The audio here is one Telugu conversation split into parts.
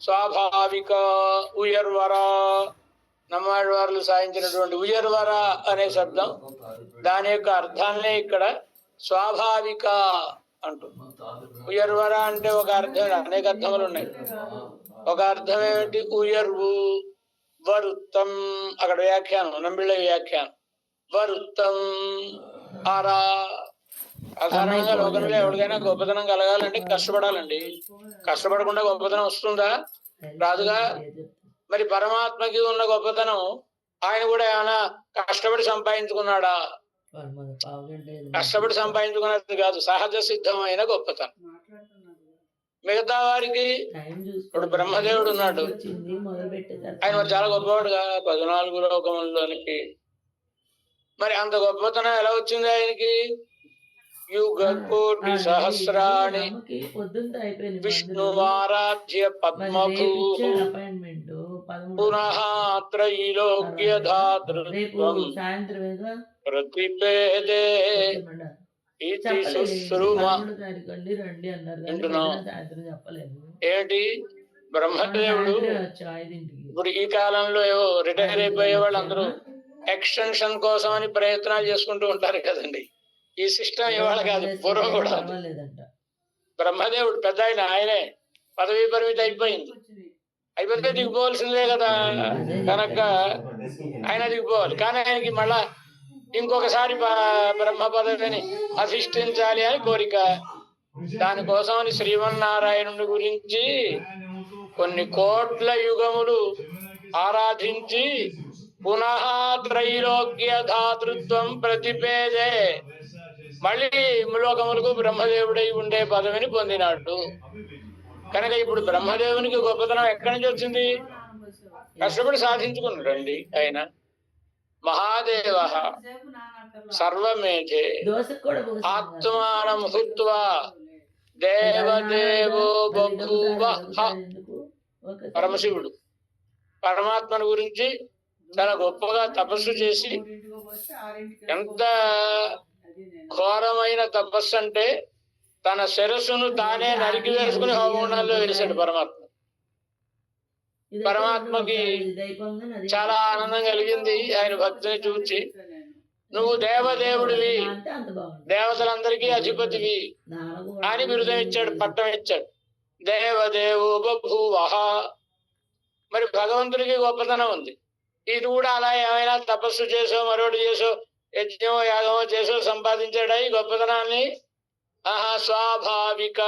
స్వాభావిక ఉయర్వర, నమ్మాళ్ళవార్లు సాధించినటువంటి ఉయర్వర అనే శబ్దం దాని యొక్క అర్థాన్నే ఇక్కడ స్వాభావిక అంటూ. ఉయర్వర అంటే ఒక అర్థం, అనేక అర్థములు ఉన్నాయి. ఒక అర్థం ఏమిటి? ఉయర్వు, వరుత్తం. అక్కడ వ్యాఖ్యానం, నంబిళ్ళ వ్యాఖ్యానం. వరుత్తం ఆరా. సాధారణంగా లోకంలో ఎవరికైనా గొప్పతనం కలగాలంటే కష్టపడాలండి. కష్టపడకుండా గొప్పతనం వస్తుందా? రాదుగా. మరి పరమాత్మకి ఉన్న గొప్పతనం ఆయన కూడా ఏమైనా కష్టపడి సంపాదించుకున్నాడా? కష్టపడి సంపాదించుకున్నది కాదు, సహజ సిద్ధమైన గొప్పతనం. మిగతా వారికి ఇప్పుడు బ్రహ్మదేవుడు ఉన్నాడు, ఆయన మరి చాలా గొప్పవాడుగా 14 లోకముల్లోనికి. మరి అంత గొప్పతనం ఎలా వచ్చింది ఆయనకి? యుగ కోటి సహస్రాణి విష్ణువారాధ్య పద్మభూ పునః త్రైలోక్య ధాతృత్వం ప్రతిపేదే ఇది శుశ్రూమ. ఏంటి? బ్రహ్మదేవుడు ఇప్పుడు ఈ కాలంలో రిటైర్ అయిపోయే వాళ్ళందరూ ఎక్స్టెన్షన్ కోసం అని ప్రయత్నాలు చేసుకుంటూ ఉంటారు కదండి. ఈ సిస్టమ్ ఇవాళ కాదు, పూర్వం కూడా. బ్రహ్మదేవుడు పెద్ద ఆయనే పదవీ పరిమితి అయిపోయింది. అయిపోతే దిగిపోవాల్సిందే కదా, కనుక ఆయన దిగిపోవాలి. కానీ ఆయనకి మళ్ళా ఇంకొకసారి బ్రహ్మ పదవిని అధిష్ఠించాలి అని కోరిక. దానికోసమని శ్రీమన్నారాయణుడి గురించి కొన్ని కోట్ల యుగములు ఆరాధించి పునః త్రైలోక్య ధాతృత్వం ప్రతిపేదే, మళ్ళీ లోకములకు బ్రహ్మదేవుడై ఉండే పదవిని పొందినాడు. కనుక ఇప్పుడు బ్రహ్మదేవునికి గొప్పతనం ఎక్కడి నుంచి వచ్చింది? కష్టపడి సాధించుకున్నాడండి ఆయన. మహాదేవ సర్వమేధే ఆత్మానం హుత్వా దేవదేవో బభూవ. పరమశివుడు పరమాత్మను గురించి చాలా గొప్పగా తపస్సు చేసి, ఎంత ఘోరమైన తపస్సు అంటే తన శిరస్సును తానే నరికి వేసుకుని హోమగుండాల్లో వేశాడు పరమాత్మ. పరమాత్మకి చాలా ఆనందం కలిగింది ఆయన భక్తిని చూచి. నువ్వు దేవదేవుడివి, దేవతలందరికీ అధిపతివి అని బిరుదం ఇచ్చాడు, పట్టం ఇచ్చాడు. దేవదేవో బభూవః. మరి భగవంతుడికి గొప్పతనం ఉంది. ఇది కూడా అలా ఏమైనా తపస్సు చేసో మరొకటి చేసో యజ్ఞమో యాగమో చేసో సంపాదించాడా ఈ గొప్పతనాన్ని? ఆహా, స్వాభావిక.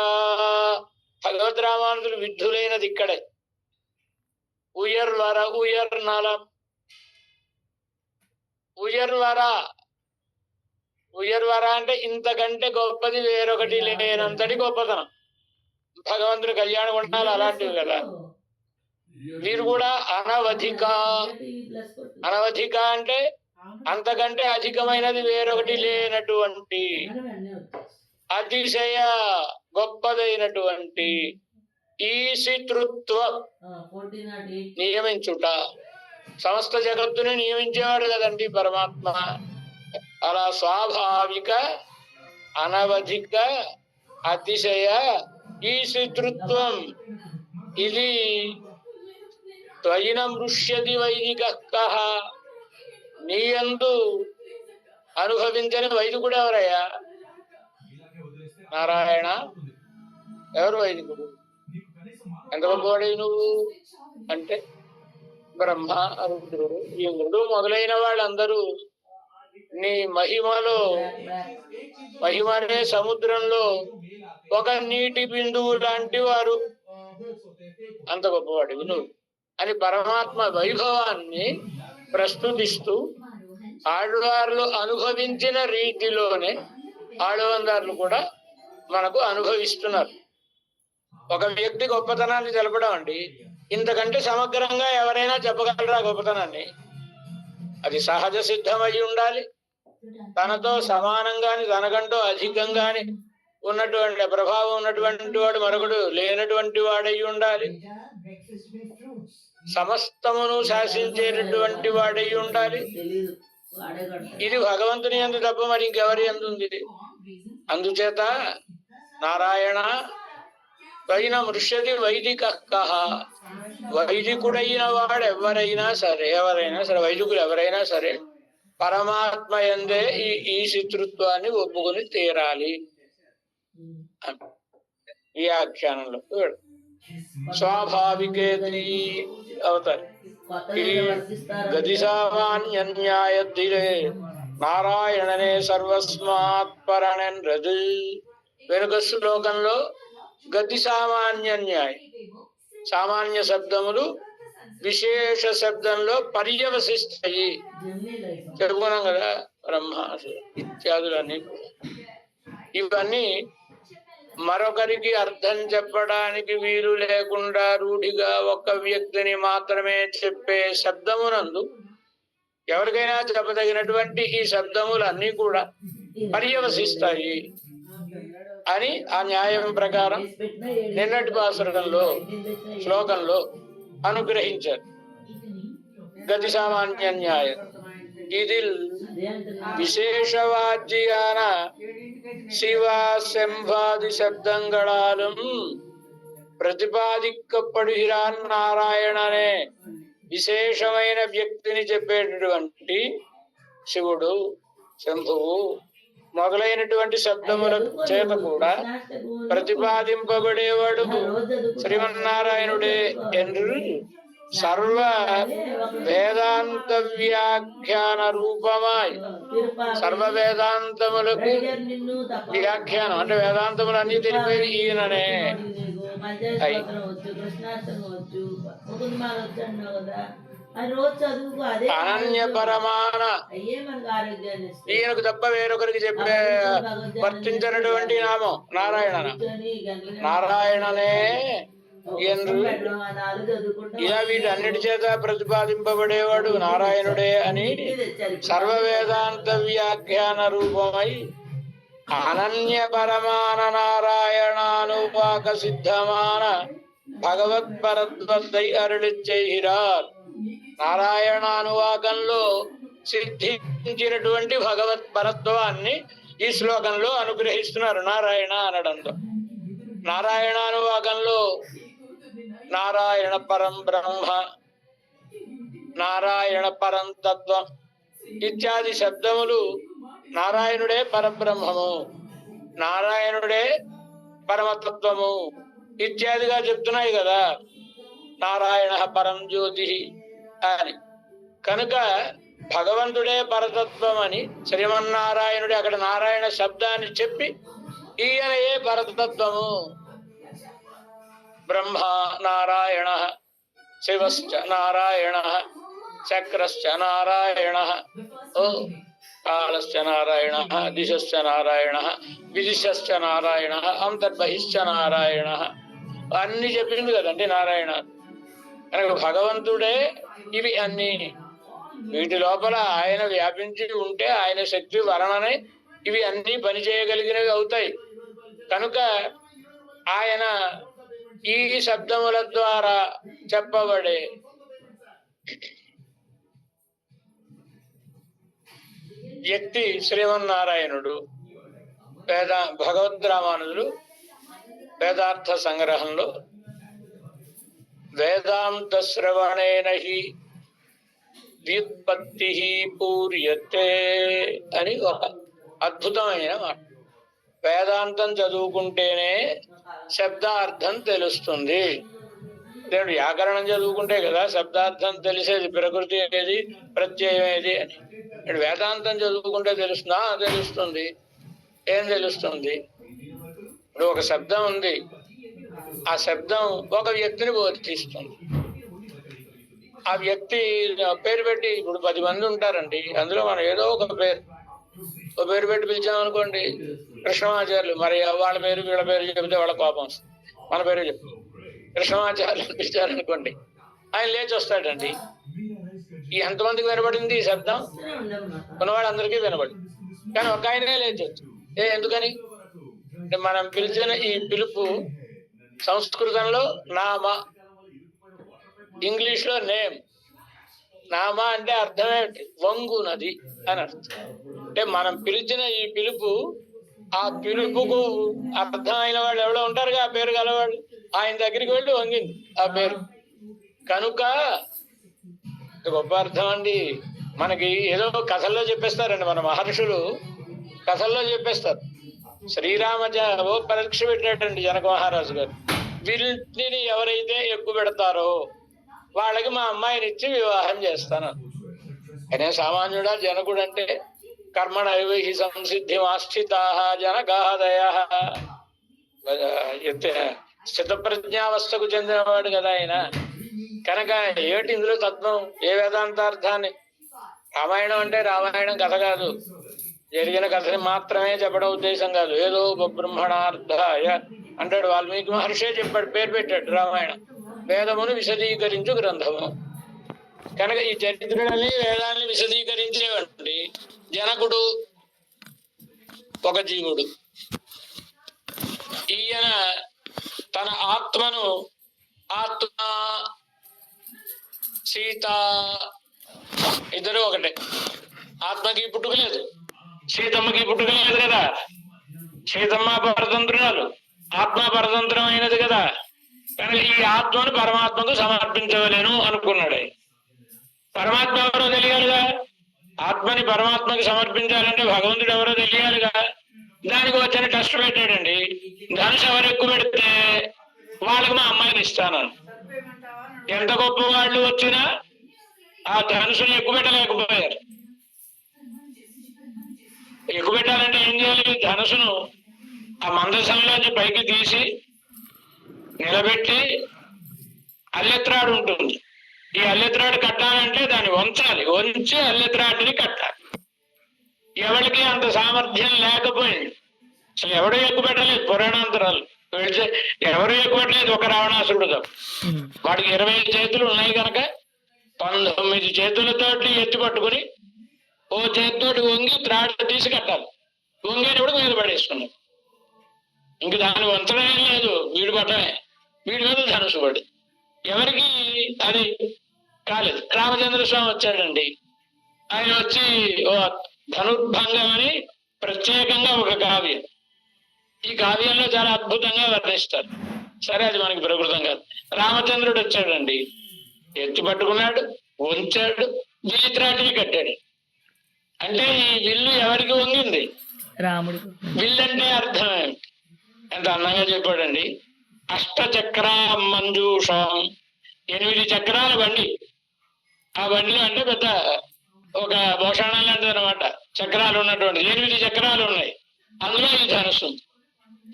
భగవద్ రామానుజులు విద్ధులైనది ఇక్కడే. ఉయర్వర ఉయర్నలం. ఉయర్వర ఉయర్వర అంటే ఇంతకంటే గొప్పది వేరొకటి లేనంతటి గొప్పతనం. భగవంతుడి కళ్యాణ గుణాలు అలాంటివి కదా. వీరు కూడా అనవధిక. అనవధిక అంటే అంతకంటే అధికమైనది వేరొకటి లేనటువంటి, అతిశయ గొప్పదైనటువంటి ఈశితృత్వం, నియమించుట. సమస్త జగత్తుని నియమించేవాడు కదండి పరమాత్మ. అలా స్వాభావిక, అనవధిక, అతిశయ ఈశితృత్వం. ఇది త్వయిన మృష్యతి వైదిక. నీయందు అనుభవించని వైదికుడు ఎవరయ్యా? నారాయణ. ఎవరు వైదికుడు? ఎంత గొప్పవాడు నువ్వు అంటే బ్రహ్మ, రుద్రుడు, ఇంద్రుడు మొదలైన వాళ్ళందరూ నీ మహిమలో, మహిమనే సముద్రంలో ఒక నీటి బిందువు లాంటి వారు. అంత గొప్పవాడు నువ్వు అని పరమాత్మ వైభవాన్ని ప్రస్తుతిస్తూ ఆళ్వార్లు అనుభవించిన రీతిలోనే ఆళ్వార్లు కూడా మనకు అనుభవిస్తున్నారు. ఒక వ్యక్తి గొప్పతనాన్ని తెలపడం అండి, ఇంతకంటే సమగ్రంగా ఎవరైనా చెప్పగలరా గొప్పతనాన్ని? అది సహజ సిద్ధమై ఉండాలి. తనతో సమానంగాని తనకంటూ అధికంగాని ఉన్నటువంటి ప్రభావం ఉన్నటువంటి వాడు మరొకడు లేనటువంటి వాడై ఉండాలి. సమస్తమును శాసించేటటువంటి వాడై ఉండాలి. ఇది భగవంతుని యందు తప్ప మరి ఇంకెవరి యందు ఉంది? అందుచేత నారాయణ పైన మృష్యతి వైదిక కహ, వైదికుడైన వాడు ఎవరైనా సరే వైదికులు ఎవరైనా సరే పరమాత్మ యందే ఈ శత్రుత్వాన్ని ఒప్పుకొని తీరాలి. ఈ ఆఖ్యానంలో స్వాభావికేది అవుతారు. గతి సామాన్యన్యాయధిరే నారాయణనే సర్వస్మాత్ పరణెన్రదు. వెనుక శ్లోకంలో గతి సామాన్య న్యాయం, సామాన్య శబ్దములు విశేష శబ్దంలో పర్యవసిస్తాయి చెప్పుకున్నాం కదా. బ్రహ్మ ఇత్యాదులన్నీ ఇవన్నీ మరొకరికి అర్థం చెప్పడానికి వీలు లేకుండా రూఢిగా ఒక్క వ్యక్తిని మాత్రమే చెప్పే శబ్దమునందు ఎవరికైనా చెప్పదగినటువంటి ఈ శబ్దములన్నీ కూడా పర్యవసిస్తాయి అని ఆ న్యాయం ప్రకారం నిన్నటి పాసురంలో శ్లోకంలో అనుగ్రహించారు. గతి సామాన్య న్యాయం இதில் விசேஷவாச்சியான சிவா செம்பாதி சப்தங்களாலும் ప్రతిపాదింపబడుகிறாన్ నారాయణనే విశేషమైన వ్యక్తిని చెప్పేటటువంటి శివుడు, శంభువు మొదలైనటువంటి శబ్దముల చేత కూడా ప్రతిపాదింపబడేవాడు శ్రీమన్నారాయణుడే என்று సర్వ వేదాంత వ్యాఖ్యాన రూపమాయ్, సర్వ వేదాంతములకు వ్యాఖ్యానం అంటే వేదాంతములన్నీ తెలిపేది ఈయననే. అనన్య పరమాన ఈయనకు తప్ప వేరొకరికి చెప్పే వర్తించినటువంటి నామం నారాయణ. నారాయణనే ఇలా వీటన్నిటి చేత ప్రతిపాదింపబడేవాడు నారాయణుడే అని సర్వ వేదాంత వ్యాఖ్యాన రూపమై అనన్య పరమాన నారాయణానుపాక సిద్ధమాన భగవత్పరత్వై అరుళి చేయిరార్. నారాయణానువాకంలో సిద్ధించినటువంటి భగవత్పరత్వాన్ని ఈ శ్లోకంలో అనుగ్రహిస్తున్నారు నారాయణ అనడంతో. నారాయణానువాకంలో నారాయణ పరం బ్రహ్మ, నారాయణ పరం తత్వం ఇత్యాది శబ్దములు నారాయణుడే పరబ్రహ్మము, నారాయణుడే పరమతత్వము ఇత్యాదిగా చెప్తున్నాయి కదా. నారాయణ పరం జ్యోతి అని కనుక భగవంతుడే పరతత్వం అని శ్రీమన్నారాయణుడే అక్కడ నారాయణ శబ్దాన్ని చెప్పి ఈయనయే పరతత్వము. బ్రహ్మ నారాయణ, శివశ్చ నారాయణ, చక్రశ్చ నారాయణ, కాళశ్చ నారాయణ, దిశశ్చ నారాయణ, విదిశశ్చ నారాయణ, అంతర్బహిశ్చ నారాయణ అన్ని చెప్పింది కదండి నారాయణ. కనుక భగవంతుడే ఇవి అన్ని. వీటి లోపల ఆయన వ్యాపించి ఉంటే ఆయన శక్తి వలననే ఇవి అన్ని పనిచేయగలిగినవి అవుతాయి. కనుక ఆయన ఈ శబ్దముల ద్వారా చెప్పబడే వ్యక్తి శ్రీమన్నారాయణుడు. భగవద్ రామానుజులు వేదార్థ సంగ్రహంలో వేదాంత శ్రవణేన హి వ్యుత్పత్తి పూర్యతే అని ఒక అద్భుతమైన మాట. వేదాంతం చదువుకుంటేనే శబ్దార్థం తెలుస్తుంది. దేవుడు వ్యాకరణం చదువుకుంటే కదా శబ్దార్థం తెలిసేది, ప్రకృతి ఏది ప్రత్యయం ఏది అని. వేదాంతం చదువుకుంటే తెలుస్తుంది. ఏం తెలుస్తుంది? ఇప్పుడు ఒక శబ్దం ఉంది, ఆ శబ్దం ఒక వ్యక్తిని బోధిస్తుంది. ఆ వ్యక్తి పేరు పెట్టి, ఇప్పుడు 10 మంది ఉంటారండి, అందులో మనం ఏదో ఒక పేరు పెట్టి పిలిచామనుకోండి, కృష్ణమాచార్యులు, మరి వాళ్ళ పేరు వీళ్ళ పేరు చెబితే వాళ్ళ కోపం వస్తుంది. మన పేరు చెప్పి కృష్ణమాచార్యులు పిలిచారనుకోండి, ఆయన లేచి వస్తాడండి. ఈ ఎంతమందికి వినబడింది ఈ శబ్దం? ఉన్నవాళ్ళందరికీ వినబడింది, కానీ ఒక ఆయనే లేచి వచ్చు. ఎందుకని? మనం పిలిచిన ఈ పిలుపు సంస్కృతంలో నామ, ఇంగ్లీష్ లో నేమ్. నామ అంటే అర్థం ఏమిటి? వంగునది అని అర్థం. అంటే మనం పిలిచిన ఈ పిలుపు, ఆ పిలుపుకు అర్థమైన వాళ్ళు ఎవడో ఉంటారుగా, ఆ పేరు గలవాళ్ళు. ఆయన దగ్గరికి వెళ్ళి వంగింది ఆ పేరు. కనుక గొప్ప అర్థం అండి. మనకి ఏదో కథల్లో చెప్పేస్తారండి, మన మహర్షులు కథల్లో చెప్పేస్తారు. శ్రీరామ ఓ పరీక్ష పెట్టాడండి జనక మహారాజు గారు. వీళ్ళని ఎవరైతే ఎక్కువ పెడతారో వాళ్ళకి మా అమ్మాయిని ఇచ్చి వివాహం చేస్తాను. అనే సామాన్యుడా జనకుడు అంటే? కర్మణైవహి సంసిద్ధి ఆస్థితా జనకాదయ. స్థితప్రజ్ఞావస్థకు చెందినవాడు కదా ఆయన. కనుక ఏమిటి ఇందులో తత్వం? ఏ వేదాంతార్థాన్ని? రామాయణం అంటే రామాయణం కథ కాదు, జరిగిన కథని మాత్రమే చెప్పడం ఉద్దేశం కాదు. ఏదో బ్రహ్మణార్థాయ అంటాడు వాల్మీకి మహర్షే చెప్పాడు, పేరు పెట్టాడు రామాయణం. వేదమును విశదీకరించు గ్రంథము. కనుక ఈ చరిత్రలని వేదాన్ని విశదీకరించేవండి. జనకుడు ఒక జీవుడు. ఈయన తన ఆత్మను ఆత్మ సీత ఇద్దరు ఒకటే. ఆత్మకి పుట్టుక లేదు, సీతమ్మకి పుట్టుక లేదు కదా. సీతమ్మ పరతంత్రురాలు, ఆత్మ పరతంత్రం అయినది కదా. కనుక ఈ ఆత్మను పరమాత్మకు సమర్పించవలేను అనుకున్నాడు. పరమాత్మ ఎవరో తెలియాలిగా. ఆత్మని పరమాత్మకు సమర్పించాలంటే భగవంతుడు ఎవరో తెలియాలిగా. దానికి వచ్చిన టెస్ట్ పెట్టాడండి. ధనుసు ఎవరు ఎక్కువ పెడితే వాళ్ళకి మా అమ్మాయిని ఇస్తాను. ఎంత గొప్ప వాళ్ళు వచ్చినా ఆ ధనుసుని ఎక్కువ పెట్టలేకపోయారు. ఎక్కువ పెట్టాలంటే ఏం చేయాలి? ధనుసును ఆ మందసంలోంచి పైకి తీసి నిలబెట్టి అల్లెత్రాడు ఉంటుంది. ఈ అల్లెత్రాడు కట్టాలంటే దాన్ని వంచాలి, వంచి అల్లెత్రాడిని కట్టాలి. ఎవరికి అంత సామర్థ్యం లేకపోయింది. అసలు ఎవడూ ఎక్కువ పెట్టలేదు. పురాణాంతరాలు వెళ్తే ఎవరు ఎక్కువ పెట్టలేదు, ఒక రావణాసురుడు. వాడికి 20 చేతులు ఉన్నాయి కనుక 19 చేతులతోటి ఎత్తి పట్టుకుని ఓ చేతితోటి వంగి త్రాడు తీసి కట్టాలి. వంగేటప్పుడు మీద పడేసుకున్నాడు. ఇంక దాన్ని వంచడమే లేదు, వీడు పట్టమే. వీడి మీద ధనుసు పడి ఎవరికి అది కాలేదు. రామచంద్ర స్వామి వచ్చాడండి. ఆయన వచ్చి ఓ ధనుర్భంగం అని ప్రత్యేకంగా ఒక కావ్యం, ఈ కావ్యంలో చాలా అద్భుతంగా వర్ణిస్తారు. సరే, అది మనకి ప్రకృతం కాదు. రామచంద్రుడు వచ్చాడండి, ఎత్తి పట్టుకున్నాడు, వంచాడు, విల్లిత్రాటిని కట్టాడు. అంటే ఈ విల్లు ఎవరికి వంగింది? రాముడు. విల్లు అంటే అర్థం ఏమిటి? ఎంత అందంగా చెప్పాడండి. అష్టచక్ర మంజూషం, 8 చక్రాల బండి. ఆ బండిలో అంటే పెద్ద ఒక భూషణం లాంటిది అనమాట. చక్రాలు ఉన్నటువంటి 8 చక్రాలు ఉన్నాయి. అందులో ఈ ధనుసు.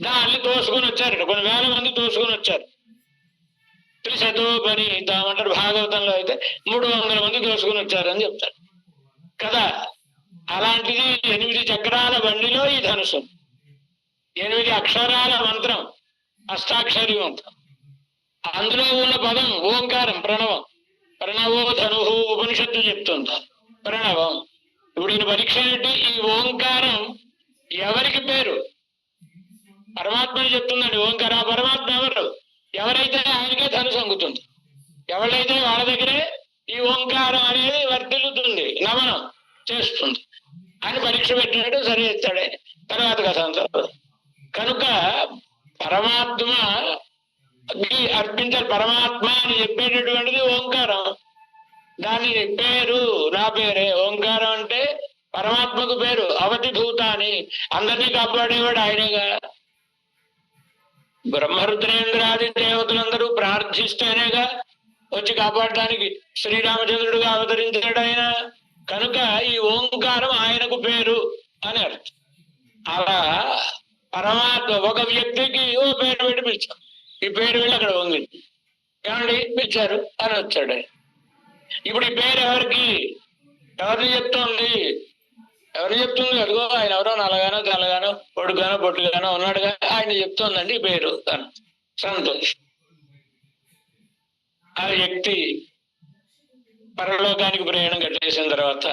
దాన్ని తోసుకుని వచ్చారు, కొన్ని వేల మంది తోసుకుని వచ్చారు. త్రిశతోపనీతం అంటారు భాగవతంలో. అయితే 300 మంది తోసుకుని వచ్చారని చెప్తారు కదా. అలాంటిది 8 చక్రాల బండిలో ఈ ధనుసు, 8 అక్షరాల మంత్రం, అష్టాక్షరి మంత్రం. అందులో ఉన్న పదం ఓంకారం, ప్రణవం. ప్రణవో ధను ఉపనిషత్తు చెప్తుంది ప్రణవం. ఇప్పుడు ఈయన పరీక్ష ఏంటి? ఈ ఓంకారం ఎవరికి పేరు? పరమాత్మని చెప్తుందండి ఓంకార. పరమాత్మ ఎవరు? ఎవరైతే ఆయనకే ధనుసు అంగుతుంది, ఎవరైతే వాళ్ళ దగ్గరే ఈ ఓంకారం అనేది వర్తిల్లుతుంది, నమనం చేస్తుంది అని పరీక్ష పెట్టినట్టు సరి ఎత్తాడే. తర్వాత కథ అంతా. కనుక పరమాత్మ అర్పించాలి. పరమాత్మ అని చెప్పేటటువంటిది ఓంకారం. దాని పేరు నా పేరే. ఓంకారం అంటే పరమాత్మకు పేరు. అవతి భూతాన్ని, అందరినీ కాపాడేవాడు ఆయనగా. బ్రహ్మరుద్రేంద్రాది దేవతలందరూ ప్రార్థిస్తేనేగా వచ్చి కాపాడడానికి శ్రీరామచంద్రుడుగా అవతరించాడు ఆయన. కనుక ఈ ఓంకారం ఆయనకు పేరు అని అర్థం. అలా పరమాత్మ ఒక వ్యక్తికి ఓ పేరు పెట్టి పిలిచాం. ఈ పేరు వెళ్ళి అక్కడ వంగింది. ఏమండి పిలిచారు అని వచ్చాడు. ఇప్పుడు ఈ పేరు ఎవరికి? ఎవరిని చెప్తోంది? ఎవరిని చెప్తుంది? అదిగో ఆయన ఎవరో నల్లగానో తెల్లగానో పొడుగానో పొట్టుగానో ఉన్నాడుగా, ఆయన చెప్తోందండి ఈ పేరు అని. సంతోషం. ఆ వ్యక్తి పరలోకానికి ప్రయాణం కట్టేసిన తర్వాత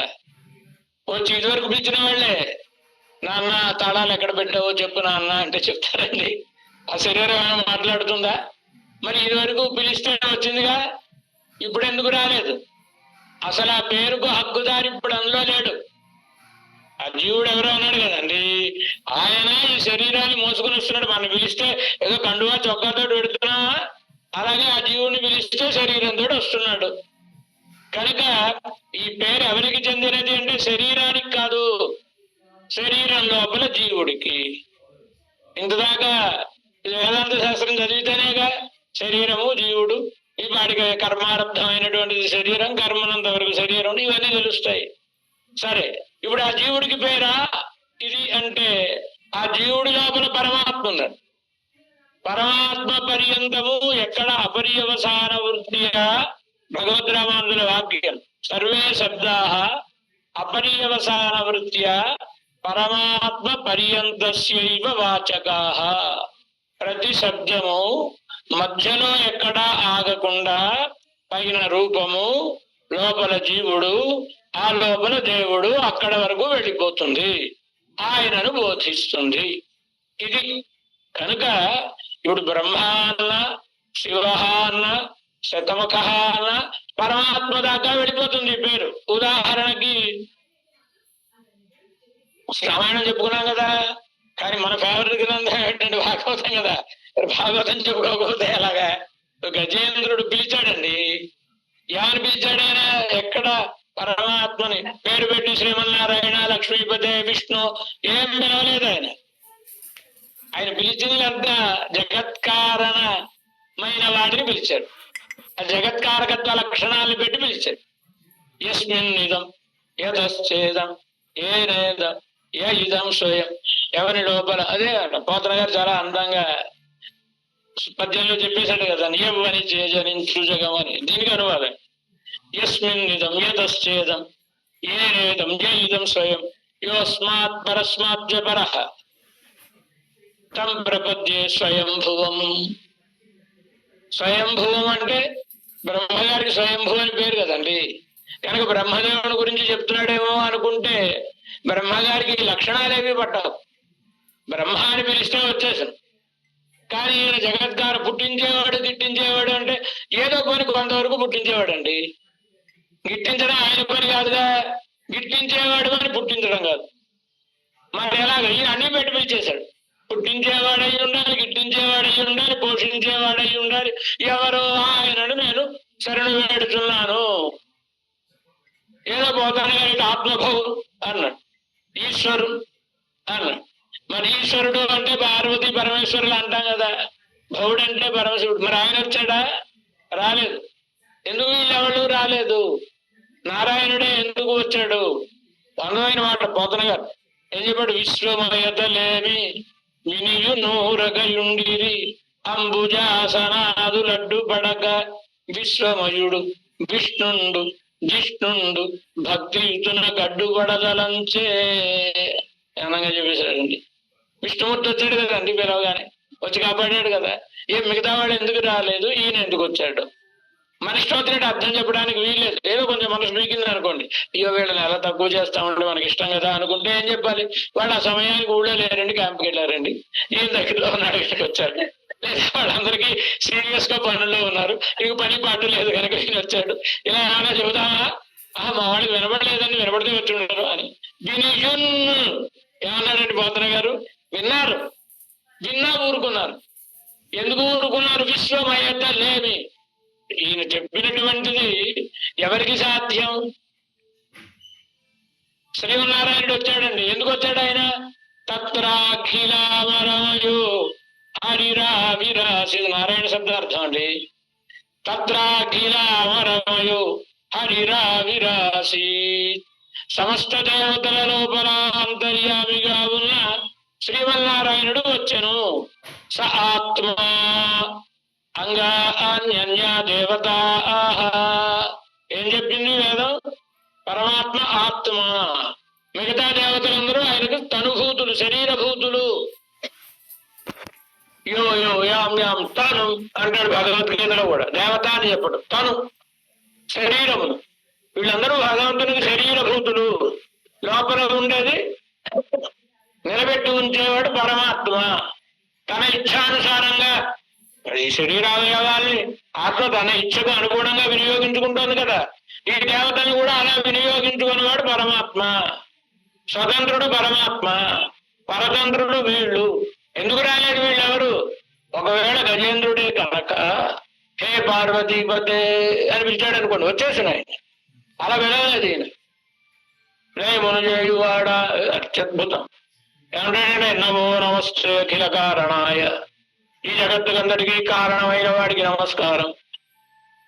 వచ్చి ఇదివరకు పిలిచిన వాళ్ళే, నాన్న తాళాలు ఎక్కడ పెట్టావో చెప్పు నాన్న అంటే చెప్తారండి. ఆ శరీరం ఏమైనా మాట్లాడుతుందా? మరి ఇదివరకు పిలిస్తే వచ్చిందిగా, ఇప్పుడు ఎందుకు రాలేదు? అసలు ఆ పేరుకు హక్కుదారి ఇప్పుడు అందులో లేడు. ఆ జీవుడు ఎవరో అన్నాడు కదండి, ఆయన ఈ శరీరాన్ని మోసుకుని వస్తున్నాడు. మనం పిలిస్తే ఏదో కండువా చొక్కాతో పెడుతున్నావా, అలాగే ఆ జీవుడిని పిలిస్తే శరీరంతో వస్తున్నాడు. కనుక ఈ పేరు ఎవరికి చెందినది అంటే శరీరానికి కాదు, శరీరం లోపల జీవుడికి. ఇంతదాకా వేదాంత శాస్త్రం చదివితేనేగా శరీరము జీవుడు, ఈ వాడికి కర్మారబ్ధమైనటువంటిది శరీరం, కర్మనంత వరకు శరీరం, ఇవన్నీ తెలుస్తాయి. సరే, ఇప్పుడు ఆ జీవుడికి పేరా ఇది అంటే ఆ జీవుడి లోపల పరమాత్మ ఉన్నాడు. పరమాత్మ పర్యంతము ఎక్కడ అపర్యవసాన వృత్తిగా భగవద్రామానుల వాక్యం సర్వే శబ్దా అపర్యవసాన వృత్త్యా పరమాత్మ పర్యంతస్యైవ వాచకాః. ప్రతి శబ్దము మధ్యలో ఎక్కడా ఆగకుండా పైన రూపము, లోపల జీవుడు, ఆ లోపల దేవుడు అక్కడ వరకు వెళ్ళిపోతుంది, ఆయనను బోధిస్తుంది. ఇది కనుక ఇప్పుడు బ్రహ్మ అన్న, శివ అన్న, శతముఖ అన్న పరమాత్మ దాకా వెళ్ళిపోతుంది ఈ పేరు. ఉదాహరణకి రామాయణం చెప్పుకున్నాం కదా, కానీ మన ఫేవరెట్ గ్రంథం ఏంటంటే భాగవతం కదా. భాగవతం చెప్పుకోకపోతే ఎలాగా? గజేంద్రుడు పిలిచాడండి, ఏమని పిలిచాడైన? ఎక్కడ పరమాత్మని పేరు పెట్టి శ్రీమన్నారాయణ, లక్ష్మీపదే, విష్ణు ఏం పిలవలేదు ఆయన. ఆయన పిలిచిందంతా జగత్కారణమైన వాటిని పిలిచాడు. ఆ జగత్కారకత్వ లక్షణాలను పెట్టి పిలిచాడు. యస్మిన్ ఇదం యతశ్చేదం ఏనేదం ఏ ఇదం స్వయం. ఎవరి లోపల అదే పోతన గారు చాలా అందంగా పద్యంలో చెప్పేశాడు కదా, యవ్వని చేజనించుజగం అని. దీనికి అనువాదం యస్మిన్ ఇదం యతశ్చేదం ఏనేదం ఏ ఇదం స్వయం యోస్మాత్ పరస్మాత్ పరః తం ప్రపద్యే స్వయంభువం. స్వయంభువం అంటే బ్రహ్మగారికి స్వయంభూ అని పేరు కదండి. కనుక బ్రహ్మదేవుని గురించి చెప్తున్నాడేమో అనుకుంటే బ్రహ్మగారికి లక్షణాలేవి పట్టవు. బ్రహ్మ అని పిలిస్తే వచ్చేసాను. కానీ ఈయన జగత్కారు, పుట్టించేవాడు గిట్టించేవాడు అంటే ఏదో పని కొంతవరకు పుట్టించేవాడు అండి. గిట్టించడం ఆయన పని కాదుగా, గిట్టించేవాడు అని పుట్టించడం కాదు. మరి ఎలాగ? ఈయన అన్ని పెట్టి పిలిచేశాడు. పుట్టించేవాడై ఉండాలి, గిట్టించేవాడై ఉండాలి, పోషించేవాడై ఉండాలి. ఎవరో ఆయనను నేను శరణు వేడుతున్నాను. ఏదో పోతాను కానీ ఆత్మభవు అన్నాడు, ఈశ్వరు అన్నాడు. మరి ఈశ్వరుడు అంటే పార్వతి పరమేశ్వరులు అంటాం కదా, భవుడు అంటే పరమశివుడు. మరి ఆయన వచ్చాడా? రాలేదు. ఎందుకు వీళ్ళెవరు రాలేదు? నారాయణుడే ఎందుకు వచ్చాడు? అందమైన మాట పోతన గారు ఏం చెప్పాడు? విశ్వమయతలేమి వినియు నూరగయుండిరి అంబుజాసనాదు లడ్డు పడక విశ్వమయుడు విష్ణుండు జిష్ణుండు భక్తియుతున గడ్డుపడదలంచే అనంగా చెప్పేశాడండి. విష్ణుమూర్తి వచ్చాడు కదండి, పిలవగానే వచ్చి కాపాడాడు కదా. మిగతా వాడు ఎందుకు రాలేదు, ఈయన ఎందుకు వచ్చాడు? మనిషి వచ్చినట్టు అర్థం చెప్పడానికి వీల్లేదు. ఏదో కొంచెం మనసు పీకింది అనుకోండి, అయ్యో వీళ్ళని ఎలా తక్కువ చేస్తామంటే మనకి ఇష్టం కదా అనుకుంటే ఏం చెప్పాలి? వాళ్ళు ఆ సమయానికి ఊళ్ళో లేరండి, క్యాంప్కి వెళ్ళారండి, ఈయన దగ్గరలో ఉన్నాడు, ఇక్కడికి వచ్చాడు. లేదా వాళ్ళందరికీ సీరియస్ గా పనుల్లో ఉన్నారు, ఇక పని పాటు లేదు కనుక ఈయన వచ్చాడు. ఇలా ఏమైనా చెబుతామా? మా వాడికి వినపడలేదని, వినపడితే వచ్చి ఉండరు అని. వినియున్ ఏమన్నాడండి పోతన గారు? విన్నారు, విన్నా ఊరుకున్నారు. ఎందుకు ఊరుకున్నారు? విశ్వమయత లేమి. ఈయన చెప్పినటువంటిది ఎవరికి సాధ్యం? శ్రీమన్నారాయణుడు వచ్చాడండి. ఎందుకు వచ్చాడు ఆయన? తత్రాఖిలామరమయో హరిరావిరాసి, నారాయణ శబ్దార్థం అండి. తత్రాఖిలామరమయో హరిరావిరాసి, సమస్త దేవతల లోపల అంతర్యామిగా ఉన్న శ్రీమన్నారాయణుడు వచ్చెను. స ఆత్మా అంగా అన్య దేవత. ఏం చెప్పింది వేదం? పరమాత్మ ఆత్మ, మిగతా దేవతలందరూ ఆయనకు తనుభూతులు, శరీరభూతులు. యో యో యాం యాం తను అంటాడు భగవద్గీతలో కూడా. దేవత అని చెప్పడు, తను శరీరములు. వీళ్ళందరూ భగవంతునికి శరీరభూతులు. లోపల ఉండేది నిలబెట్టి ఉంచేవాడు పరమాత్మ. తన ఇచ్ఛానుసారంగా ఈ శరీరావయవాల్ని ఆత్మ తన ఇచ్చకు అనుగుణంగా వినియోగించుకుంటోంది కదా. ఈ దేవతను కూడా అలా వినియోగించుకున్నవాడు పరమాత్మ. స్వతంత్రుడు పరమాత్మ, పరతంత్రుడు వీళ్ళు. ఎందుకు రాలేదు వీళ్ళెవరు? ఒకవేళ గజేంద్రుడే కనుక హే పార్వతీపతే అని పిలిచాడు అనుకోండి, వచ్చేసినాయి. అలా వెళ్ళలేదు ఈయన. మునుజేయువాడ అత్యద్భుతం. ఏమంటే నమో నమస్తే అఖిల కారణాయ, ఈ జగత్తుకందరికీ కారణమైన వాడికి నమస్కారం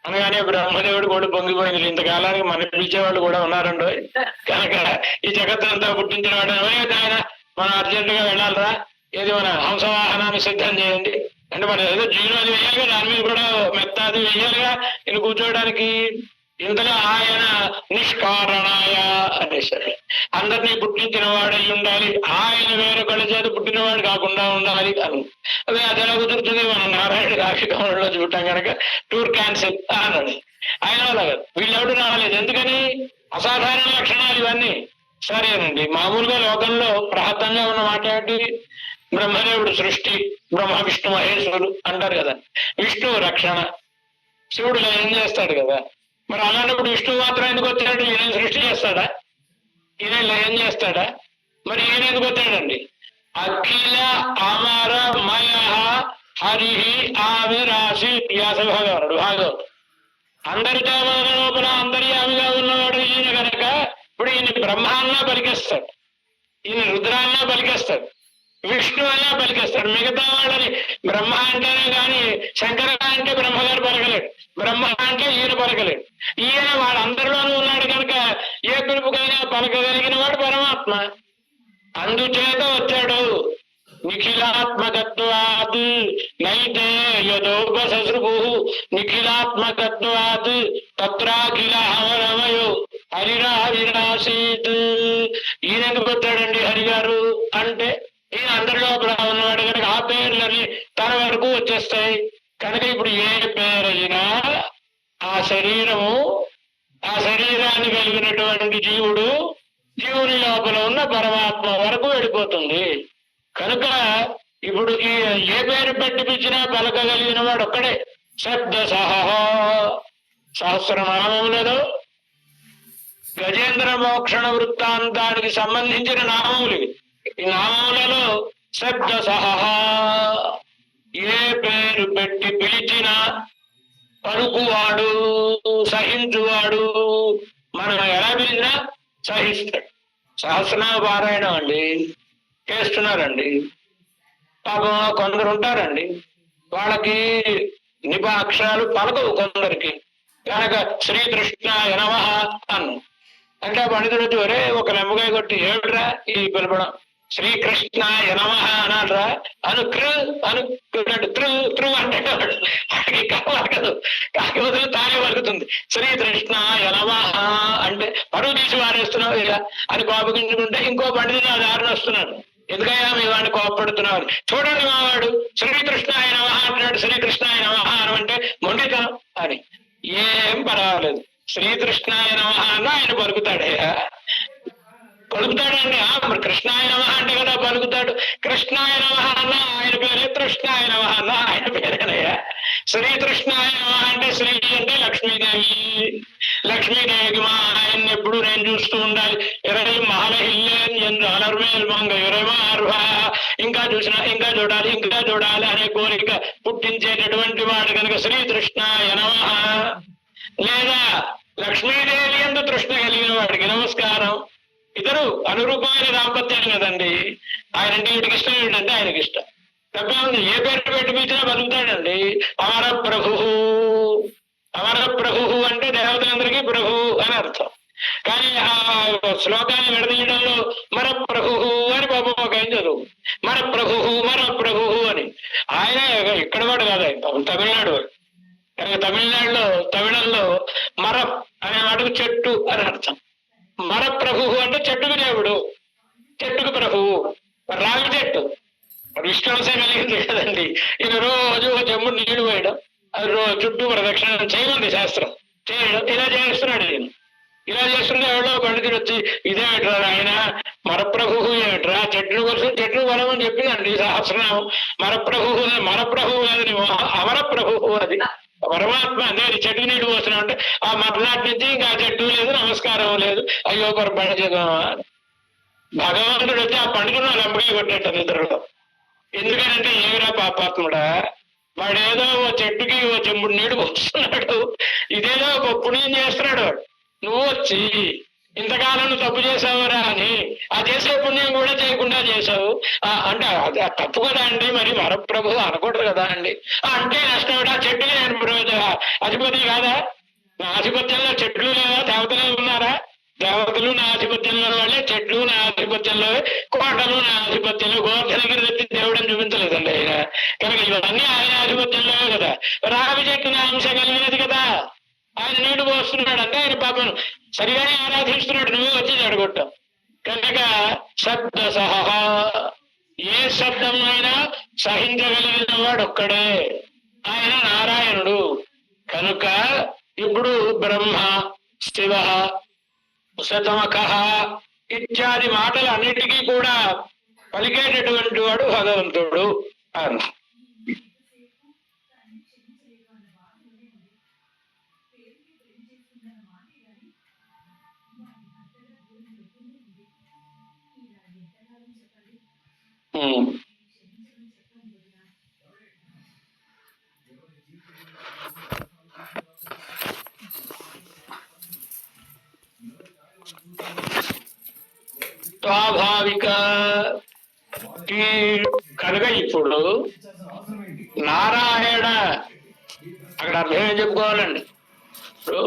అనగానే బ్రహ్మదేవుడు కూడా పొంగిపోయింది. ఇంతకాలానికి మన పిలిచేవాళ్ళు కూడా ఉన్నారండో. కనుక ఈ జగత్తంతా పుట్టించిన వాడు ఆయన మనం అర్జెంటుగా వెళ్ళాలరా, ఏది మన హంసవాహనాన్ని సిద్ధం చేయండి అంటే మన ఏదో జీవనం అది వేయాలిగా, దాని మీద కూడా మెత్త అది వేయాలిగా నేను కూర్చోవడానికి. ఇంతలో ఆయన నిష్కారణాయ అనేసరి అందరినీ పుట్టించిన వాడై ఉండాలి, ఆయన వేరొకళ్ళ చేత పుట్టినవాడు కాకుండా ఉండాలి అని. అదే అది ఎలా కుదురుతుంది? మనం నారాయణ రాక్షికంలో చూడటం కనుక టూర్ క్యాన్సిల్ అన్నాడు. ఆయన అలాగా వీళ్ళెవడు రాలేదు. ఎందుకని? అసాధారణ లక్షణాలు ఇవన్నీ. సరేనండి, మామూలుగా లోకంలో ప్రహతంగా ఉన్న మాట ఏంటి? బ్రహ్మదేవుడు సృష్టి, బ్రహ్మ విష్ణు మహేశ్వరులు అంటారు కదా. విష్ణువు రక్షణ, శివుడు ఏం చేస్తాడు కదా. మరి అలాంటప్పుడు విష్ణువు మాత్రం ఎందుకు వచ్చాడు? ఈయన సృష్టి చేస్తాడా? ఈయన లయం చేస్తాడా? మరి ఈయన ఎందుకు వచ్చాడండి? అఖిల అమర మయ హరి ఆవిరాశి వ్యాస భగవానుడు భాగవత్. అందరి దేవతల లోపల అంతర్యామిగా ఉన్నవాడు ఈయన కనుక ఇప్పుడు ఈయన బ్రహ్మాన్నా పలికేస్తాడు, ఈయన రుద్రాన్నా పలికేస్తాడు, విష్ణు అన్నా పలికేస్తాడు. మిగతా వాళ్ళని బ్రహ్మ అంటేనే కానీ శంకర అంటే బ్రహ్మగారు పలకలేడు, బ్రహ్మ అంటే ఈయన పలకలేడు. ఈయన వాళ్ళందరిలోనూ ఉన్నాడు కనుక ఏ పిలుపుకైనా పలకగలిగిన వాడు పరమాత్మ. అందుచేత వచ్చాడు. నిఖిలాత్మకత్వాత్ నైతే యదోపసృభు నిఖిలాత్మకత్వాత్ తత్రాఖిల హవరమయో హరిరాసీత్. ఈయన ఎందుకు వచ్చాడండి హరి గారు అంటే ఈయన అందరిలో ఉన్నవాడు కనుక ఆ పేర్లని తన వరకు వచ్చేస్తాయి. కనుక ఇప్పుడు ఏ పేరైనా ఆ శరీరము, ఆ శరీరాన్ని కలిగినటువంటి జీవుడు, జీవుని లోపల ఉన్న పరమాత్మ వరకు వెళ్ళిపోతుంది. కనుక ఇప్పుడు ఈ ఏ పేరు పెట్టి పిలిచినా పలకగలిగిన వాడు ఒక్కడే. శబ్ద సహస్రనామములలో గజేంద్ర మోక్షణ వృత్తాంతానికి సంబంధించిన నామములు. ఈ నామములలో శబ్ద ఏ పేరు పెట్టి పిలిచినా పలుకువాడు, సహించువాడు. మనం ఎలా పిలిచినా సహిస్తాడు. సహస్రనామ పారాయణం అండి చేస్తున్నారండి. పాపం కొందరు ఉంటారండి, వాళ్ళకి నిపాక్షరాలు పలకవు కొందరికి. కనుక శ్రీకృష్ణాయ నమః అను అంటే పండితుడు వచ్చి ఒరే ఒక నెమ్మకాయ కొట్టి ఏమిట్రా ఈ పిలపడం, శ్రీకృష్ణాయ నమః అనాలరా అను కృ అను త్రు త్రు అంటే వాడికి కాదు, కాకపోతే తానే పలుకుతుంది. శ్రీకృష్ణాయ నమః అంటే పరువు తీసి వారేస్తున్నావు ఇలా అని కోపగించుకుంటే ఇంకో పండితుడు ఆ దారిని వస్తున్నాడు. ఎందుకయ్యా మీ వాడిని కోపడుతున్నావు? చూడండి మా వాడు శ్రీకృష్ణాయ నమః అంటున్నాడు, శ్రీకృష్ణాయ నమః అంటే మొండితనం అని. ఏం పర్వాలేదు, శ్రీకృష్ణాయ నమః అన్న ఆయన పలుకుతాడయ్యా, పలుకుతాడండి. మరి కృష్ణాయ నమః అంటే కదా పలుకుతాడు. కృష్ణాయ నమః అన్న ఆయన పేరే, కృష్ణాయ నమః అన్న ఆయన పేరేనయ్యా. శ్రీకృష్ణాయ నమః అంటే శ్రీ అంటే లక్ష్మీదేవి, లక్ష్మీదేవికి మా ఆయన్ని ఎప్పుడు నేను చూస్తూ ఉండాలి. ఇరవై మహలహిల్లేన్ ఎందు అలర్మేల్ మంగ ఇరవై ఇంకా చూసినా ఇంకా చూడాలి, ఇంకా చూడాలి అనే కోరిక పుట్టించేటటువంటి వాడు కనుక శ్రీకృష్ణాయ నమః. లేదా లక్ష్మీదేవి ఎందు తృష్ణ కలిగిన వాడికి నమస్కారం. ఇద్దరు అనురూపమైన దాంపత్యం కదండి. ఆయనంటే వీటికి ఇష్టం, ఏంటంటే ఆయనకి ఇష్టం. తప్పేముంది, ఏ పేరు పెట్టి పిలిచినా బతుకుతాడండి. అమర ప్రభు, అమర ప్రభు అంటే దేవతలందరికీ ప్రభు అని అర్థం. కానీ ఆ శ్లోకాన్ని విడదీయడంలో మర ప్రభు అని పాపం ఒక ఆయన చదువు, మర ప్రభు మర ప్రభు అని. ఆయన ఇక్కడ వాడు కాదు, తమిళనాడు వాడు. కనుక తమిళంలో మర అనే వాటికి చెట్టు అని అర్థం. మర ప్రభు అంటే చెట్టుకు దేవుడు, చెట్టుకు ప్రభువు. రావి చెట్టు విష్ణువంశం కలిగింది కదండి. ఈయన రోజు చెమ్ము నీళ్లు పోయడం, అది చుట్టూ ప్రదక్షిణ చేయమంది శాస్త్రం, చేయడం ఇలా చేస్తున్నాడు. ఈయన ఇలా చేస్తుంటే ఎవడో పండితుడు వచ్చి ఇదేమిట్రా ఆయన మరప్రభు ఏమిట్రా, చెట్లు కోసం చెట్లు వరమని చెప్పిందండి సహస్రనామం. మరప్రభు మరప్రభు కాదు, అమర ప్రభు అది పరమాత్మ. అనేది చెట్టు నీళ్లు పోస్తున్నాం అంటే ఆ మర్నాటి నుంచి ఇంకా చెట్టు లేదు, నమస్కారం లేదు, అయ్యో పొరపాటు చేద్దామా. భగవంతుడు వచ్చి ఆ పండుగను లంబగా కొట్టేట నిద్రలో. ఎందుకంటే ఏమిరా పాపాత్ముడా, వాడేదో ఓ చెట్టుకి ఓ చెంబుడు నీడు పోస్తున్నాడు, ఇదేదో ఒక పుణ్యం చేస్తున్నాడు వాడు. నువ్వు వచ్చి ఇంతకాలం నువ్వు తప్పు చేసావురా అని ఆ చేసే పుణ్యం కూడా చేయకుండా చేసావు అంటే అది తప్పు కదా అండి, మరి వరప్రభు అనకూడదు కదా అండి. అంటే నష్టం ఆ చెట్టుకి నేను అధిపతి కాదా? నా ఆధిపత్యంలో చెట్లు లేదా, దేవతలే ఉన్నారా? దేవతలు నా ఆధిపత్యంలో వాళ్ళే, చెట్లు నా ఆధిపత్యంలో, కోటలు నా ఆధిపత్యంలో. గోవర్ధనగిరి వ్యక్తి దేవుడని చూపించలేదండి ఆయన, కనుక ఇవన్నీ ఆయన ఆధిపత్యంలో కదా. రావి చెట్టు నా అంశ కలిగినది కదా, ఆయన నీళ్లు పోస్తున్నాడు అంటే ఆయన పాపను సరిగానే ఆరాధిస్తున్నాడు, నువ్వు వచ్చి జడగొట్టావు. కనుక శబ్ద సహ, ఏ శబ్దం అయినా సహించగలిగిన వాడు ఒక్కడే, ఆయన నారాయణుడు. కనుక ఇప్పుడు బ్రహ్మ, శివ, శతమఖ ఇత్యాది మాటలు అన్నిటికీ కూడా పలికేటటువంటి వాడు భగవంతుడు అన్న. స్వాభావిక కనుక ఇప్పుడు నారాయణ అక్కడ అర్థం ఏం చెప్పుకోవాలండి. ఇప్పుడు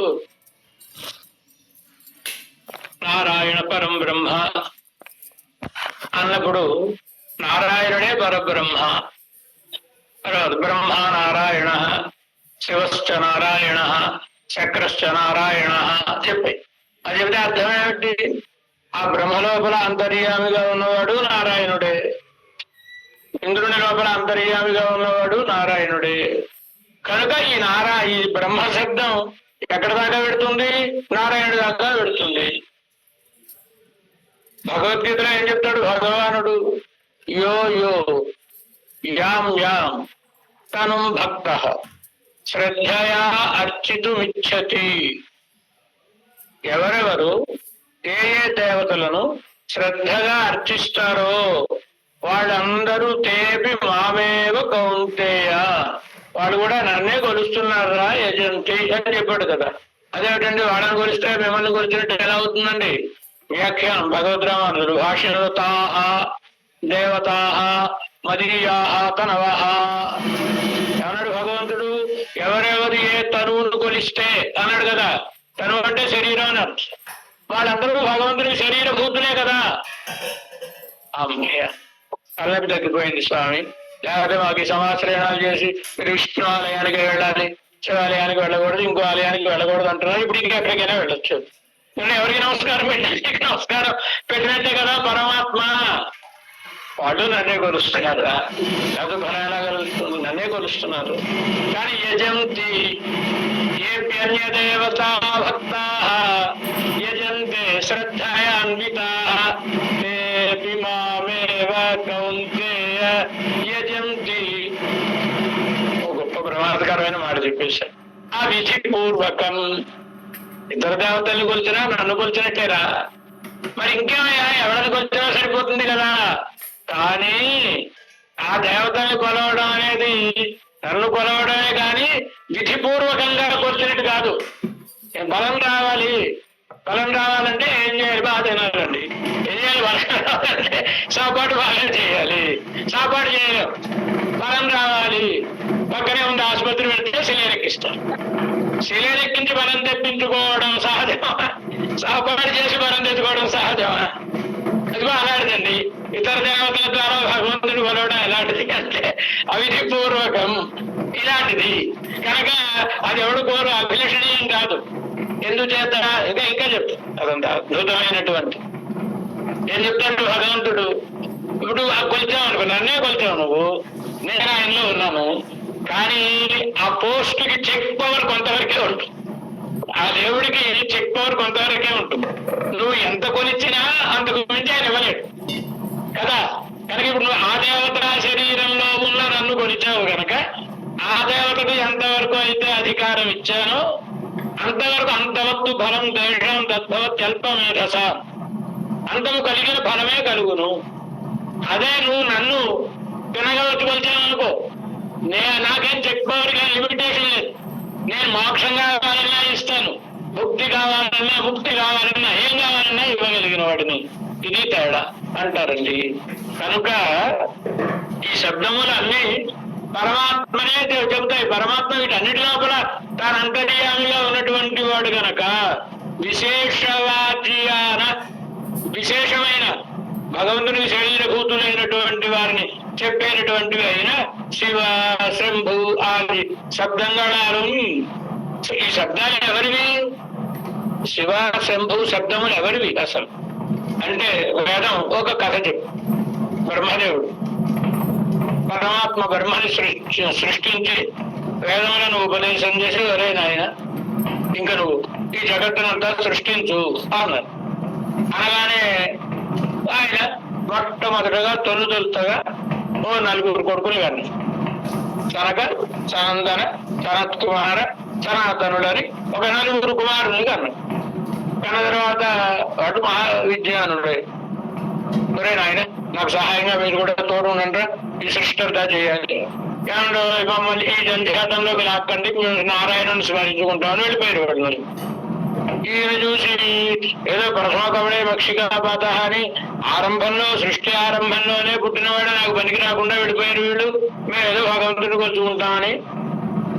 నారాయణ పరం బ్రహ్మ అన్నప్పుడు నారాయణుడే పరబ్రహ్మ, బ్రహ్మ నారాయణ, శివశ్చ నారాయణ, చక్రశ్చ నారాయణ చెప్పి అది చెప్తే అర్థం ఏమిటి? ఆ బ్రహ్మ లోపల అంతర్యామిగా ఉన్నవాడు నారాయణుడే, ఇంద్రుని లోపల అంతర్యామిగా ఉన్నవాడు నారాయణుడే. కనుక ఈ బ్రహ్మ శబ్దం ఎక్కడ దాకా పెడుతుంది? నారాయణుడి దాకా పెడుతుంది. భగవద్గీతలో ఏం చెప్తాడు భగవానుడు? యో యో యాం యాం తనుం భక్త శ్రద్ధయా అర్చితుమిచ్చతి. ఎవరెవరు ఏ ఏ దేవతలను శ్రద్ధగా అర్చిస్తారో వాళ్ళందరూ తేపి మామేవ కౌంతేయ, వాళ్ళు కూడా నన్నే కొలుస్తున్నారా యజంతి అని చెప్పాడు కదా. అదేమిటండి, వాళ్ళని కొలిస్తే మిమ్మల్ని కొలిచినట్టు ఎలా అవుతుందండి? వ్యాఖ్యానం భగవద్రామానుడు భాష్యంలో తాహ దేవతాహ మదీయాహ తనవః అన్నాడు భగవంతుడు. ఎవరెవరు ఏ తనువును కొలిస్తే అన్నాడు కదా. తనువు అంటే శరీరం అని అర్థం. వాళ్ళందరూ భగవంతుడి శరీరభూతులే కదా. అమ్మయ్య అల్లరి తగ్గిపోయింది స్వామి, లేకపోతే మాకు సమాశ్రయణాలు చేసి మీరు విష్ణు ఆలయానికి వెళ్ళాలి, శివాలయానికి వెళ్ళకూడదు, ఇంకో ఆలయానికి వెళ్ళకూడదు అంటున్నారు. ఇప్పుడు ఇంకెక్కడికైనా వెళ్ళొచ్చు. నేను ఎవరికి నమస్కారం పెట్టాలి? నమస్కారం పెట్టినట్టే కదా పరమాత్మ. వాళ్ళు నన్నే కొలుస్తున్నారు, లేకపోతే ఫలానా కలుస్తుంది, నన్నే కొలుస్తున్నారు. కానీ యజంతి ఏప్యన్య దేవతా భక్తా యజంతే శ్రద్ధయాన్వితాః తేపి మామేవ కౌంతేయ యజంతి. ఒక గొప్ప ప్రమాదకరమైన మాట చెప్పేశారు. ఆ విధి పూర్వకం ఇతర దేవతల్ని కొలిచినా నన్ను కొలిచినట్టేరా. మరి ఇంకేమయ్యా, ఎవరిని కొలిచినా సరిపోతుంది కదా. కానీ ఆ దేవతల్ని కొలవడం అనేది నన్ను కొలవడమే కానీ విధిపూర్వకంగా కొలిచినట్టు కాదు. బలం రావాలి, బలం రావాలంటే ఏం చేయాలి? బాగా తినాలండి. ఏం చేయాలి? బలం రావాలంటే సాపాటు బాగా చేయాలి. సాపాటు చేయలేం. బలం రావాలి, పక్కనే ఉంది ఆసుపత్రి పెడితే శిలేరెక్కిస్తారు. శిలేరెక్కించి బలం తెప్పించుకోవడం సహజమా? సాపాటు చేసి బలం తెచ్చుకోవడం సహజమా? అదిగో అలాంటిదండి. ఇతర దేవతల ద్వారా భగవంతుని కొలవడం ఎలాంటిది అంటే అవిధిపూర్వకం, ఇలాంటిది. కనుక అది ఎవడు కోరు అభిలషణీయం కాదు. ఎందుచేత ఇంకా చెప్తాను, అదంతా అద్భుతమైనటువంటి ఏం చెప్తాడు భగవంతుడు. ఇప్పుడు కొలిచావు అనుకో, నన్నే కొలిచావు నువ్వు, నేను ఆయనలో ఉన్నాను. కానీ ఆ పోస్ట్ కి చెక్ పవర్ కొంతవరకే ఉంటుంది. ఆ దేవుడికి చెక్ పవర్ కొంతవరకే ఉంటుంది. నువ్వు ఎంత కొలిచినా అంతకు మించి ఆయన ఇవ్వలేడు కదా. కనుక ఇప్పుడు నువ్వు ఆ దేవత శరీరంలో ఉన్న నన్ను కొలిచావు కనుక ఆ దేవతకు ఎంతవరకు అయితే అధికారం ఇచ్చానో అంతవరకు అంతవత్తు బలం దేశం తద్భవత్ అల్పమేధస అంతము కలిగిన ఫలమే కలుగును. అదే నువ్వు నన్ను తినగలుగుతావు అనుకో, నాకేం చెప్పుకోవడానికి లిమిటేషన్ లేదు. నేను మోక్షం కావాలన్నా ఇస్తాను, ముక్తి కావాలన్నా ముక్తి కావాలన్నా ఏం కావాలన్నా ఇవ్వగలిగిన వాడిని. ఇది తేడా అంటారండి. కనుక ఈ శబ్దములన్నీ పరమాత్మనే చెబుతాయి. పరమాత్మ వీటన్నిటి లోపల తాను అంతర్యామిగా ఉన్నటువంటి వాడు గనక విశేషవాచ్యాన విశేషమైన భగవంతునికి శరీరభూతులైనటువంటి వారిని చెప్పేటటువంటివి అయిన శివ, శంభు ఆది శబ్దంగళాలు. ఈ శబ్దాలు ఎవరివి? శివ, శంభు శబ్దములు ఎవరివి అసలు అంటే వేదం ఒక కథ చెప్పు. బ్రహ్మదేవుడు పరమాత్మ బ్రహ్మని సృష్టించి వేదములను ఉపదేశం చేసి, ఒరే నాయన ఇంకా నువ్వు ఈ జగత్తునంతా సృష్టించు అన్నారు. అనగానే ఆయన మొట్టమొదటగా తొలుతొలుతగా 4 కొడుకులు కానీ సనక, సనందన, సనత్ కుమార, సనాతనుడని ఒక 4 కుమారుని కన్నాడు. కన్న తర్వాత అటు మహావిజ్ఞానుడే, ఒరే నాయన నాకు సహాయంగా మీరు కూడా తోడు ఉండండి, ఈ సృష్టి అంతా చేయాలి, ఏమంటే మమ్మల్ని ఈ జంధ్యాతంలోకి లాక్కండి, నారాయణుని స్మరించుకుంటామని వెళ్ళిపోయారు వాడు. మరి ఈయన చూసి ఏదో ప్రథమ కవడే మక్షికాపాత అని ఆరంభంలో సృష్టి ఆరంభంలోనే పుట్టినవాడు నాకు పనికి రాకుండా వెళ్ళిపోయారు వీళ్ళు, మేము ఏదో భగవంతుడికి వచ్చుకుంటామని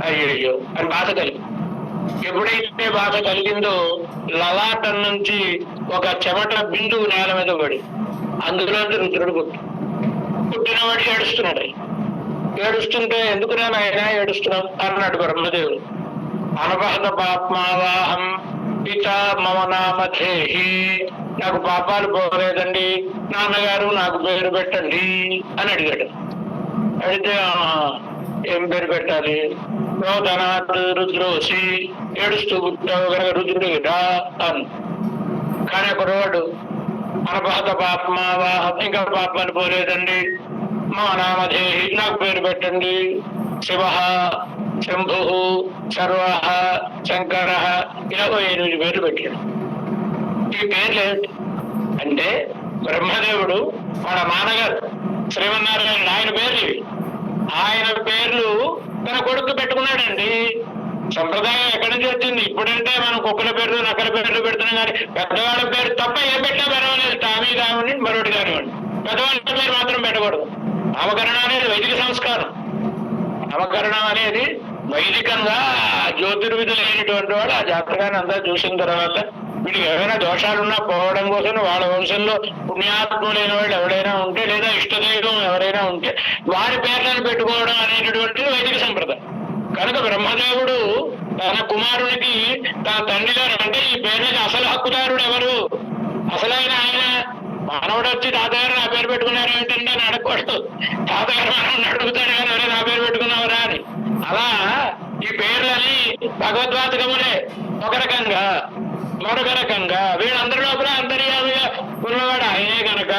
అయ్యో అని బాధ కలిగి. ఎప్పుడైతే బాధ కలిగిందో లలాటం నుంచి ఒక చెమట బిందువు నేల మీద పడి అందులోంచి రుద్రుడు పుట్టినవాడు ఏడుస్తున్నాడు. ఏడుస్తుంటే ఎందుకు నేను ఆయన ఏడుస్తున్నాం అన్నాడు బ్రహ్మదేవుడు. అనపహత పాప్మావాహం పిత మమ నామధేహి, నాకు పాపాలు పోలేదండి, నాన్నగారు నాకు పేరు పెట్టండి అని అడిగాడు. అడిగితే ఏం పేరు పెట్టాలి? రోదనాథ్ రుద్రోసి, ఏడుస్తూ పుట్టావు కనుక రుద్రుడిగా అని. కానీ ఒకరోడు అనపహత పాప్మావాహం, ఇంకా పాపాలు పోలేదండి, మా నామధేహి నాకు పేరు పెట్టండి, శివ, శంభు, సర్వ, శంకర, ఇలా 8 పేర్లు పెట్టాడు. ఈ పేర్లు ఏమిటి అంటే బ్రహ్మదేవుడు వాళ్ళ నాన్నగారు శ్రీమన్నారాయణ ఆయన పేర్లు, ఆయన పేర్లు తన కొడుకు పెట్టుకున్నాడండి. సంప్రదాయం ఎక్కడి నుంచి వచ్చింది? ఇప్పుడంటే మనం కుక్కల పేర్లు నక్కల పేర్లు పెడుతున్నాం, కానీ పెద్దవాళ్ళ పేరు తప్ప ఏ పెట్టినా పర్వాలేదు, తామీ కానివ్వండి మరొకటి కానివ్వండి, పెద్దవాళ్ళ పేరు మాత్రం పెట్టకూడదు. నామకరణం అనేది వైదిక సంస్కారం. నామకరణం అనేది వైదికంగా జ్యోతిర్విధులైనటువంటి వాడు ఆ జాతకాన్ని అంతా చూసిన తర్వాత వీడికి ఏమైనా దోషాలున్నా పోవడం కోసం వాళ్ళ వంశంలో పుణ్యాత్ములైన వాళ్ళు ఎవరైనా ఉంటే, లేదా ఇష్టదైవం ఎవరైనా ఉంటే వారి పేర్లను పెట్టుకోవడం అనేటటువంటిది వైదిక సంప్రదాయం. కనుక బ్రహ్మదేవుడు తన కుమారునికి తన తండ్రి గారు అంటే ఈ పేరుకి అసలు హక్కుదారుడు ఎవరు? అసలైన ఆయన మానవుడు వచ్చి తాతగారు నా పేరు పెట్టుకున్నారు ఏంటంటే అని అడగకూడదు. తాతగారు మానవుడిని అడుగుతాడు కానీ ఎవరే నా పేరు పెట్టుకున్నావరా అని. అలా ఈ పేర్లని భగవద్వాతకములే ఒక రకంగా, మరొక రకంగా వీళ్ళందరి లోపల అంతర్యామిగా ఉన్నవాడు ఆయనే కనుక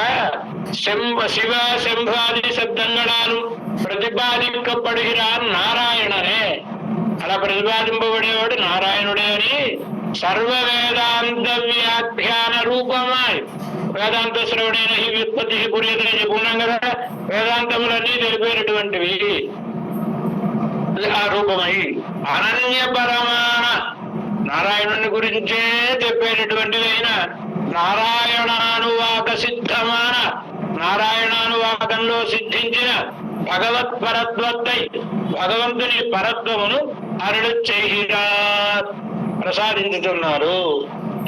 శివ, శంభాది శబ్దంగళాలు ప్రతిపాదింపబడిరాన్ నారాయణనే. అలా ప్రతిపాదింపబడేవాడు నారాయణుడే అని సర్వ వేదాంత వ్యాఖ్యాన రూపమాయ్ వేదాంత శ్రవణైన ఈ వ్యుత్పత్తి పురియతని చెప్పుకున్నాం కదా. వేదాంతములన్నీ తెలిపేటటువంటివి ఆ రూపమై అనన్యపరమాణ నారాయణుని గురించే చెప్పేటటువంటిదైన నారాయణానువాక సిద్ధమాన, నారాయణానువాకంలో సిద్ధించిన భగవత్ పరత్వత్తై భగవంతుని పరత్వమును అరుడు చేయిరా ప్రసాదించుతున్నారు.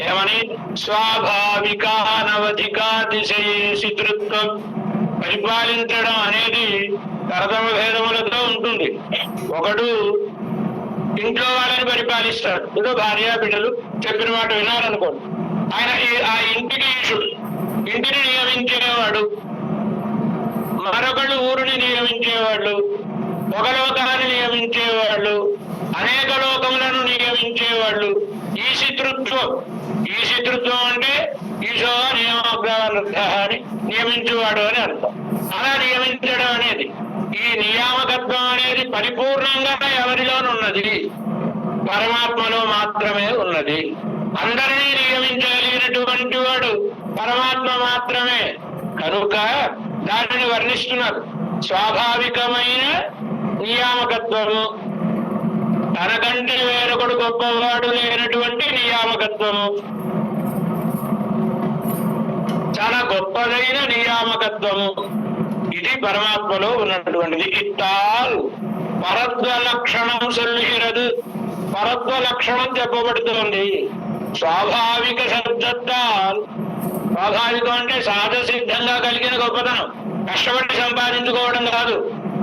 ఏమని? స్వాభావికానవధికాతిశయేషితృత్వం. పరిపాలించడం అనేది తరతమ భేదములతో ఉంటుంది. ఒకడు ఇంట్లో వాళ్ళని పరిపాలిస్తాడు, ఏదో భార్య బిడ్డలు చెప్పిన మాట వినాలనుకోండి, ఆయన ఆ ఇంటికి ఈశుడు, ఇంటిని నియమించేవాడు. మరొకళ్ళు ఊరిని నియమించేవాళ్ళు, ఒక లోకాన్ని నియమించేవాళ్ళు, అనేక లోకములను నియమించేవాళ్ళు. ఈశితృత్వం, ఈశితృత్వం అంటే ఈశో నియామక అని నియమించేవాడు అని అర్థం. అలా నియమించడం అనేది, ఈ నియామకత్వం అనేది పరిపూర్ణంగా ఎవరిలోనున్నది? పరమాత్మలో మాత్రమే ఉన్నది. అందరినీ నియమించగలిగిన అయినటువంటి వాడు పరమాత్మ మాత్రమే కనుక దానిని వర్ణిస్తున్నారు. స్వాభావికమైన నియామకత్వము, తనకంటే వేరొకడు గొప్పవాడు లేనటువంటి నియామకత్వము, చాలా గొప్పదైన నియామకత్వము, ఇది పరమాత్మలో ఉన్నటువంటిది. ఇత్తాల్ పరత్వ లక్షణం సొల్లుகிறது. పరత్వ లక్షణం చెప్పబడుతోంది. స్వాభావిక శబ్దత్తాల్, స్వాభావికం అంటే సహజ సిద్ధంగా కలిగిన గొప్పతనం, కష్టపడి సంపాదించుకోవడం కాదు,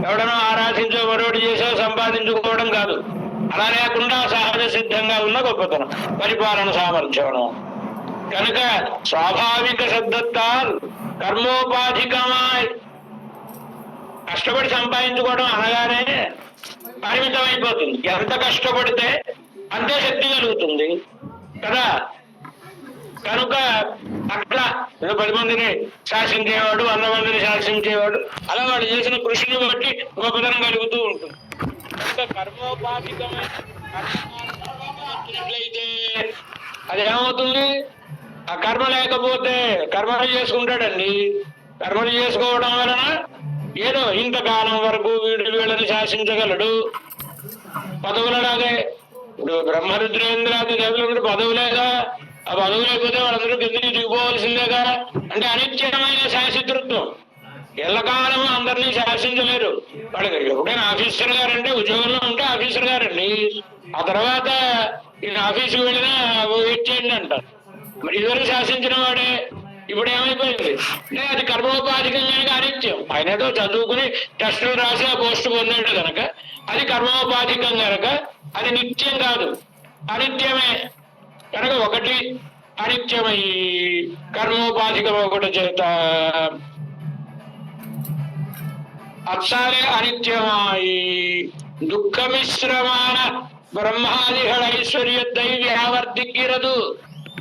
ఎవడనో ఆరాధించో మరొకటి చేసో సంపాదించుకోవడం కాదు, అలా లేకుండా సహజ సిద్ధంగా ఉన్న గొప్పతనం, పరిపాలన సామర్థ్యం. కనుక స్వాభావిక శబ్దత్తాల్ కర్మోపాధికమాయ్, కష్టపడి సంపాదించుకోవడం అనగానే పరిమితం అయిపోతుంది. ఎంత కష్టపడితే అంతే శక్తి కలుగుతుంది కదా. కనుక అట్లా 10 మందిని శాసించేవాడు, 100 మందిని శాసించేవాడు, అలా వాడు చేసిన కృషిని బట్టి గొప్పతనం కలుగుతూ ఉంటుంది. కనుక కర్మోపాధికమైన వచ్చినట్లయితే అది ఏమవుతుంది? ఆ కర్మ లేకపోతే కర్మలు చేసుకుంటాడండి. కర్మలు చేసుకోవడం వలన ఏదో ఇంతకాలం వరకు వీళ్ళని శాసించగలడు. పదవులలాగే ఇప్పుడు బ్రహ్మరుద్రేంద్రాది దేవులు పదవులేగా, ఆ పదవులు లేకపోతే వాళ్ళందరూ కిందకి దిగిపోవలసిందేగా. అంటే అనిత్యమైన శాసితృత్వం, ఎల్లకాలము అందరినీ శాసించలేరు. వాళ్ళకి ఎప్పుడైనా ఆఫీసర్ గారంటే ఉద్యోగంలో ఉంటే ఆఫీసర్ గారండి, ఆ తర్వాత ఈయన ఆఫీసుకి వెళ్ళినా వెయిట్ చేయండి అంటారు. మరి ఇదివరకు శాసించిన వాడే ఇప్పుడు ఏమైపోయింది అంటే అది కర్మోపాధికంగా అనిత్యం. ఆయన ఏదో చదువుకుని టెస్టులు రాసి ఆ పోస్టు పొందాడు కనుక అది కర్మోపాధికం కనుక అది నిత్యం కాదు, అనిత్యమే. కనుక ఒకటి అనిత్యమై కర్మోపాధికం ఒకటి చేత അപ്സാരെ അനിത്യമായി ദുഃഖമിശ്രമാണ് ബ്രഹ്മാദികൾ ഐശ്വര്യത്തെ വ്യാവർത്തിക്കുന്നത്.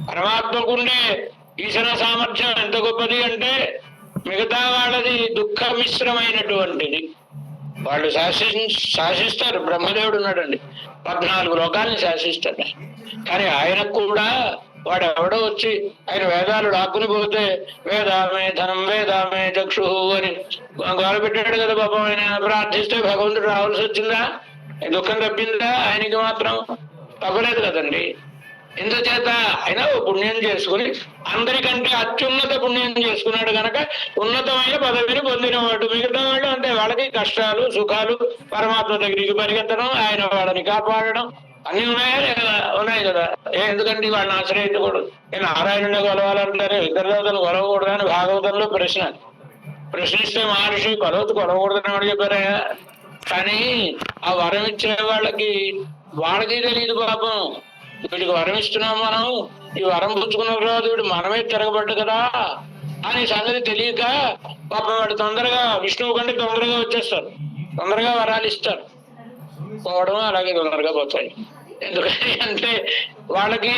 పరమాత్మకుండే ఈశ్వర సామర్థ్యం ఎంత గొప్పది అంటే మిగతా వాళ్ళది దుఃఖమిశ్రమైనటువంటిది. వాళ్ళు శాసిస్తారు. బ్రహ్మదేవుడు ఉన్నాడండి, 14 లోకాలను శాసిస్తాడు. కానీ ఆయనకు కూడా వాడు ఎవడో వచ్చి ఆయన వేదాలు లాక్కుని పోతే వేదామే ధనం వేదామే చక్షు అని గోల పెట్టాడు కదా పాపం. ఆయన ప్రార్థిస్తే భగవంతుడు రావాల్సి వచ్చిందా? దుఃఖం తప్పిందా? ఆయనకి మాత్రం తప్పలేదు కదండి. ఇందుచేత ఆయన పుణ్యం చేసుకుని అందరికంటే అత్యున్నత పుణ్యం చేసుకున్నాడు కనుక ఉన్నతమైన పదవిని పొందినవాడు. మిగతా వాళ్ళు అంటే వాళ్ళకి కష్టాలు సుఖాలు, పరమాత్మ దగ్గరికి పరిగెత్తడం, ఆయన వాళ్ళని కాపాడడం అన్ని ఉన్నాయి కదా. ఎందుకంటే వాళ్ళని ఆశ్రయించకూడదు. నారాయణుని కొలవాలంటారు, ఇతర దేవతలు కొలవకూడదు అని భాగవతంలో ప్రశ్నిస్తే మహర్షి కొలవకూడదని వాడు చెప్పారా. కానీ ఆ వరం ఇచ్చే వాళ్ళకి తెలియదు పాపం. వీడికి వరం ఇస్తున్నాం మనం, ఈ వరం పుచ్చుకున్న తర్వాత వీడు మనమే తిరగబడ్డు కదా అని సంగతి తెలియక పాపం వాడు తొందరగా విష్ణువు కంటే తొందరగా వచ్చేస్తారు, తొందరగా వరాలు ఇస్తారు. పోవడం అలాగే తొందరగా పోతాయి. ఎందుకని అంటే వాళ్ళకి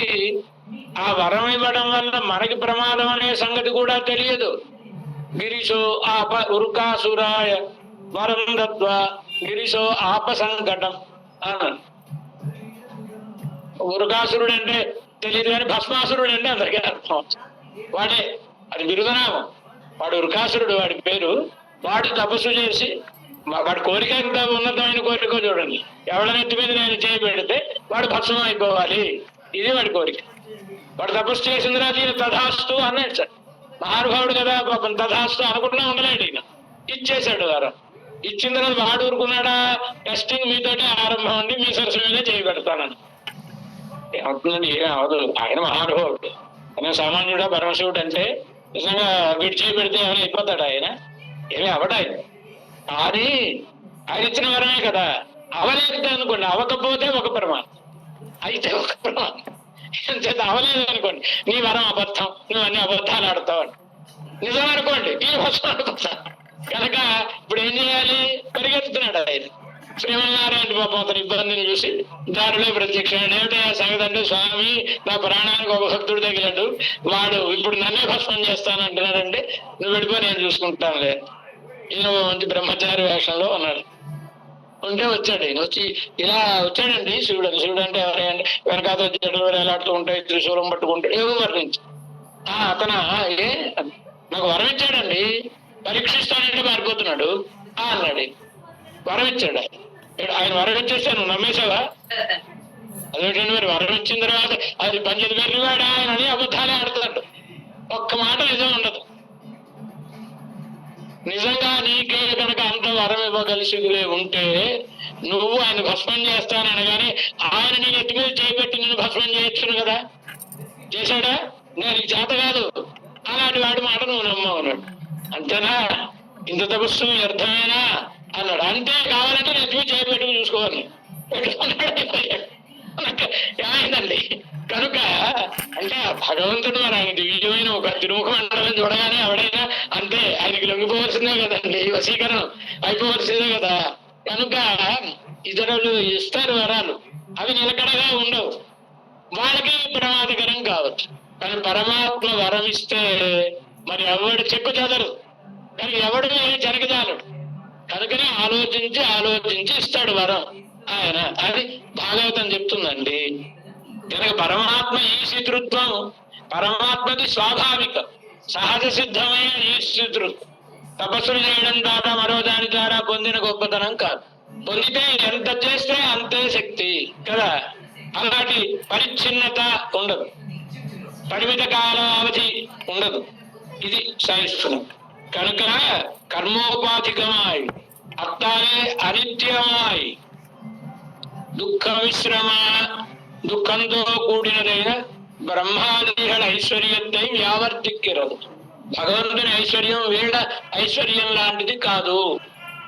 ఆ వరం ఇవ్వడం వల్ల మనకి ప్రమాదం అనే సంగతి కూడా తెలియదు. గిరిశో ఆప ఉరుకాసురాయ వరం దత్వ గిరిశో ఆప సంకటం అన్నాడు. ఉరుకాసురుడు అంటే తెలియదు కానీ భస్మాసురుడు అంటే అందరికీ అర్థం. వాడే, అది బిరుదనామం. వాడు ఉరుకాసురుడు వాడి పేరు. వాడు తపస్సు చేసి వాడి కోరిక ఎంత ఉన్నతమైన కోరిక చూడండి. ఎవడనెత్తి మీద నేను చేయబెడితే వాడు భస్మం అయిపోవాలి, ఇది వాడి కోరిక. వాడు తపస్సు చేసిన తర్వాత తథాస్తు అన్నాడు సార్. మహానుభావుడు కదా పాపం, తథాస్తు అనుకుంటున్నా ఉండలేడు. ఈయన ఇచ్చేశాడు వరం. ఇచ్చిన తర్వాత వాడు ఊరుకున్నాడా? టెస్టింగ్ మీతోటే ఆరంభం అండి, మీ సరస్సు మీద చేయబెడతానని. ఏమవుతుందండి? ఏమీ అవదు. ఆయన మహానుభావుడు, ఆయన సామాన్యుడా పరమశివుడు అంటే నిజంగా వీడు చేయబెడితే ఏమైనా అయిపోతాడు? ఆయన ఏమీ అవడు. ఆయన కానీ ఆయన ఇచ్చిన వరమే కదా. అవలేదు అనుకోండి, అవకపోతే ఒక ప్రమాదం, అయితే ఒక ప్రమాదం. ఎంతైతే అవలేదు అనుకోండి, నీ వరం అబద్ధం, నువ్వు అన్ని అబద్ధాలు ఆడతావు. నిజం అనుకోండి, ఈ వసం ఆడుతా. కనుక ఇప్పుడు ఏం చేయాలి? పరిగెత్తుతున్నాడు ఆయన. శ్రీమన్నారాయణ పాపం అతని ఇబ్బందిని చూసి దారిలో ప్రత్యక్షం. ఏమిటి ఆ సంగతి అంటే, స్వామి నా ప్రాణానికి ఒక భక్తుడు తగిలాడు, వాడు ఇప్పుడు నన్నే భస్మం చేస్తానంటున్నాడంటే నువ్వు వెళ్ళిపో, నేను చూసుకుంటానులే. ఈయన మంచి బ్రహ్మచారి వేషంలో ఉన్నాడు. ఉంటే వచ్చాడు. ఈయన వచ్చి ఇలా వచ్చాడండి శివుడు. శివుడు అంటే ఎవరంటే వెనకాత జడలు వేలాడుతూ ఉంటాయి, త్రిశూలం పట్టుకుంటాడు, ఏవో వర్ణించి అతను నాకు వరం ఇచ్చాడండి, పరీక్షిస్తానంటే పారిపోతున్నాడు అన్నాడు. వరం ఇచ్చాడు ఆయన వరం ఇచ్చేస్తే నువ్వు నమ్మేశావా? అదేంటండి మరి వరం ఇచ్చిన తర్వాత అది పంచది వెళ్ళివాడా అని అబద్ధాలే ఆడుతున్నాడు. ఒక్క మాట నిజం ఉండదు. నిజంగా నీకే కనుక అంత వరం ఇవ్వగలిసి ఉంటే నువ్వు ఆయన భస్మం చేస్తానగానే ఆయన నీ ఎత్తి మీద చేపెట్టి నేను భస్మం చేయొచ్చును కదా. చేశాడా? నేను చేత కాదు అలాంటి వాడి మాట నువ్వు నమ్మవు అన్నాడు. అంతేనా? ఇంత తపస్సు వ్యర్థమేనా అన్నాడు. అంతే, కావాలంటే నెత్తి మీద చేపెట్టుకుని చూసుకోవాలి ఏమైందండి. కనుక అంటే భగవంతుడు మరి ఆయన దివ్యమైన ఒక తిరుముఖ మండలం చూడగానే ఎవడైనా అంతే ఆయనకి లొంగిపోవలసిందే కదండి, వశీకరణం అయిపోవలసిందే కదా. కనుక ఇతరులు ఇస్తారు వరాలు, అవి నిలకడగా ఉండవు, వాళ్ళకి ప్రమాదకరం కావచ్చు. కానీ పరమాత్మ వరం ఇస్తే మరి ఎవడు చెక్కు చదరు, కానీ ఎవడు జరగజాలడు. కనుకనే ఆలోచించి ఆలోచించి ఇస్తాడు వరం ఆయన. అది భాగవతం చెప్తుందండి. కనుక పరమాత్మ ఈశితృత్వం పరమాత్మది స్వాభావిక సహజ సిద్ధమైన ఈశితృత్వం. తపస్సులు చేయడం ద్వారా మరో దాని ద్వారా పొందిన గొప్పతనం కాదు. పొందితే ఎంత చేస్తే అంతే శక్తి కదా. అలాంటి పరిచ్ఛిన్నత ఉండదు, పరిమిత కాలావధి ఉండదు. ఇది సాయిస్తున్నాం. కనుక కర్మోపాధికమాయి అత్తాలే అనిత్యమాయి దుఃఖ విశ్రమ దుఃఖంతో కూడినదైన బ్రహ్మాదిಗಳ ఐశ్వర్యத்தை వ్యావర్తిక్కిరదు. భగవంతుని ఐశ్వర్యం వీళ్ళ ఐశ్వర్యం లాంటిది కాదు,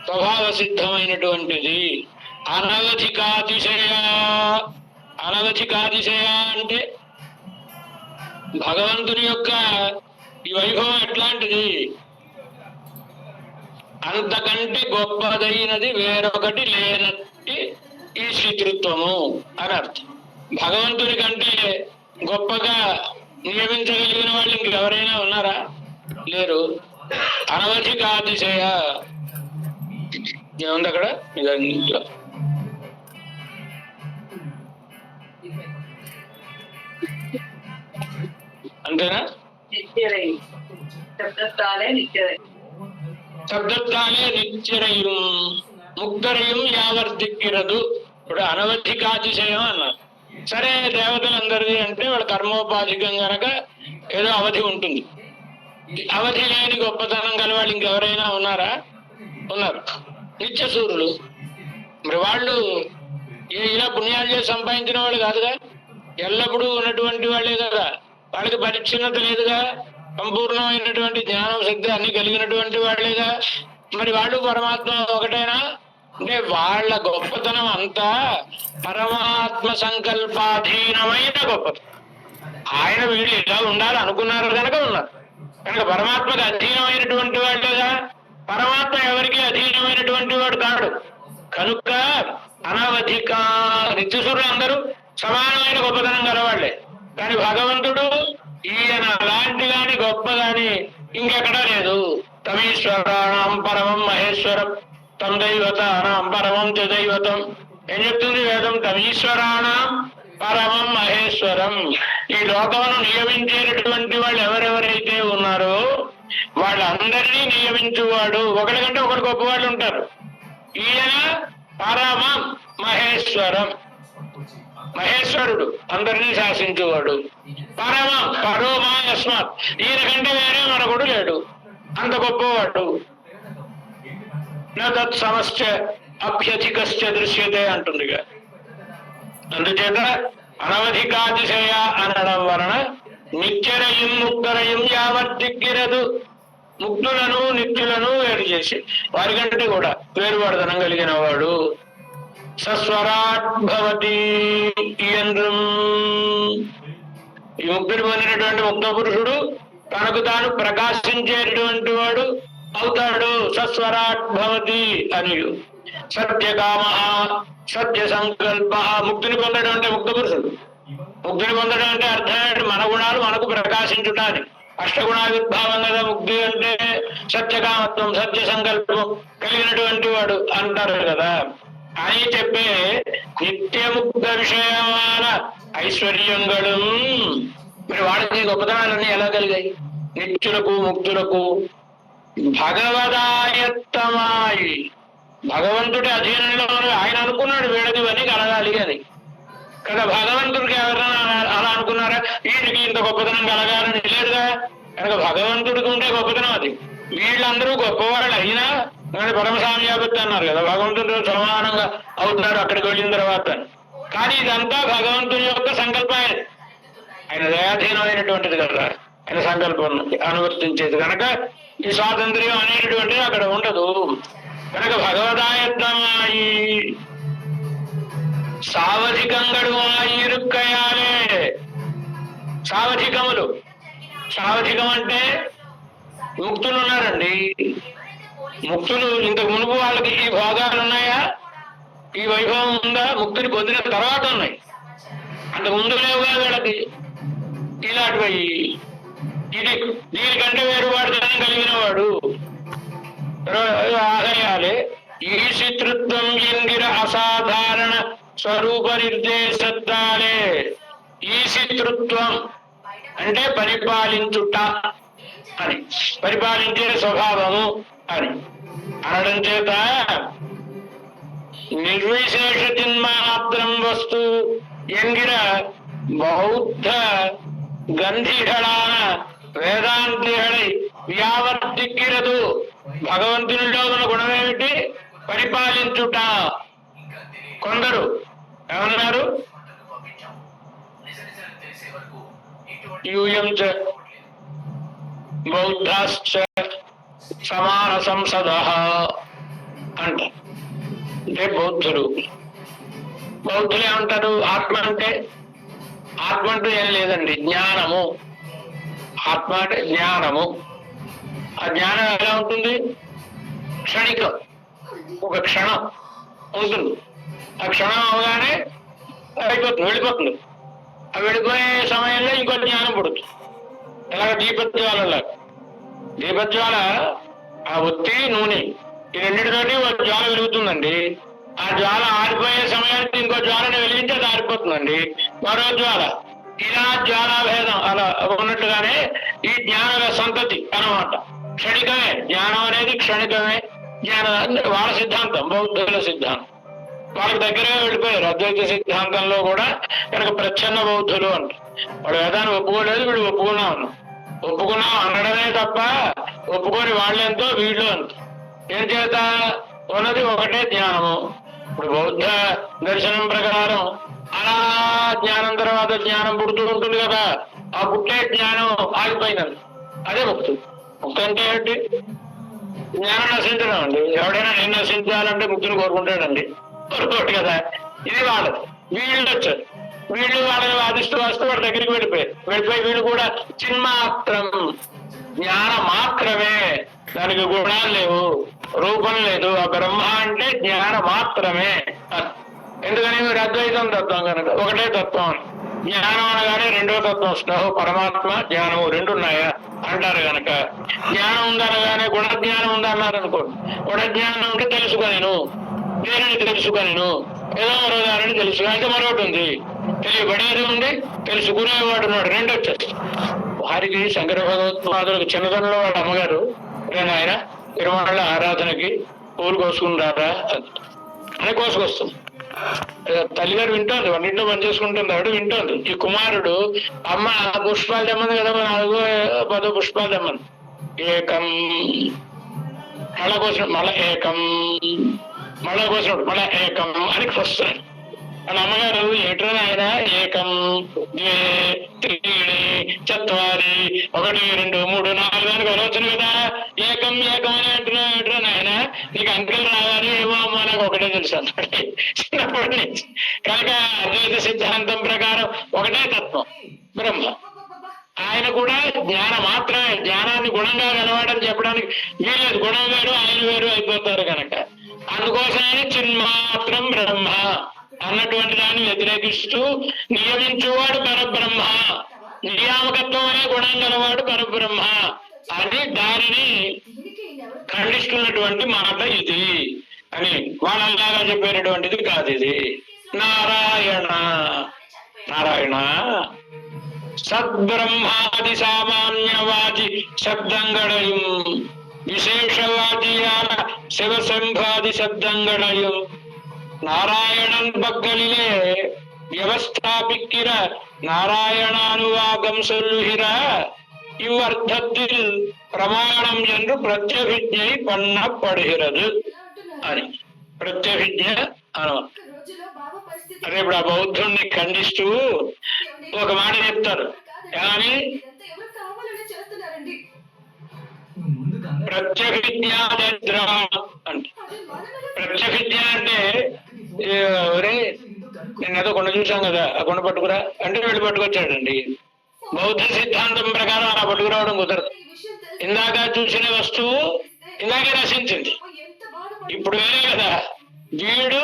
స్వభావ సిద్ధమైనటువంటిది. అనవధికాతిశయ అనవధికాతిశయ అంటే భగవంతుని యొక్క ఈ వైభవం ఎట్లాంటిది, అంతకంటే గొప్పదైనది వేరొకటి లేనట్టి ఈ శ్రీతృత్వము అని అర్థం. భగవంతుని కంటే గొప్పగా నియమించగలిగిన వాళ్ళు ఇంకెవరైనా ఉన్నారా? లేరు. అనవధికాతిశయ ఏముంది అక్కడ ఇంట్లో? అంతేనా? శబ్దత్తాలే నిత్యరయం ముక్తరయం యావర్తిక్కిరదు. ఇప్పుడు అనవధికాతిశయం అన్నారు. సరే, దేవతలందరిది అంటే వాళ్ళ కర్మోపాధికం కనుక ఏదో అవధి ఉంటుంది. అవధి లేని గొప్పతనం గల వాళ్ళు ఇంకెవరైనా ఉన్నారా? ఉన్నారు. నిత్య సూర్యులు. మరి వాళ్ళు ఇలా పుణ్యాలు చేసి సంపాదించిన వాళ్ళు కాదుగా, ఎల్లప్పుడూ ఉన్నటువంటి వాళ్ళే కదా. వాళ్ళకి పరిచ్ఛిన్నత లేదుగా, సంపూర్ణమైనటువంటి జ్ఞానం శక్తి అన్ని కలిగినటువంటి వాళ్ళేగా. మరి వాళ్ళు పరమాత్మ ఒకటేనా అంటే వాళ్ళ గొప్పతనం అంతా పరమాత్మ సంకల్పాధీనమైన గొప్పతనం. ఆయన వీళ్ళు ఇలా ఉండాలి అనుకున్నారు కనుక ఉన్నారు. కనుక పరమాత్మకు అధీనమైనటువంటి వాళ్ళేగా. పరమాత్మ ఎవరికి అధీనమైనటువంటి వాడు కాడు. కనుక అనవధిక నిత్యసూరులు అందరూ సమానమైన గొప్పతనం గలవాళ్లే. కానీ భగవంతుడు ఈయన అలాంటి గాని గొప్ప గాని ఇంకెక్కడా లేదు. తమీశ్వరాణం పరమం మహేశ్వరం తం దైవతానాం పరమం చ దైవతం. ఏం చెప్తుంది వేదం? తమీశ్వరాణం పరమం మహేశ్వరం. ఈ లోకమును నియమించేటటువంటి వాళ్ళు ఎవరెవరైతే ఉన్నారో వాళ్ళందరినీ నియమించువాడు. ఒకటి కంటే ఒకటి గొప్ప వాళ్ళు ఉంటారు. ఈయన పరమం మహేశ్వరం, మహేశ్వరుడు అందరినీ శాసించువాడు. పరమం పరోమా యస్మాత్, ఈయన కంటే వేరే మరొకడు లేడు, అంత గొప్పవాడు. నతత్ సమశ్చ అభ్యధికశ్చ దృశ్యతే అంటుందిగా. అందుచేత అనవధికాతిశయ అనడం వలన నిత్యరయం ముక్తరయం యావర్తిక్కిరదు. ముక్తులను నిత్యులను వేరు చేసి వారికంటే కూడా వేరుపడతనం కలిగిన వాడు. సస్వరాట్ భవతి. ఈ ముక్తిని పొందినటువంటి ముక్త పురుషుడు తనకు తాను ప్రకాశించేటటువంటి వాడు అవుతాడు. సస్వరాట్ భవతి అని. సత్యకామ సత్య సంకల్ప. ముక్తిని పొందడం అంటే ముక్త పురుషుడు. ముక్తిని పొందడం అంటే అర్థం మన గుణాలు మనకు ప్రకాశించుటాన్ని. అష్టగుణావిర్భావం కదా ముక్తి అంటే. సత్యకామత్వం సత్య సంకల్పం కలిగినటువంటి వాడు అంటారు కదా అని చెప్పే నిత్యముక్త విషయமான ఐశ్వర్యంగళం మరి వాళ్ళకి గొప్పతనాలన్నీ ఎలా కలిగాయి? నిత్యులకు ముక్తులకు భగవదాయత్తమాయి, భగవంతుడి అధీనంలో ఆయన అనుకున్నాడు వీళ్ళకి ఇవన్నీ కలగాలి అని కదా. భగవంతుడికి ఎవరైనా అలా అనుకున్నారా? వీడికి ఇంత గొప్పతనం కలగాలని లేదుగా. కనుక భగవంతుడికి ఉంటే గొప్పతనం అది. వీళ్ళందరూ గొప్పవాళ్ళు అయినా పరమసామ్యాపత్తి అన్నారు కదా, భగవంతుడితో సమానంగా అవుతారు అక్కడికి వెళ్ళిన తర్వాత. కానీ ఇదంతా భగవంతుని యొక్క సంకల్పమే, ఆయన దయాధీనమైనటువంటిది కదా, ఆయన సంకల్పం అనువర్తించేది కనుక ఈ స్వాతంత్ర్యం అనేటటువంటిది అక్కడ ఉండదు. కనుక భగవదాయత్తమాయి సావధికంగడుమాయి ఇరుక్కయాలే. సావధికములు, సావధికం అంటే ముక్తులు ఉన్నారండి. ముక్తులు ఇంతకు మునుపు వాళ్ళకి ఈ భోగాలు ఉన్నాయా, ఈ వైభవం ఉందా? ముక్తిని పొందిన తర్వాత ఉన్నాయి, అంత ముందు లేవుగా వీళ్ళకి. ఇలాంటివి ఇది దీనికంటే వేరువాడుతనం కలిగిన వాడు ఆదయాలే. ఈశితృత్వం ఎంగిర అసాధారణ స్వరూప నిర్దేశత్వాలే. ఈశితృత్వం అంటే పరిపాలించుట అని, పరిపాలించే స్వభావము అని అనడం చేత నిర్విశేష చిన్మాత్రం వస్తు ఎంగిర బౌద్ధ గంధిಗಳಾன వేదాంతిகளை వ్యావర్తిక్కిరదు. భగవంతునిలో ఉన్న గుణమేమిటి? పరిపాలించుట. కొందరు ఏమన్నారు? యూయం చ బౌద్ధాశ్చ సమాన సంసదః అంట. అంటే బౌద్ధులు ఏమంటారు? ఆత్మ అంటే ఏం లేదండి, జ్ఞానము. ఆత్మ అంటే జ్ఞానము. ఆ జ్ఞానం ఎలా ఉంటుంది? క్షణికం, ఒక క్షణం ఉంటుంది. ఆ క్షణం అవగానే అయిపోతుంది, వెళ్ళిపోతుంది. ఆ వెళ్ళిపోయే సమయంలో ఇంకో జ్ఞానం పుడుతుంది. ఎలాగ దీపజ్వాలలా, దీపజ్వాల ఆ ఒత్తి నూనె ఈ రెండింటితోటి ఒక జ్వాల వెలుగుతుందండి. ఆ జ్వాల ఆరిపోయే సమయానికి ఇంకో జ్వాలని వెలిగించి అది ఆరిపోతుందండి, మరో జ్వాల. ఇలా జ్వాలాభేదం అలా ఉన్నట్టుగానే ఈ జ్ఞాన సంతతి అన్నమాట. క్షణికమే జ్ఞానం అనేది, క్షణికమే జ్ఞానం. వాళ్ళ సిద్ధాంతం, బౌద్ధుల సిద్ధాంతం. వాళ్ళకి దగ్గరగా వెళ్ళిపోయారు. అద్వైత సిద్ధాంతంలో కూడా కనుక ప్రచ్ఛన్న బౌద్ధులు అంట. వాడు వేదాన్ని ఒప్పుకోలేదు, వీడు ఒప్పుకున్నాం అనడమే తప్ప ఒప్పుకొని వాళ్ళెంతో వీళ్ళు అంత. ఏం చేత ఉన్నది ఒకటే జ్ఞానము. ఇప్పుడు బౌద్ధ దర్శనం ప్రకారం అలా జ్ఞానం తర్వాత జ్ఞానం పుడుతూ ఉంటుంది కదా, ఆ పుట్టే జ్ఞానం ఆగిపోయినది, అదే ముక్తి. ముక్తి అంటే ఏంటి? జ్ఞానం నశించడం అండి. ఎవడైనా నేను నశించాలంటే ముక్తిని కోరుకుంటాడండి, కోరుకోడు కదా. ఇది వాళ్ళది. వీళ్ళు వచ్చారు, వీళ్ళు వాళ్ళని వాదిస్తూ వస్తూ వాడి దగ్గరికి వెళ్ళిపోయి వీళ్ళు కూడా చిన్మాత్రం, జ్ఞానం మాత్రమే, దానికి గుణాలు లేవు, రూపం లేదు. ఆ బ్రహ్మ అంటే జ్ఞానం మాత్రమే. ఎందుకని మీరు అద్వైతం తత్వం కనుక ఒకటే తత్వం. జ్ఞానం అనగానే రెండో తత్వం వస్తావు, పరమాత్మ జ్ఞానము రెండు ఉన్నాయా అంటారు కనుక. జ్ఞానం ఉందనగానే గుణజ్ఞానం ఉందన్నారు అనుకోండి. గుణజ్ఞానం అంటే తెలుసుకొనిను, దేనిని తెలుసుకొనిను, ఏదో మరో దానిని తెలుసు. అయితే మరొకటి ఉంది, తెలియబడేది ఉంది, తెలుసుకునేవాడు ఉన్నాడు, రెండు వచ్చేస్తాయి. వారికి శంకర భగవత్పాదులకు చిన్నతనంలో వాళ్ళ అమ్మగారు, ఆయన తిరుమల ఆరాధనకి పూలు కోసుకుంటారా అని కోసుకొస్తుంది. తల్లిగారు వింటోంది, వంటింట్లో పని చేసుకుంటుంది, ఆవిడ వింటోంది. ఈ కుమారుడు అమ్మ పుష్పాలు తెమ్మంది కదా, 4-10 పుష్పాలు తెమ్మంది. ఏకం మళ్ళా కోసినప్పుడు మళ్ళా ఏకం అని వస్తున్నాడు. వాళ్ళ అమ్మగారు ఏట్రా ఆయన ఏకం ద్వే త్రీణి చత్వారి 1 2 3 4 అని కొనవచ్చు కదా. ఏకం అని అంటున్నా ఏట్రా నాయన, నీకు అంకెలు రావాలి ఏమో అమ్మా, నాకు ఒకటే తెలుసు అన్నాడు చిన్నప్పటి నుంచి. కనుక అద్వైత సిద్ధాంతం ప్రకారం ఒకటే తత్వం బ్రహ్మ. ఆయన కూడా జ్ఞానం మాత్రమే, జ్ఞానాన్ని గుణంగా కలవాడని చెప్పడానికి వీలేదు. గుణం వేరు ఆయన వేరు అయిపోతారు కనుక అందుకోసమే చిన్మాత్రం బ్రహ్మ అన్నటువంటి దాన్ని వ్యతిరేకిస్తూ నియమించువాడు పరబ్రహ్మ, నియామకత్వం అనే గుణం గలవాడు పరబ్రహ్మ అని దానిని ఖండిస్తున్నటువంటి మాట ఇది అని వాళ్ళలాగా చెప్పేటటువంటిది కాదు ఇది. నారాయణ സദ്ബ്രഹ്മാദി സാമാന്യവാചി ശബ്ദങ്ങളെയും വിശേഷവാചിയായ ശിവശംഭാദി ശബ്ദങ്ങളെയും നാരായണൻ പക്കലിലെ വ്യവസ്ഥാപിക്കിற നാരായണാനുവാകം சொல்லுகிற இவ்வர்த்தத்தில் ప్రమాణం என்று ప్రత్యభిజ్ఞை பண்ணப்படுகிறது అని ప్రత్యభిజ్ఞ అనమాట. అదే ఇప్పుడు ఆ బౌద్ధుణ్ణి ఖండిస్తూ ఒక మాట చెప్తారు, కానీ ప్రత్యభిజ్ఞ అంటే ప్రత్యభిజ్ఞ అంటే నేను ఏదో కొండ చూసాం కదా, ఆ కొండ పట్టుకురా అంటే వీళ్ళు పట్టుకొచ్చాడండి. బౌద్ధ సిద్ధాంతం ప్రకారం ఆ పట్టుకురావడం కుదరదు. ఇందాక చూసిన వస్తువు ఇందాకే నశించింది, ఇప్పుడు వేరే కదా. వీడు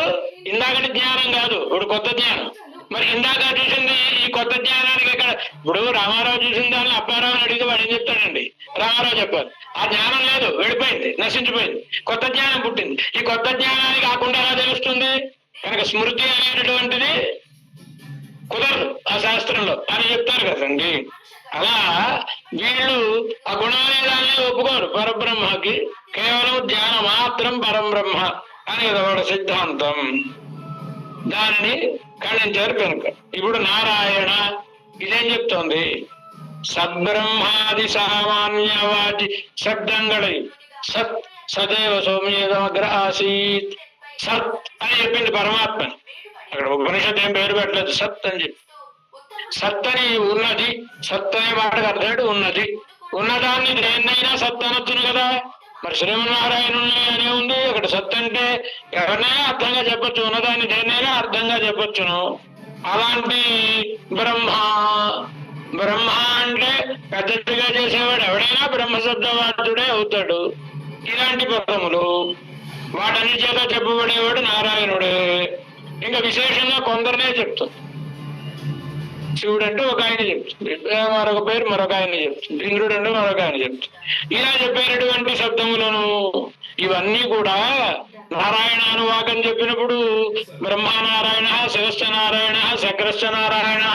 ఇందాకటి జ్ఞానం కాదు, ఇప్పుడు కొత్త జ్ఞానం. మరి ఇందాక చూసింది ఈ కొత్త జ్ఞానానికి ఎక్కడ? ఇప్పుడు రామారావు చూసిన దాన్ని అప్పారావు అడిగితే వాడు ఏం చెప్తాడండి? రామారావు చెప్పారు. ఆ జ్ఞానం లేదు, వెళ్ళిపోయింది, నశించిపోయింది. కొత్త జ్ఞానం పుట్టింది. ఈ కొత్త జ్ఞానానికి కాకుండా ఎలా తెలుస్తుంది? కనుక స్మృతి అనేటటువంటిది కుదరదు ఆ శాస్త్రంలో అని చెప్తారు కదండి. అలా వీళ్ళు ఆ గుణాలే దాన్ని ఒప్పుకోరు. పరబ్రహ్మకి కేవలం జ్ఞాన మాత్రం పరబ్రహ్మ అని కదా వాడు సిద్ధాంతం. దానిని ఖండించారు. కనుక ఇప్పుడు నారాయణ ఇదేం చెప్తోంది? సద్బ్రహ్మాది సామాన్యవాది శబ్దంగళై సత్ సదేవ సౌమ్యేదమగ్ర ఆసీత్ సత్ అని చెప్పింది పరమాత్మ. అక్కడ ఉపనిషత్తు ఏం పేరు పెట్టలేదు, సత్ అని చెప్పి. సత్ అని ఉన్నది, సత్ అనే మాటకు అర్థం ఉన్నది. ఉన్నదాన్ని దేన్నైనా సత్ అనొచ్చును కదా. మరి శ్రీమన్నారాయణుని అనే ఉంది, అక్కడ సత్ అంటే ఎవరినైనా అర్థంగా చెప్పొచ్చు, ఉన్నదాన్ని దేన్నైనా అర్థంగా చెప్పొచ్చును. అలాంటి బ్రహ్మ, బ్రహ్మ అంటే పెద్దగా చేసేవాడు ఎవడైనా బ్రహ్మశబ్దవాదుడే అవుతాడు. ఇలాంటి పదములు వాటన్ని చేత చెప్పబడేవాడు నారాయణుడే. ఇంకా విశేషంగా కొందరినే చెప్తుంది. శివుడు అంటే ఒక ఆయన చెప్తుంది, మరొక పేరు మరొక ఆయన చెప్తుంది, ఇంద్రుడు అంటే మరొక ఆయన చెప్తుంది. ఇలా చెప్పేటటువంటి శబ్దములను ఇవన్నీ కూడా నారాయణానువాకం చెప్పినప్పుడు బ్రహ్మనారాయణ, శివశ్చ నారాయణ, శంకరశ్చ నారాయణ,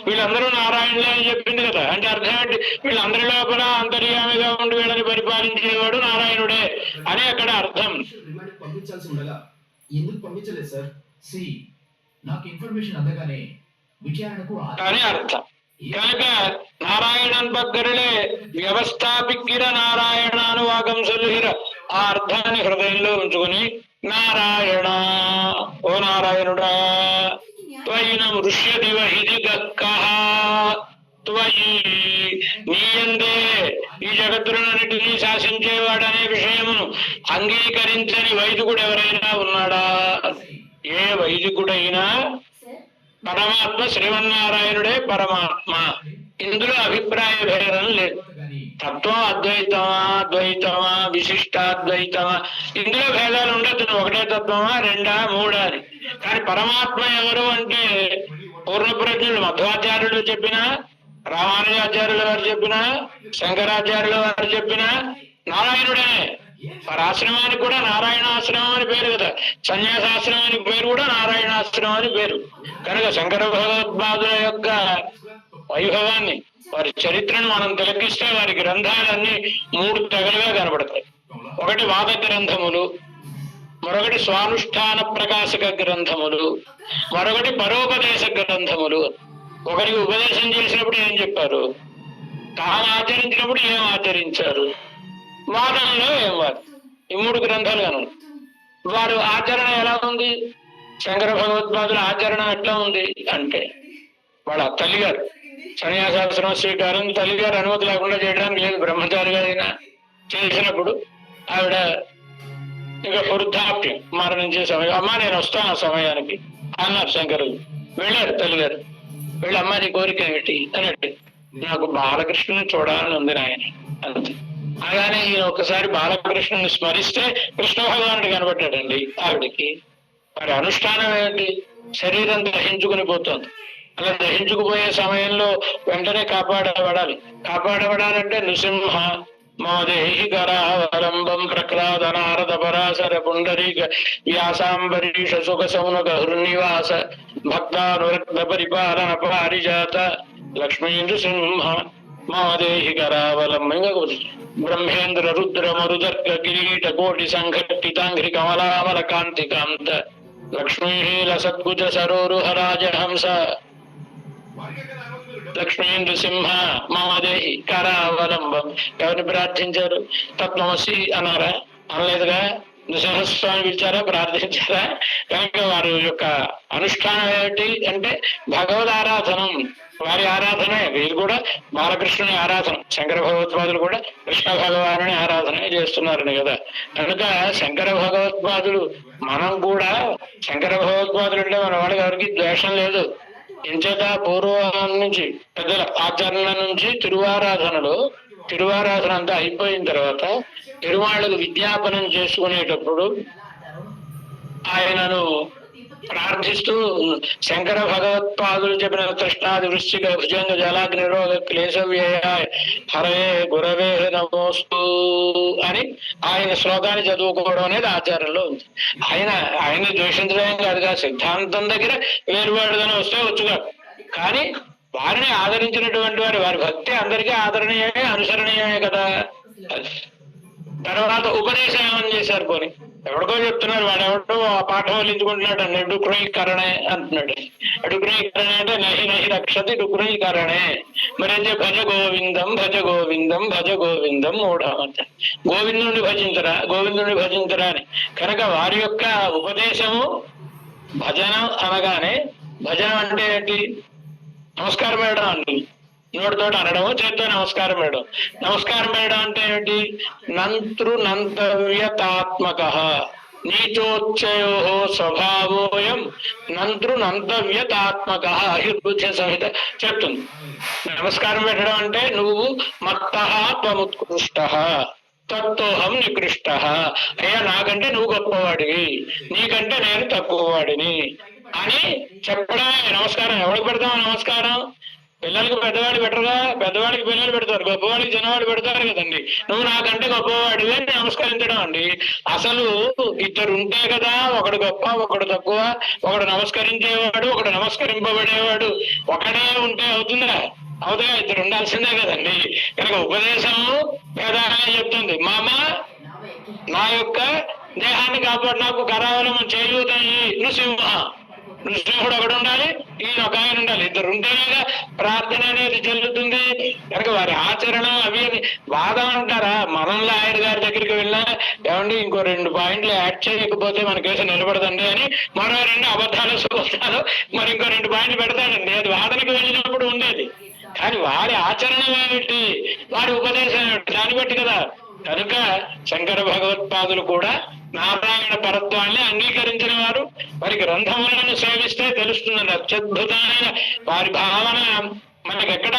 వీళ్ళందరూ నారాయణులే అని చెప్పింది కదా. అంటే అర్థం ఏంటి? వీళ్ళందరి లోపల అంతర్యామిగా ఉండి వీళ్ళని పరిపాలించేవాడు నారాయణుడే అని అక్కడ అర్థం. అని అర్థం. కనుక నారాయణన్ పక్కనే వ్యవస్థాపిక్కిర నారాయణానువాకం సొల్లుహిర ఆ అర్థాన్ని హృదయంలో ఉంచుకుని నారాయణ, ఓ నారాయణుడా, త్వయినం ఋష్యదివ హిది గక్కః, త్వయి నీయందే ఈ జగత్తులన్నిటినీ శాసించేవాడనే విషయమును అంగీకరించని వైదికుడు ఎవరైనా ఉన్నాడా? ఏ వైదికుడైనా పరమాత్మ శ్రీమన్నారాయణుడే పరమాత్మ, ఇందులో అభిప్రాయ భేదం లేదు. తత్వం అద్వైతమా, ద్వైతమా, విశిష్టాద్వైతమా, ఇందులో భేదాలు ఉండొచ్చు. ఒకటే తత్వమా, రెండా, మూడా అని. కానీ పరమాత్మ ఎవరు అంటే పూర్ణప్రజ్ఞులు మధ్వాచార్యులు చెప్పినా, రామానుజాచార్యుల వారు చెప్పినా, శంకరాచార్యుల వారు చెప్పినా నారాయణుడే. వారి ఆశ్రమానికి కూడా నారాయణాశ్రమం అని పేరు కదా. సన్యాసాశ్రమానికి పేరు కూడా నారాయణాశ్రమం అని పేరు. కనుక శంకర భగవద్పాదుల యొక్క వైభవాన్ని, వారి చరిత్రను మనం తిలకిస్తే వారి గ్రంథాలన్నీ మూడు తెగలుగా కనబడతాయి. ఒకటి వాద గ్రంథములు, మరొకటి స్వానుష్ఠాన ప్రకాశక గ్రంథములు, మరొకటి పరోపదేశ గ్రంథములు. ఒకరికి ఉపదేశం చేసినప్పుడు ఏం చెప్పారు, తాను ఆచరించినప్పుడు ఏం ఆచరించారు, వాదనలో ఏం వారు, ఈ మూడు గ్రంథాలు కను. వారు ఆచరణ ఎలా ఉంది? శంకర భగవద్పాదుల ఆచరణ ఎట్లా ఉంది అంటే, వాళ్ళ తల్లిగారు సన్యాసాశ్రమ స్వీకారం తల్లిగారు అనుమతి లేకుండా చేయడానికి లేదు. బ్రహ్మచారిగా అయినా చేసినప్పుడు ఆవిడ ఇక వృద్ధాప్యం, మరణించే సమయం, అమ్మ నేను వస్తాను ఆ సమయానికి అన్నారు శంకరులు. వెళ్ళారు తల్లిగారు, వెళ్ళి అమ్మ నీ కోరిక ఏమిటి అని, నాకు బాలకృష్ణుని చూడాలని ఉంది నాయన అంతే. అలానే ఈయన ఒకసారి బాలకృష్ణుని స్మరిస్తే కృష్ణ భగవానుడు కనబడ్డాడండి ఆవిడికి. మరి అనుష్ఠానం ఏంటి? శరీరం దహించుకుని పోతుంది. అలా దహించుకుపోయే సమయంలో వెంటనే కాపాడబడాలి. కాపాడబడాలంటే నృసింహ మోదేహి కరావలంబం ప్రక్లాద నారద పరాశర పుండరీక వ్యాసాంబరీష సుఖ సౌనక హృన్నివాస భక్తానురక్త పరిపాలన పారిజాత లక్ష్మీంద్ర సింహ మాదేహి కరావలంబం. బ్రహ్మేంద్ర రుద్ర మరుదర్గ కిరీట కోటి సంఘటితాంఘ్రి కమలామల కాంతి కాంత లక్ష్మీల సద్భుజ సరోరుహ రాజహంస లక్ష్మీంద్ర సింహ మాదేహి కరావలంబం. ఎవరిని ప్రార్థించారు? తత్వమసి అన్నారా? అనలేదుగా. నృసింహస్వామి పిలిచారా? ప్రార్థించారా? కనుక వారి యొక్క అనుష్ఠానం ఏమిటి అంటే భగవద్ ఆరాధనం. వారి ఆరాధనే. వీరు కూడా బాలకృష్ణుని ఆరాధన, శంకర భగవత్పాదులు కూడా కృష్ణ భగవానుని ఆరాధనే చేస్తున్నారని కదా. కనుక శంకర భగవత్పాదులు, మనం కూడా శంకర భగవత్పాదులు అంటే మన వాళ్ళకి ఎవరికి ద్వేషం లేదు. ఎంచేత పూర్వం నుంచి పెద్దల ఆచరణ నుంచి తిరువారాధన అంతా అయిపోయిన తర్వాత తిరువాళ్ళకు విజ్ఞాపనం చేసుకునేటప్పుడు ఆయనను ప్రార్థిస్తూ శంకర భగవత్పాదులు చెప్పిన తృష్ణాది వృశ్చిక భుజంగ జలాగ్ని రోగ క్లేశవ్యయ హరే గురవే నమోస్తు అని ఆయన శ్లోకాన్ని చదువుకోవడం అనేది ఆచారంలో ఉంది. ఆయన ద్వేషించడం కాదుగా, సిద్ధాంతం దగ్గర వేరువాడుగానే వస్తే వచ్చుగా. కానీ వారిని ఆదరించినటువంటి వారి భక్తి అందరికీ ఆదరణీయమే, అనుసరణీయమే కదా. తర్వాత ఉపదేశం ఏమని చేశారు? పోని ఎవరికో చెప్తున్నారు, వాడెవడో ఆ పాఠం వల్లించుకుంటున్నాడు అండి. డుక్రీకరణే అంటున్నాడు. డుక్రీకరణ అంటే నహి నహి రక్షతి డుక్రీకరణే. మరి అయితే భజ గోవిందం భజ గోవిందం భజ గోవిందం మూఢమంత. గోవిందుని భజించరా అని. కనుక వారి యొక్క ఉపదేశము భజనం అనగానే, భజనం అంటే ఏంటి? నమస్కారం వేయడం అండి. నోటితోటి అనడము, చేతితో నమస్కారం వేయడం. నమస్కారం వేయడం అంటే ఏమిటి? నంతృనంతవ్యతాత్మక నీచోచ్చయో స్వభావోయం నంతృనంతవ్యతాత్మక అహిర్బుద్ధ సంహిత చెప్తుంది. నమస్కారం పెట్టడం అంటే నువ్వు మత్తః త్వముత్కృష్ట తత్తోహం నికృష్ట. అయ్యా నాకంటే నువ్వు గొప్పవాడివి, నీకంటే నేను తక్కువవాడిని అని చెప్పడమే నమస్కారం. ఎవరికి పెడతావు నమస్కారం? పిల్లలకి పెద్దవాళ్ళు పెట్టరుగా. పెద్దవాడికి పిల్లలు పెడతారు, గొప్పవాడికి చిన్నవాడు పెడతారు కదండి. నువ్వు నాకంటే గొప్పవాడివి అని నమస్కరించడం అండి. అసలు ఇద్దరు ఉంటే కదా, ఒకడు గొప్ప ఒకడు తక్కువ, ఒకడు నమస్కరించేవాడు ఒకడు నమస్కరింపబడేవాడు. ఒకడే ఉంటే అవుతుందా? అవుతుందా? ఇద్దరు ఉండాల్సిందే కదండి. కనుక ఉపదేశము వేదాన్ని చెప్తుంది, మామ నా యొక్క దేహాన్ని కాపాడు, నాకు కరావలము చేయూతాయి నృసింహ. నృసింహుడు ఒకడు ఉండాలి, ఈయన ఒక ఆయన ఉండాలి. ఇద్దరు ఉంటేనేగా ప్రార్థన అనేది చెల్లుతుంది. కనుక వారి ఆచరణ అవి అని వాదం అంటారా? మనల్ని ఆయన గారి దగ్గరికి వెళ్ళినా, ఏమండి ఇంకో 2 పాయింట్లు యాడ్ చేయకపోతే మన కేసు నిలబడదండి అని మరో 2 అబద్ధాలు చూస్తాను, మరి ఇంకో 2 పాయింట్లు పెడతాడండి. అది వాదనకి వెళ్ళినప్పుడు ఉండేది. కానీ వారి ఆచరణ ఏమిటి, వారి ఉపదేశం ఏమిటి, దాన్ని బట్టి కదా. కనుక శంకర భగవత్పాదులు కూడా నారాయణ పరత్వాన్ని అంగీకరించిన వారు. వారి గ్రంథములను సేవిస్తే తెలుస్తుందండి అత్యద్భుతమైన వారి భావన. మనకెక్కడ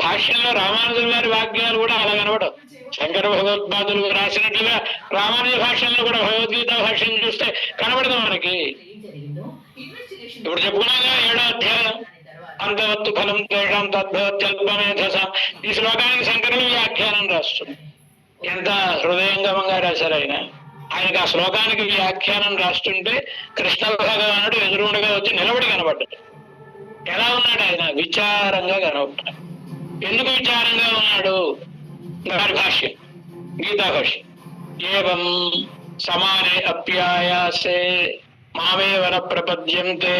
భాష్యంలో రామానుజుల వారి వాక్యాలు కూడా అలా కనబడవు. శంకర భగవత్పాదులు రాసినట్లుగా రామానుజ భాష్యంలో కూడా భగవద్గీత భాష్యం చూస్తే కనబడదు మనకి. ఇప్పుడు చెప్పుకున్నాగా 7వ అధ్యాయం అంతవత్తు ఫలం తేషాం తద్భవత్యల్పమేధసాం. ఈ శ్లోకానికి శంకరులు వ్యాఖ్యానం రాస్తుంది. ఎంత హృదయంగమంగా రాశారు ఆయన. ఆయనకు ఆ శ్లోకానికి వ్యాఖ్యానం రాస్తుంటే కృష్ణ భగవానుడు ఎదురుండగా వచ్చి నిలబడి కనబడ్డాడు. ఎలా ఉన్నాడు ఆయన? విచారంగా కనబడ్డాడు. ఎందుకు విచారంగా ఉన్నాడు? వారి భాష్యం, గీతా భాష్యం. ఏవం సమానే అప్యాయాసే మామేవన ప్రపద్యంతే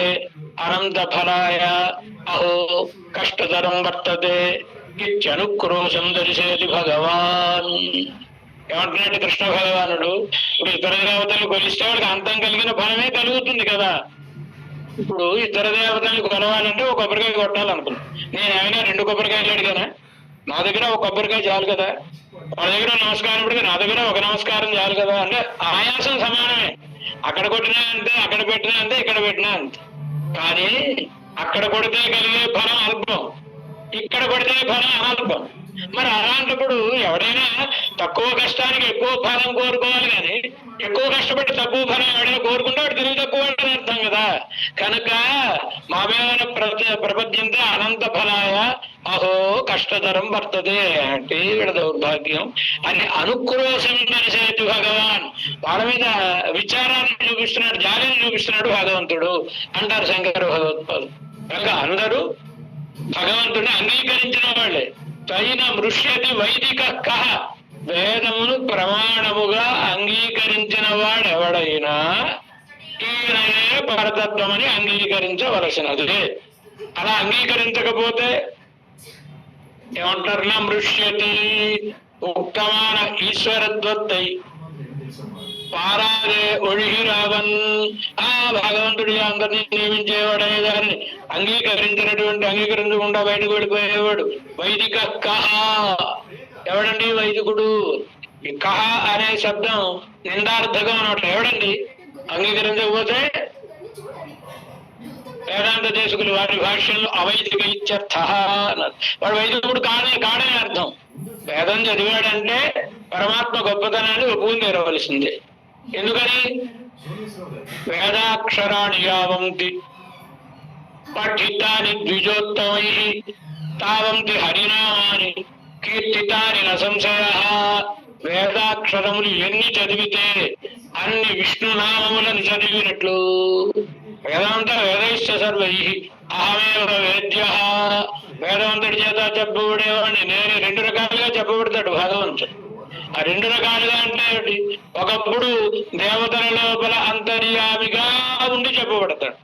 అనంత ఫలాయ అహో కష్టతరం వర్తతే ఇత్యనుక్రోశం దర్శయతి భగవాన్. ఏమంటున్నాడు కృష్ణ భగవానుడు? ఇప్పుడు ఇతర దేవతలు కొలిస్తే వాడికి అంతం కలిగిన ఫలమే కలుగుతుంది కదా. ఇప్పుడు ఇతర దేవతల్ని కొలవాలంటే ఒక కొబ్బరికాయ కొట్టాలనుకున్నాను. నేను ఏమైనా 2 కొబ్బరికాయలు అడిగానా? నా దగ్గర ఒక కొబ్బరికాయ చాలు కదా. వాళ్ళ దగ్గర నమస్కారం పెడితే నా దగ్గర ఒక నమస్కారం చాలు కదా. అంటే ఆయాసం సమానమే. అక్కడ కొట్టినా అంతే, అక్కడ పెట్టినా అంతే, ఇక్కడ పెట్టినా అంతే. కానీ అక్కడ కొడితే కలిగే ఫలం అల్పం, ఇక్కడ కొడితే ఫలం అల్పం. మరి అలాంటప్పుడు ఎవడైనా తక్కువ కష్టానికి ఎక్కువ ఫలం కోరుకోవాలి, కానీ ఎక్కువ కష్టపడి తక్కువ ఫలం ఎవడైనా కోరుకుంటే వాడు తిరిగి తక్కువ అని అర్థం కదా. కనుక మామేవన ప్రపద్యంతే అనంత ఫలాయ అహో కష్టతరం వర్తదే అంటే వీడ దౌర్భాగ్యం అని అనుక్రోశం దర్శయతి భగవాన్. వాళ్ళ మీద విచారాన్ని చూపిస్తున్నాడు, జాలిని చూపిస్తున్నాడు భగవంతుడు అంటారు శంకర భగవత్పాదులు. కనుక అందరూ భగవంతుడిని అంగీకరించిన వాళ్ళే. తైన మృష్యతి వైదిక కహ, వేదమును ప్రమాణముగా అంగీకరించిన వాడెవడైనా ఈయనయే పరతత్వమని అంగీకరించవలసినది. అలా అంగీకరించకపోతే ఏమంటారు? నా మృష్యతి ఉక్తమాన ఈశ్వరత్వత్తై పారాదే ఒழிహిరావన్, ఆ భగవంతుడి అందరినీ నియమించేవాడనే దాన్ని అంగీకరించకుండా బయటకు వెళ్ళిపోయేవాడు వైదిక కహ. ఎవడండి వైదికుడు? ఈ కహ అనే శబ్దం నిందార్థకం అన్నమాట. ఎవడండి అంగీకరించకపోతే? వేదాంత దేశకులు వారి భాష్యంలో అవైదిక ఇత్యర్థ అన్నారు. వాడు వైదికుడు కాడని అర్థం. వేదం చదివాడంటే పరమాత్మ గొప్పతనాన్ని ఒప్పుకుని తెరవలసిందే. ఎందుకని? వేదాక్షరాణి యావంతి పఠితాని ద్విజోత్తమై తావంతి హరినామాని కీర్తితాని న సంశయ. వేదాక్షరములు ఎన్ని చదివితే అన్ని విష్ణునామములను చదివినట్లు. వేదాంత వేదైశ్చ సర్వై అహమేవ వేద్య. వేదవంతుడి చేత చెప్పబడేవాడిని నేను. రెండు రకాలుగా చెప్పబడతాడు భగవంతుడు. ఆ రెండు రకాలుగా అంటే ఒకప్పుడు దేవతల లోపల అంతర్యామిగా ఉండి చెప్పబడతాడు,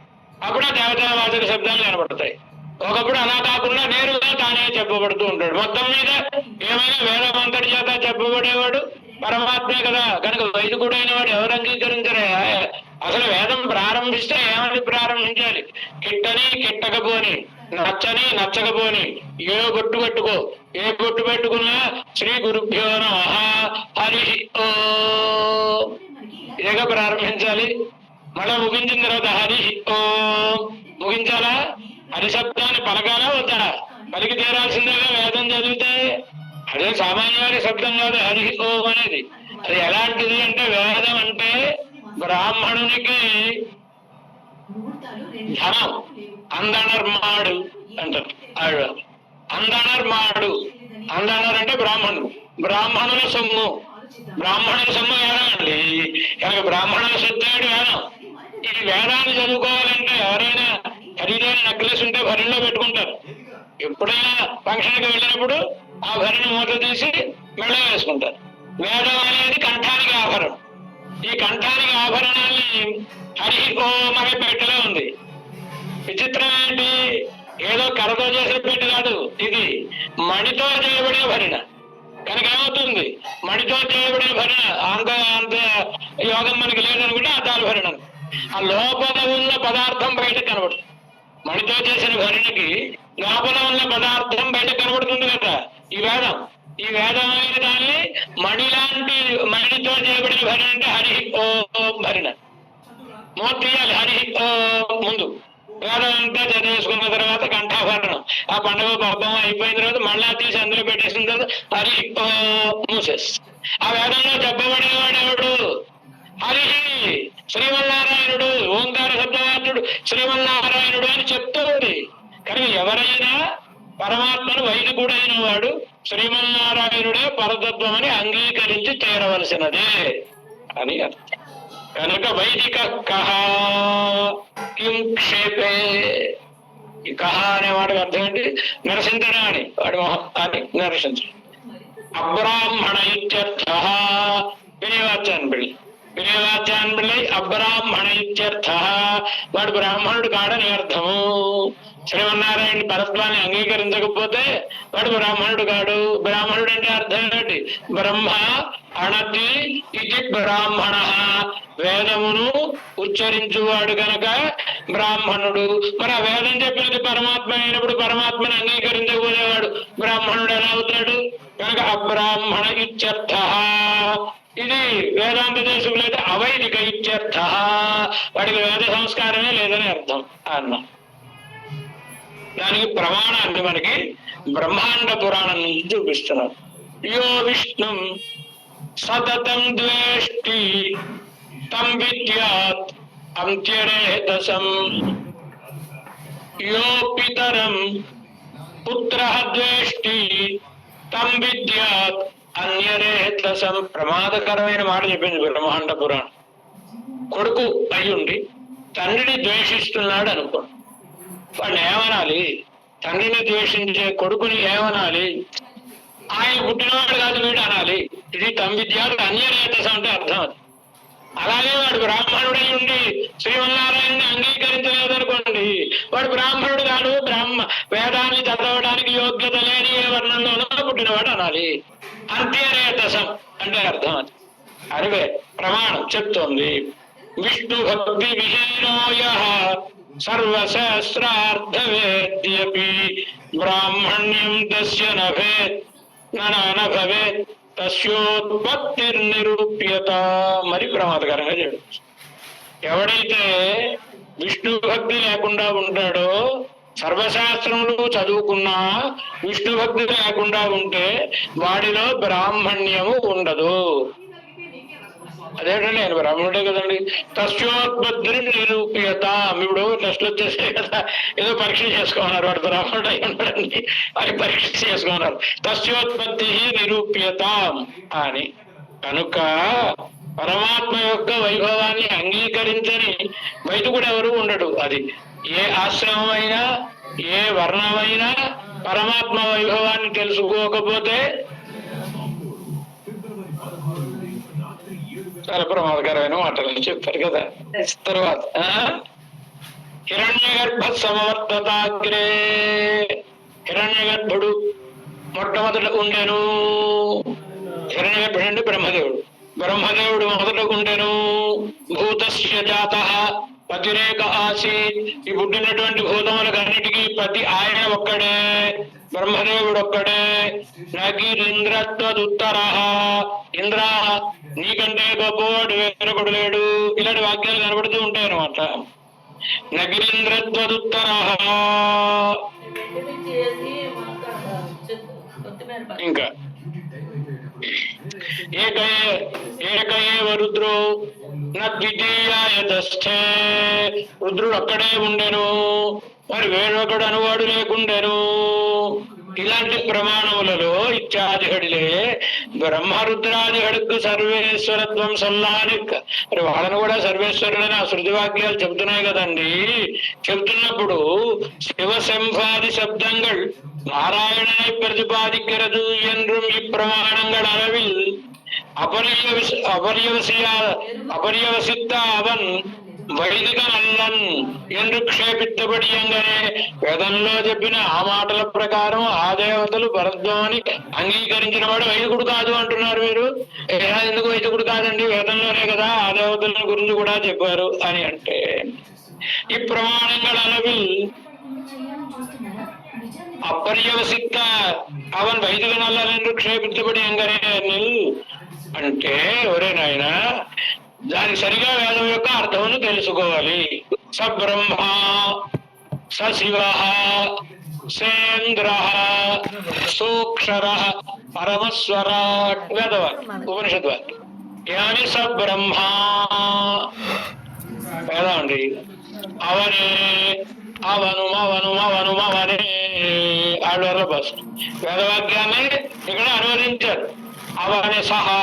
అప్పుడు ఆ దేవతావాచక శబ్దాలు కనబడతాయి. ఒకప్పుడు అలా కాకుండా నేరుగా తానే చెప్పబడుతూ ఉంటాడు. మొత్తం మీద ఏమైనా వేదవంతుడి చేత చెప్పబడేవాడు పరమాత్మే కదా. కనుక వైదికుడైన వాడు ఎవరు అంగీకరించరే? అసలు వేదం ప్రారంభిస్తే ఏమని ప్రారంభించాలి? కిట్టని కిట్టకపోని, నచ్చని నచ్చకపోని, ఏ బొట్టు పెట్టుకో, ఏ బొట్టు పెట్టుకున్నా శ్రీ గురుభ్యో నమః హరి ఓ ఇదిగా ప్రారంభించాలి. మళ్ళా ముగించిన తర్వాత హరి ఓ ముగించాలా? హరిశబ్దాన్ని పలకాలా వద్దా? పలికి తీరాల్సిందేగా వేదం చదివితే. అదే సామాన్యమైన శబ్దం కాదు హరి ఓం అనేది. అది ఎలాంటిది అంటే వేదం అంటే బ్రాహ్మణునికి ధనం. అందనర్మాడు అంటారు ఆవిడ. అందనర్మాడు, అందనర్ అంటే బ్రాహ్మణుడు, బ్రాహ్మణుల సొమ్ము. బ్రాహ్మణుల సొమ్ము వేదం అండి. కనుక బ్రాహ్మణుల సొత్తాడు వేదం. ఈ వేదాన్ని చదువుకోవాలంటే ఎవరైనా ఖరీదైన నెక్లెస్ ఉంటే భరిలో పెట్టుకుంటారు. ఎప్పుడైనా ఫంక్షన్కి వెళ్ళినప్పుడు ఆ భరిని మూత తీసి మెడ వేసుకుంటారు. వేదం అనేది కంఠానికి ఆభరణం. ఈ కంఠానికి ఆభరణాన్ని హరి ఓం అనే పెట్టెలో ఉంది. విచిత్రం ఏంటి? ఏదో కర్రతో చేసే పెట్టె కాదు, ఇది మణితో చేయబడే భరిణ. కనుక ఏమవుతుంది? మణితో చేయబడే భరిణ అంత యోగం మనకి లేదనుకుంటే అద్దాల భరిణ. ఆ లోపల ఉన్న పదార్థం బయట కనబడుతుంది. మణితో చేసిన భరిణకి లోపల ఉన్న పదార్థం బయట కనబడుతుంది కదా. ఈ వేదం అయిన దాన్ని మణి లాంటి మణితో చేయబడిన భరిణ అంటే హరి ఓం భరిణ. మూర్తియాలి హరి ఓం ముందు. వేదం అంతా చదివేసుకున్న తర్వాత కంఠాభరణం. ఆ పండుగ పబ్బం అయిపోయిన తర్వాత మళ్ళా తీసి అందులో పెట్టేసిన తర్వాత హరి ఓం మూసేస్. ఆ వేదంలో చెప్పబడేవాడు ఎవడు? హరి శ్రీమన్నారాయణుడు. ఓంకార శబ్దవాచ్యుడు శ్రీమన్నారాయణుడు అని చెప్తుంది. కానీ ఎవరైనా పరమాత్మను వైదికుడైన వాడు శ్రీమన్నారాయణుడే పరతత్వం అని అంగీకరించి చేరవలసినదే అని అర్థం. కనుక వైదిక కహ కిం క్షేపే. ఈ కహ అనే వాడికి అర్థం ఏంటి? నిరసించడం అని. వాడి మొహాన్ని నిరసించడం. అబ్రాహ్మణ ఇత్యర్థ. వినయవాచ్యాన్ని పిళ్ళై అబ్రాహ్మణ ఇత్యర్థ. వాడు బ్రాహ్మణుడు కాడని అర్థము. శ్రీమన్నారాయణ పరత్వాన్ని అంగీకరించకపోతే వాడు బ్రాహ్మణుడు కాడు. బ్రాహ్మణుడు అంటే అర్థం ఏంటి? బ్రహ్మ అణతి ఇది బ్రాహ్మణ. వేదమును ఉచ్చరించువాడు కనుక బ్రాహ్మణుడు. మరి ఆ వేదం చెప్పినది పరమాత్మ అయినప్పుడు పరమాత్మను అంగీకరించకపోయేవాడు బ్రాహ్మణుడు ఎలా అవుతాడు? కనుక అబ్రాహ్మణ ఇత్యర్థ. ఇది వేదాంత దేశంలో అయితే అవైదిక ఇత్యర్థ. వాడికి వేద సంస్కారమే లేదని అర్థం అన్న. దానికి ప్రమాణాన్ని మనకి బ్రహ్మాండ పురాణం నుంచి చూపిస్తున్నారు. యో విష్ణుం సతతం ద్వేష్టి తం విద్యాత్ అంత్యరేతసం. యో పితరం పుత్రః ద్వేష్టి తం విద్యాత్ అన్యరేతసం. ప్రమాదకరమైన మాట చెప్పింది బ్రహ్మాండ పురాణం. కొడుకు అయ్యుండి తండ్రిని ద్వేషిస్తున్నాడు అనుకో, వాడిని ఏమనాలి? తండ్రిని ద్వేషించే కొడుకుని ఏమనాలి? ఆయన పుట్టినవాడు కాదు వీడు అనాలి. ఇది విద్యాలు అన్యరేతసం అంటే అర్థం. అలాగే వాడు బ్రాహ్మణుడై ఉండి శ్రీమన్నారాయణని అంగీకరించలేదనుకోండి, వాడు బ్రాహ్మణుడు కాదు, వేదాన్ని చదవడానికి యోగ్యత లేని ఏ వర్ణంలోనో పుట్టినవాడు అనాలి. అంత్యరేతసం అంటే అర్థం. అది అరివే ప్రమాణం చెప్తోంది. విష్ణు భక్తి విహీనోయ సర్వశాస్త్రార్థవేద్యపి బ్రాహ్మణ్యం తస్య నభవేత్ తస్యోత్పత్తిర్నిరూప్యత. మరి ప్రమాదకరంగా చేయడం. ఎవడైతే విష్ణు భక్తి లేకుండా ఉంటాడో, సర్వశాస్త్రములు చదువుకున్నా విష్ణు భక్తి లేకుండా ఉంటే వాడిలో బ్రాహ్మణ్యము ఉండదు. అదేంటండి, ఆయన బ్రాహ్మణుడే కదండి. తస్యోత్పత్తి నిరూప్యత. ఇప్పుడు టెస్ట్లు వచ్చేసాయి కదా, ఏదో పరీక్ష చేసుకోమన్నారు, వాడు బ్రాహ్మణుడు అయి ఉన్నాడండి అని పరీక్ష చేసుకోమన్నారు. తస్యోత్పత్తి నిరూప్యత అని. కనుక పరమాత్మ యొక్క వైభవాన్ని అంగీకరించని వైదికుడు ఎవరు ఉండడు. అది ఏ ఆశ్రమమైనా ఏ వర్ణమైనా పరమాత్మ వైభవాన్ని తెలుసుకోకపోతే చాలా ప్రమాదకరమైన మాటలని చెప్పారు కదా. తర్వాత హిరణ్య గర్భ సమవర్తతాగ్రే. హిరణ్య గర్భుడు మొట్టమొదట ఉండెను. హిరణ్య గర్భుడు అంటే బ్రహ్మదేవుడు. బ్రహ్మదేవుడు మొదట ఉండెను. భూతస్య జాతః పతిరేక ఆసీత్. ఈ పుట్టినటువంటి భూతములకు అన్నిటికీ పతి ఆయన ఒక్కడే, బ్రహ్మదేవుడు ఒక్కడే. నగిరింద్రత్వదుత్తర. ఇంద్ర నీకంటే గొప్పవాడు వేరొకడు లేడు. ఇలాంటి వాక్యాలు కనబడుతూ ఉంటాయి అన్నమాట. నగిరింద్రత్వదుత్తర. ఇంకా ఏకయేవ రుద్రో నద్వితీయాయతస్థే. రుద్రుడు అక్కడే ఉండెను, మరి వేరొకడు అనువాడు లేకుండెను. ఇలాంటి ప్రమాణములలో ఇత్యాదిహడిలే బ్రహ్మరుద్రాదిహడుకు సర్వేశ్వరత్వం సల్లానిక్. మరి వాళ్ళను కూడా సర్వేశ్వరుడని ఆ శృతి వాక్యాలు చెబుతున్నాయి కదండి. చెబుతున్నప్పుడు శివశంభాది శబ్దంగల్ నారాయణனை பிரதிபாதிக்கிறது என்றும் இப்பிரமாணங்கள் அளவில் అపర్యవసిత అవన్ వైదికనల్లన్ என்று క్షేపిత్తబడియంగానే వేదంలో చెప్పిన ఆ మాటల ప్రకారం ఆ దేవతలు భరద్వాని అంగీకరించిన వాడు వైదికుడు కాదు అంటున్నారు మీరు. ఎందుకు వైదికుడు కాదండి, వేదంలోనే కదా ఆ దేవతల గురించి కూడా చెప్పారు అని అంటే, ఈ ప్రమాణంగా அளவில் అపర్యవసిత అవన్ వైదికనల్లన్ என்று క్షేపిత్తబడియంగానే అంటే ఎవరేనాయన దానికి సరిగా వేదం యొక్క అర్థమును తెలుసుకోవాలి. స బ్రహ్మ స శివ సేంద్ర సూక్షర పరమస్వర. వేదవాక్యం ఉపనిషద్వాక్యం. యాని స బ్రహ్మ వేదం అండి. అవనే అవను అవను అవను అవనే ఆడవాళ్ళ బస్ వేదవాక్యాన్ని ఇక్కడ అనువదించారు. అవనే సహా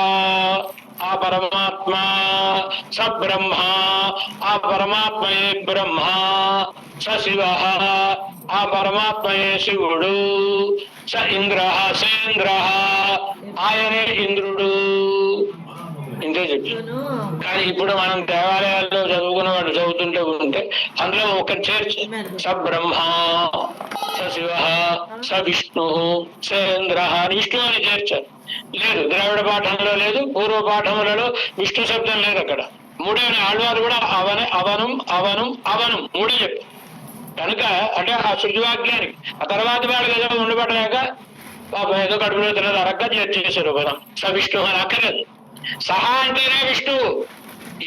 ఆ పరమాత్మ, స బ్రహ్మ ఆ పరమాత్మయే బ్రహ్మ, స శివ ఆ పరమాత్మయే శివుడు, స ఇంద్ర సేంద్ర ఆయనే ఇంద్రుడు. ఇంతే చెప్పి. కానీ ఇప్పుడు మనం దేవాలయాల్లో చదువుకున్న వాళ్ళు చదువుతుంటే ఉంటే అందులో ఒక చేర్చి స బ్రహ్మ స శివ స విష్ణు సేంద్ర అని విష్ణు అని చేర్చారు. లేదు, ద్రావిడ పాఠంలో లేదు, పూర్వ పాఠములలో విష్ణు శబ్దం లేదు. అక్కడ మూడే ఆళ్వారు కూడా అవనే అవనం అవనం అవనం మూడే చెప్పారు. కనుక అంటే ఆ శృతివాక్యానికి ఆ తర్వాత వాడు ఏదో ఉండబడలేక పాపం ఏదో కడుపులో తినదు అరగ్గా చేసేసారు పదం. స విష్ణు అని అక్కర్లేదు. సహా అంటేనే విష్ణువు.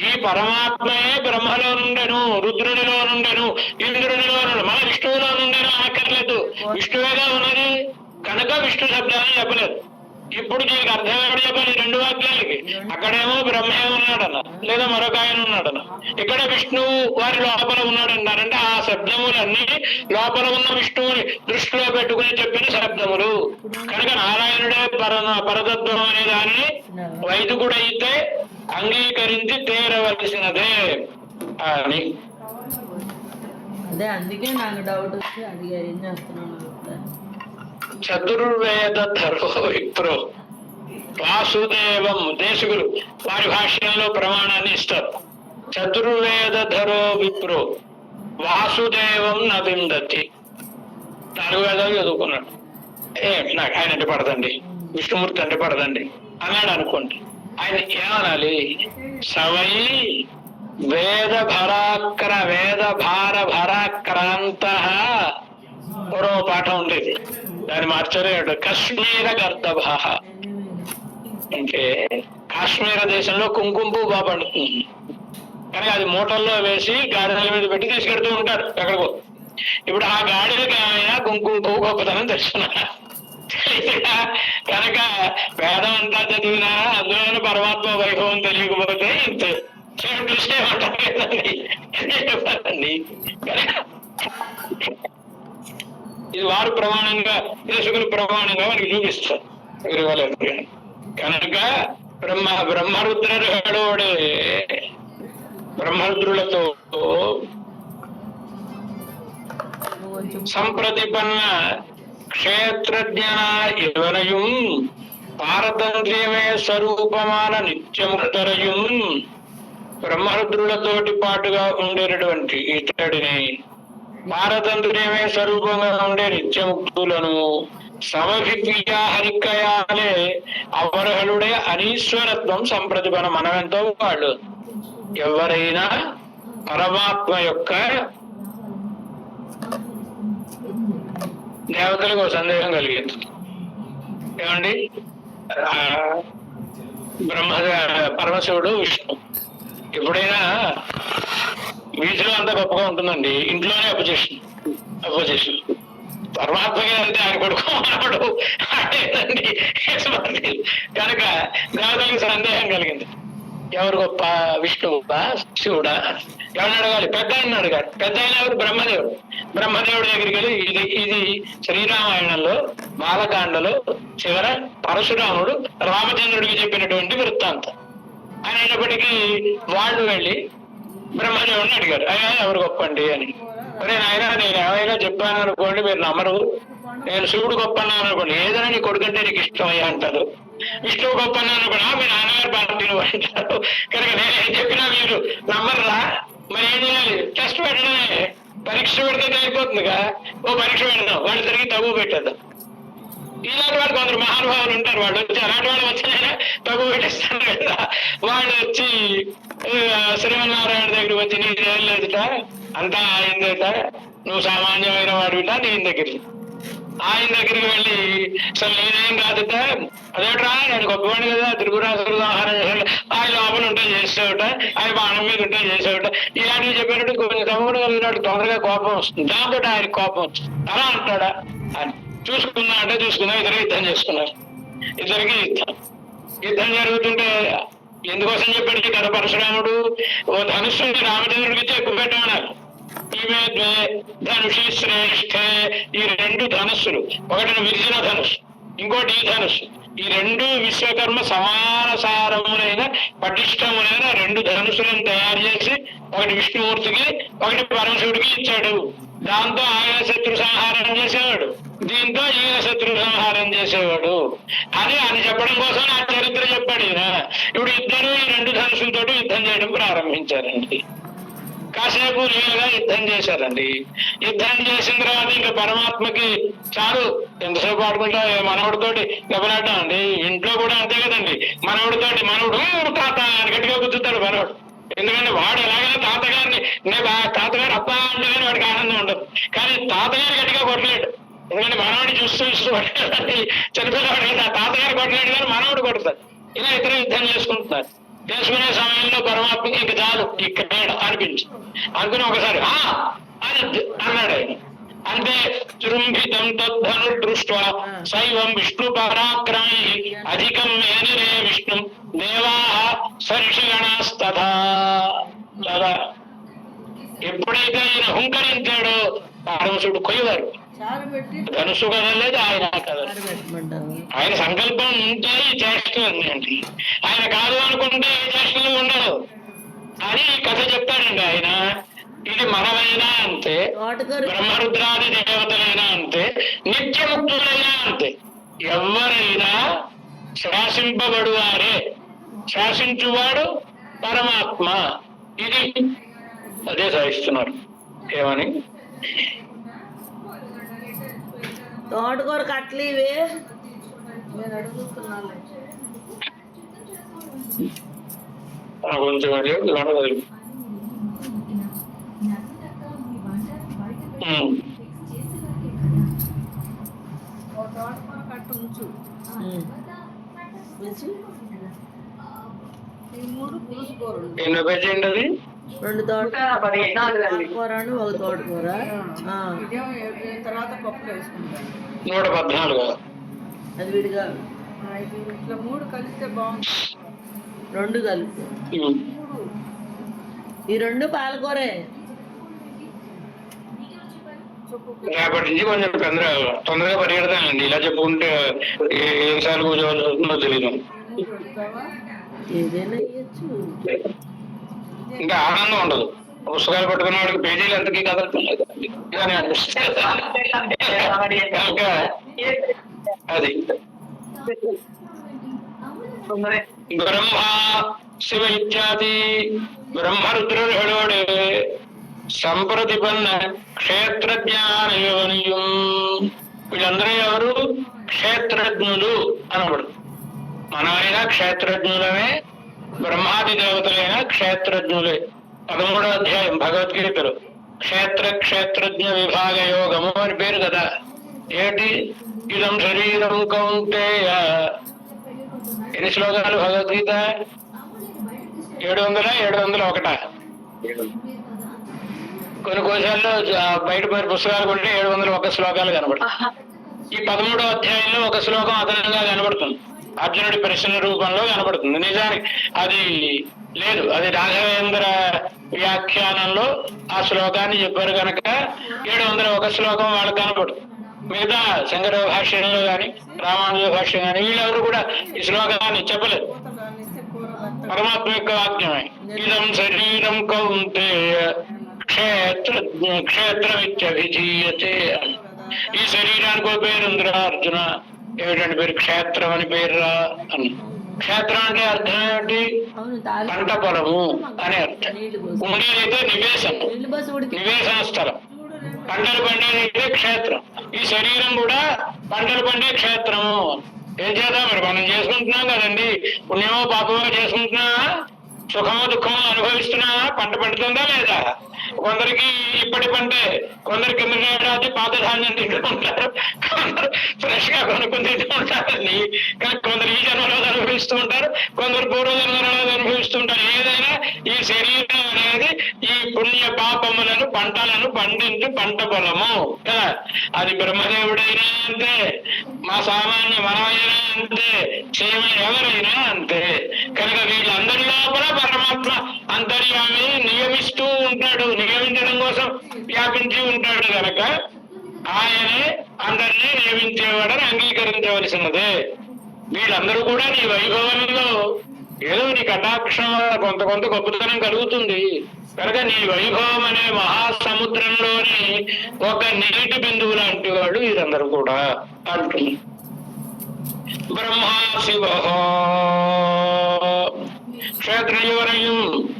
ఈ పరమాత్మయే బ్రహ్మలో నుండెను, రుద్రుడిలో నుండెను, ఇంద్రుడిలో నుండి, మన విష్ణువులో నుండెను అనక్కర్లేదు. విష్ణువేగా ఉన్నది కనుక విష్ణు శబ్దాన్ని చెప్పలేదు. ఇప్పుడు నీకు అర్థం ఎక్కడ చెప్పాలి? రెండు వాక్యాలకి. అక్కడేమో బ్రహ్మే ఉన్నాడన్న, లేదా మరొక ఆయన ఉన్నాడన్న. ఇక్కడ విష్ణువు వారి లోపల ఉన్నాడన్నారంటే ఆ శబ్దములన్నీ లోపల ఉన్న విష్ణువుని దృష్టిలో పెట్టుకుని చెప్పిన శబ్దములు. కనుక నారాయణుడే పరతత్వం అనే దాన్ని వైదికుడైతే అంగీకరించి తీరవలసినదే అని. అదే అందుకే నాకు డౌట్ వచ్చి అడిగారు ఏం చేస్తున్నాను. చతుర్వేద ధర్మో విప్రో వాసుదేవం. దేశకులు వారి భాష్యంలో ప్రమాణాన్ని ఇస్తారు. చతుర్వేద ధరో విప్రో వాసుదేవం నవిందతి. 4 వేదాలు చదువుకున్నాడు. నాకు ఆయన అంటే పడదండి, విష్ణుమూర్తి అంటే పడదండి అన్నాడు అనుకోండి. ఆయన ఏమనాలి? సవై వేద భార భరాక్రాంత. పూర్వ పాఠం ఉండేది, దాన్ని మార్చారు. కశ్మీర గర్దభ అంటే కాశ్మీర దేశంలో కుంకుమ పువ్వు బాగా పండుతుంది, కానీ అది మూటల్లో వేసి గాడిదల మీద పెట్టి తీసుకెడుతూ ఉంటారు ఎక్కడికో. ఇప్పుడు ఆ గాడిదకి ఆయన కుంకుమ పువ్వు గొప్పతనం తెలుసుకున్నా కనుక వేదం అంతా చదివినా అందులో పరమాత్మ వైభవం తెలియకపోతే ఇంత దృష్టి చెప్పాలండి. ఇది వారు ప్రమాణంగా, దేశకులు ప్రమాణంగా మనకి చూపిస్తారు. కనుక బ్రహ్మరుద్రుడు ఏడోడే బ్రహ్మరుద్రులతో సంప్రతిపన్న క్షేత్రజ్ఞన ఇవనయం పారతంత్ర్యమే స్వరూపమాన నిత్యముక్తరయం. బ్రహ్మరుద్రులతోటి పాటుగా ఉండేటటువంటి ఇతడిని పారతంత్ర్యమే స్వరూపంగా ఉండే నిత్యముక్తులను సమభిప్రియాహరికయాలే అవరహలుడే అనీశ్వరత్వం సంప్రతిపన. మనమెంతో వాళ్ళు ఎవరైనా పరమాత్మ యొక్క దేవతలకు సందేహం కలిగింది. ఏమండి, పరమశివుడు విష్ణు ఎప్పుడైనా వీధిలో అంతా గొప్పగా ఉంటుందండి, ఇంట్లోనే అపోజిషన్ పరమాత్మగా అంటే ఆయన కొడుకు మనవడు అదేనండి. కనుక దేవతలకు సందేహం కలిగింది, ఎవరు గొప్ప, విష్ణువా శివుడా? ఎవరిని అడగాలి? పెద్ద ఆయన అడగాలి. పెద్ద ఆయన ఎవరు? బ్రహ్మదేవుడు. బ్రహ్మదేవుడి దగ్గరికి వెళ్ళి ఇది శ్రీరామాయణంలో బాలకాండలో చివర పరశురాముడు రామచంద్రుడికి చెప్పినటువంటి వృత్తాంతం. అయినప్పటికీ వాళ్ళు వెళ్ళి బ్రహ్మదేవుడిని అడిగారు, అయ్యా ఎవరు గొప్పండి అని. అరే నాయన, నేను ఏమైనా చెప్పాను అనుకోండి, మీరు నమ్మరు. నేను శివుడు గొప్ప అన్నాను అనుకోండి, ఏదైనా నీ కొడుకంటే నీకు ఇష్టం అయ్యా అంటారు. విష్ణువు గొప్ప అన్నాను అనుకోండి, మీ నాన్నగారు పార్టీలు అంటారు. కనుక నేనేం చెప్పినా మీరు నమ్మరురా. మరి ఏం చేయాలి? టెస్ట్ పెట్టడమే. పరీక్ష పెడితే అయిపోతుందిగా. ఓ పరీక్ష పెడదాం, వాళ్ళు తిరిగి తగ్గు పెట్టేద్దాం. ఇలాంటి వాళ్ళు కొందరు మహానుభావులు ఉంటారు, వాళ్ళు వచ్చి అలాంటి వాళ్ళు వచ్చినా తగ్గు పెట్టేస్తారు కదా. వాళ్ళు వచ్చి శ్రీమన్నారాయణ దగ్గరికి వచ్చి నీదేం లేదుట, అంతా ఆయనదేట, నువ్వు సామాన్యమైన వాడివిట, నేను దగ్గరికి దగ్గరికి వెళ్ళి అసలు నేనేం కాదుట, అదేట్రా నేను గొప్పవాడిని కదా, త్రిపురాసురు ఆహారం చేసాడు, ఆయన లోపల ఉంటే చేసేవిట, ఆయన బాణం మీద ఉంటే చేసేవిట, ఇలాంటివి చెప్పినట్టు కొంచెం సమకూడగలిగినట్టు తొందరగా కోపం వస్తుంది. దాంతో ఆయన కోపం వస్తుంది. అలా అంటాడా అని చూసుకున్నా అంటే చూసుకున్నా. ఇద్దరు యుద్ధం చేసుకున్నారు. ఇద్దరికి యుద్ధం జరుగుతుంటే ఎందుకోసం చెప్పాడు కదా పరశురాముడు, ఓ ధనుస్సుని రామచంద్రుడికి ఎక్కువ పెట్టమన్నారు. ఈమె ధనుషి శ్రేష్ఠ. ఈ 2 ధనుస్సులు, ఒకటి విరిచిన ధనుస్సు, ఇంకోటి ఈ ధనుస్సు, ఈ 2 విశ్వకర్మ సమాన సారములైన పటిష్టములైన 2 ధనుసులను తయారు చేసి ఒకటి విష్ణుమూర్తికి ఒకటి పరమశివుడికి ఇచ్చాడు. దాంతో ఆయన శత్రు సంహారం చేసేవాడు, దీంతో ఈయన శత్రు సంహారం చేసేవాడు అని చెప్పడం కోసం ఆ చరిత్ర చెప్పాడు ఈయన. ఇప్పుడు ఇద్దరు ఈ 2 ధనుసులతో యుద్ధం చేయడం ప్రారంభించారండి. కాసేపు లీలగా యుద్ధం చేశారండి. యుద్ధం చేసిన తర్వాత ఇంకా పరమాత్మకి చాలు, ఎంతసేపు ఆడుకుంటా మనవుడితోటి దెబ్బలాడటం అండి. ఇంట్లో కూడా అంతే కదండి, మనవుడితోటి మనవుడు తాత అని గట్టిగా గుర్తుతాడు మనవుడు. ఎందుకంటే వాడు ఎలాగైనా తాతగారిని తాతగారు అబ్బా అంటే కానీ వాడికి ఆనందం ఉండదు. కానీ తాతగారు గట్టిగా కొట్టలేడు, ఎందుకంటే మనవాడిని చూస్తూ కొట్టలేదండి. చనిపోయినవాడు కదా, తాతగారు కొట్టలేడు కానీ మనవుడు కొడతాడు. ఇలా ఇద్దరు యుద్ధం చేసుకుంటున్నారు. చేసుకునే సమయంలో పరమాత్మకి ఇంక చాలు ఇక్కడ అనిపించి అనుకుని ఒకసారి అని అన్నాడు ఆయన. అంటే జృంభితం తద్ధను దృష్ట్వా శైవం విష్ణు పరాక్రమై అధికం మేనిరే విష్ణు దేవా సర్షిగణస్తథా. కదా ఎప్పుడైతే ఆయన హుంకరించాడో పరమశివుడు కొయ్యవారు. ధనుసు కదలేదు, ఆయన కదలేదు. ఆయన సంకల్పం ఉంటే ఈ చేష్టలు అండి, ఆయన కాదు అనుకుంటే ఏ చేష్టలు ఉండవు అని కథ చెప్తాడండి ఆయన. ఇది మనమైనా అంతే, బ్రహ్మరుద్రాది దేవతలైనా అంతే, నిత్యముక్తులైనా అంతే. ఎవరైనా శాసింపబడువారే, శాసించువాడు పరమాత్మ. ఇది అదే సాధిస్తున్నారు. ఏమని తోటకూర కట్టలు ఇవి నేను అడుగుతున్నాను. కొంచెం తోటకూర కట్టు ఉంచు. ఈ 3 పులుసు కూరలు. ఎన్నో పేజీ అండి అది? 2 తోటకూర, 1 తోటకూర. తర్వాత పప్పు వేసుకుంటాను. 114. అది విడిగా ఇట్లా 3 కలిస్తే బాగుంటుంది. 2 కలిపి ఈ 2 పాలకూరే. రేపటి నుంచి కొంచెం తొందరగా పరిగెడతానండి. ఇలా చెప్పుకుంటే ఎన్నిసార్లు కూర్చోవాల్సి వస్తుందో తెలియదు. ఏదైనా ఇవ్వచ్చు. ఇంకా ఆనందం ఉండదు. పుస్తకాలు పట్టుకున్న వాడికి పేజీలు ఎంతకీ కదలట్లేదు అని అనిపిస్తుంది. అది బ్రహ్మ శివ ఇత్యాది బ్రహ్మరుద్రుడు సంప్రతిపన్న క్షేత్రజ్ఞానయోనియం. వీళ్ళందరూ ఎవరు? క్షేత్రజ్ఞులు అనబడు. మనమైనా క్షేత్రజ్ఞులమే, బ్రహ్మాది దేవతలైన క్షేత్రజ్ఞులే. 13వ అధ్యాయం భగవద్గీతలో క్షేత్రజ్ఞ విభాగ యోగము అని పేరు కదా. ఏంటి? ఇదం శరీరం కౌంతేయ. ఎన్ని శ్లోకాలు భగవద్గీత? 700, 701. కొన్ని కోశాల్లో బయట పుస్తకాలు కొంటే 701 శ్లోకాలు కనబడతాయి. ఈ 13వ అధ్యాయంలో 1 శ్లోకం అదనంగా కనబడుతుంది. అర్జునుడి ప్రశ్న రూపంలో కనబడుతుంది. నిజానికి అది లేదు, అది రాఘవేంద్ర వ్యాఖ్యానంలో ఆ శ్లోకాన్ని చెప్పారు కనుక 701 శ్లోకం వాళ్ళకి కనబడుతుంది. మిగతా శంకర భాష్యంలో కానీ రామానుజ భాష్యం కానీ వీళ్ళెవరు కూడా ఈ శ్లోకాన్ని చెప్పలేదు. పరమాత్మ యొక్క వాక్యమే. ఇదం శరీరం కౌంతేయ క్షేత్రమిత్యభిధీయతే. ఈ శరీరానికి ఒక పేరు ఉందిరా అర్జున. ఏమిటంటే పేరు? క్షేత్రం అని పేరురా అని. క్షేత్రం అంటే అర్థం ఏమిటి? పంట పొలము అని అర్థం. ఉండేదైతే నివేశన స్థలం. పంటలు పండేదైతే క్షేత్రం. ఈ శరీరం కూడా పంటలు పండే క్షేత్రము. ఏం చేద్దాం మరి? మనం చేసుకుంటున్నాం కదండి. పుణ్యమో పాపమో చేసుకుంటున్నావా? సుఖమో దుఃఖమో అనుభవిస్తున్నావా? పంట పండుతుందా లేదా? కొందరికి ఇప్పటి పంటే, కొందరు కింద ఏడాది పాత ధాన్యం తింటూ ఉంటారు, కొందరు ఫ్రెష్ గా కొనుక్కొని తింటూ ఉంటారండి. కానీ కొందరు ఈ జన్మలో అనుభవిస్తూ ఉంటారు, కొందరు పూర్వ జన్మలో అనుభవిస్తూ ఉంటారు. ఏదైనా ఈ శరీరం అనేది ఈ పుణ్య పాపములను పంటలను పండించు పంట పొలము కదా. అది బ్రహ్మదేవుడైనా అంతే, మా సామాన్య మనమైనా అంతే, క్షేమ ఎవరైనా అంతే. కనుక వీళ్ళందరి లోపల పరమాత్మ అంతర్యామి నియమిస్తూ ఉంటాడు. నియమించడం కోసం వ్యాపించి ఉంటాడు కనుక ఆయనే అందరినీ నియమించేవాడని అంగీకరించవలసినదే. వీళ్ళందరూ కూడా నీ వైభవంలో ఏదో నీ కటాక్షం కొంత గొప్పతనం కలుగుతుంది కనుక నీ వైభవం అనే మహాసముద్రంలోని ఒక నీటి బిందువు లాంటి వాడు వీరందరూ కూడా అంటుంది. బ్రహ్మా శివ క్షేత్రయోరయం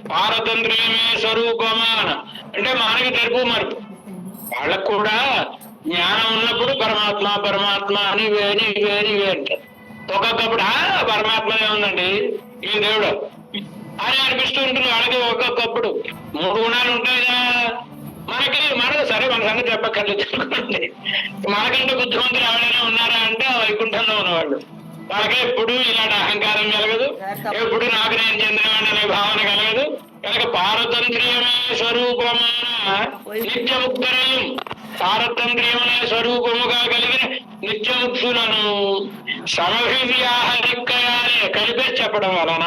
పారతంత్ర్యమే స్వరూపమాన. అంటే మనకి తెరుపు మరుపు. వాళ్ళకు కూడా జ్ఞానం ఉన్నప్పుడు పరమాత్మ పరమాత్మ అని వేని అంటారు. ఒక్కొక్కప్పుడు పరమాత్మనే ఉందండి ఈ దేవుడు అని అనిపిస్తూ ఉంటుంది వాళ్ళకి. ఒక్కొక్కప్పుడు 3 గుణాలు ఉంటాయిగా మనకు సరే, మన సంగతి చెప్పక్కర్లేదు అనుకోండి. మనకంటే బుద్ధిమంతులు ఎవరైనా ఉన్నారా అంటే వైకుంఠంలో ఉన్నవాళ్ళు. వాళ్ళకి ఎప్పుడు ఇలాంటి అహంకారం కలగదు, ఎప్పుడు నాకు నేను చెందినవాడిని అనే భావన కలగదు. కనుక పారతంత్ర్యమే స్వరూపమైన నిత్యముక్తరయం, పారతంత్ర్యమనే స్వరూపముగా కలిగిన నిత్యముక్తులను సమభివ్యాహరిక్కయాలే కలిపేసి చెప్పడం వలన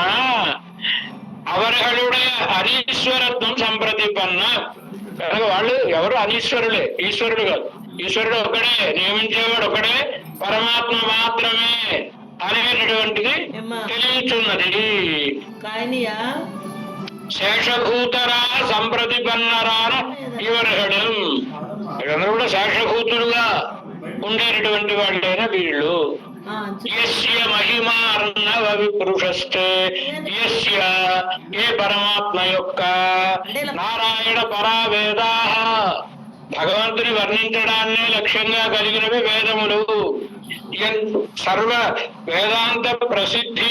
అవరహుడే అనీశ్వరత్వం సంప్రతిపన్న. కనుక వాళ్ళు ఎవరు? అనీశ్వరులే, ఈశ్వరుడు కాదు. ఈశ్వరుడు ఒకడే, నియమించేవాడు ఒకడే, పరమాత్మ మాత్రమే అనేటటువంటిది తెలియచున్నది. శేషభూతరా సంప్రతిపన్నరా ఇవరహడం. వీళ్ళందరూ కూడా శేషభూతులుగా ఉండేటటువంటి వాళ్ళైన వీళ్ళు. యస్య మహిమా అర్ణవ విపురుషస్తే, యస్య ఏ పరమాత్మ యొక్క నారాయణ పరావేదా, భగవంతుని వర్ణించడాన్నే లక్ష్యంగా కలిగినవి వేదములు. సర్వ వేదాంత ప్రసిద్ధి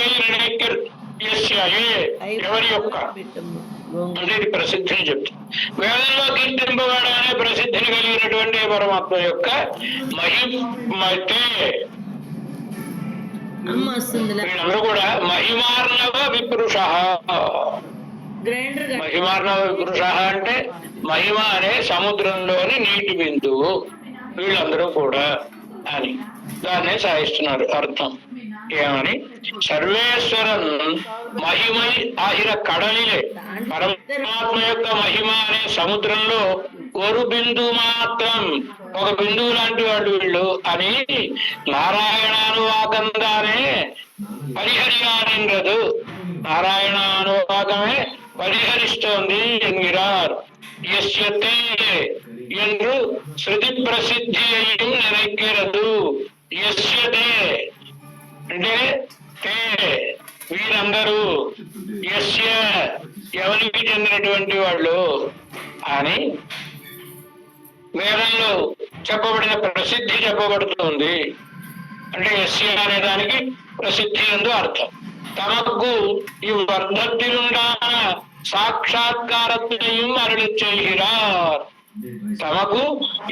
ఎవరి యొక్క అంటే ఇది ప్రసిద్ధిని చెప్తుంది. వేదంలో కీర్తింపబడానే ప్రసిద్ధిని కలిగినటువంటి పరమాత్మ యొక్క మహిమతే. వీళ్ళందరూ కూడా మహిమార్ణవ విపురుష. మహిమార్ణవ విపురుష అంటే మహిమ అనే సముద్రంలోని నీటి బిందువు వీళ్ళందరూ కూడా అని దాన్నే సాధిస్తున్నారు అర్థం. ఏమని? సర్వేశ్వరన్ మహిమై ఆహిర కడలిలే, పరమాత్మ యొక్క మహిమ అనే సముద్రంలో ఒక బిందువు మాత్రం, ఒక బిందువు లాంటి వాళ్ళు వీళ్ళు అని నారాయణానువాకంగానే పరిహరియానింగదు. నారాయణానువాకమే పరిహరిస్తోంది ఎన్గిరార్. యస్యతే என்று శృతి ప్రసిద్ధియైం నిனைக்கிறது. యస్యతే అంటే తే వీరందరూ, యస్య ఎవరికి చెందినటువంటి వాళ్ళు అని వేదంలో చెప్పబడిన ప్రసిద్ధి చెప్పబడుతుంది. అంటే యస్య అనే దానికి ప్రసిద్ధి ఎందు అర్థం. తమకు ఈ వర్ధత్తిలుండాన సాక్షాత్కారత్వయం అరుళి చెయ్యిరార్. తమకు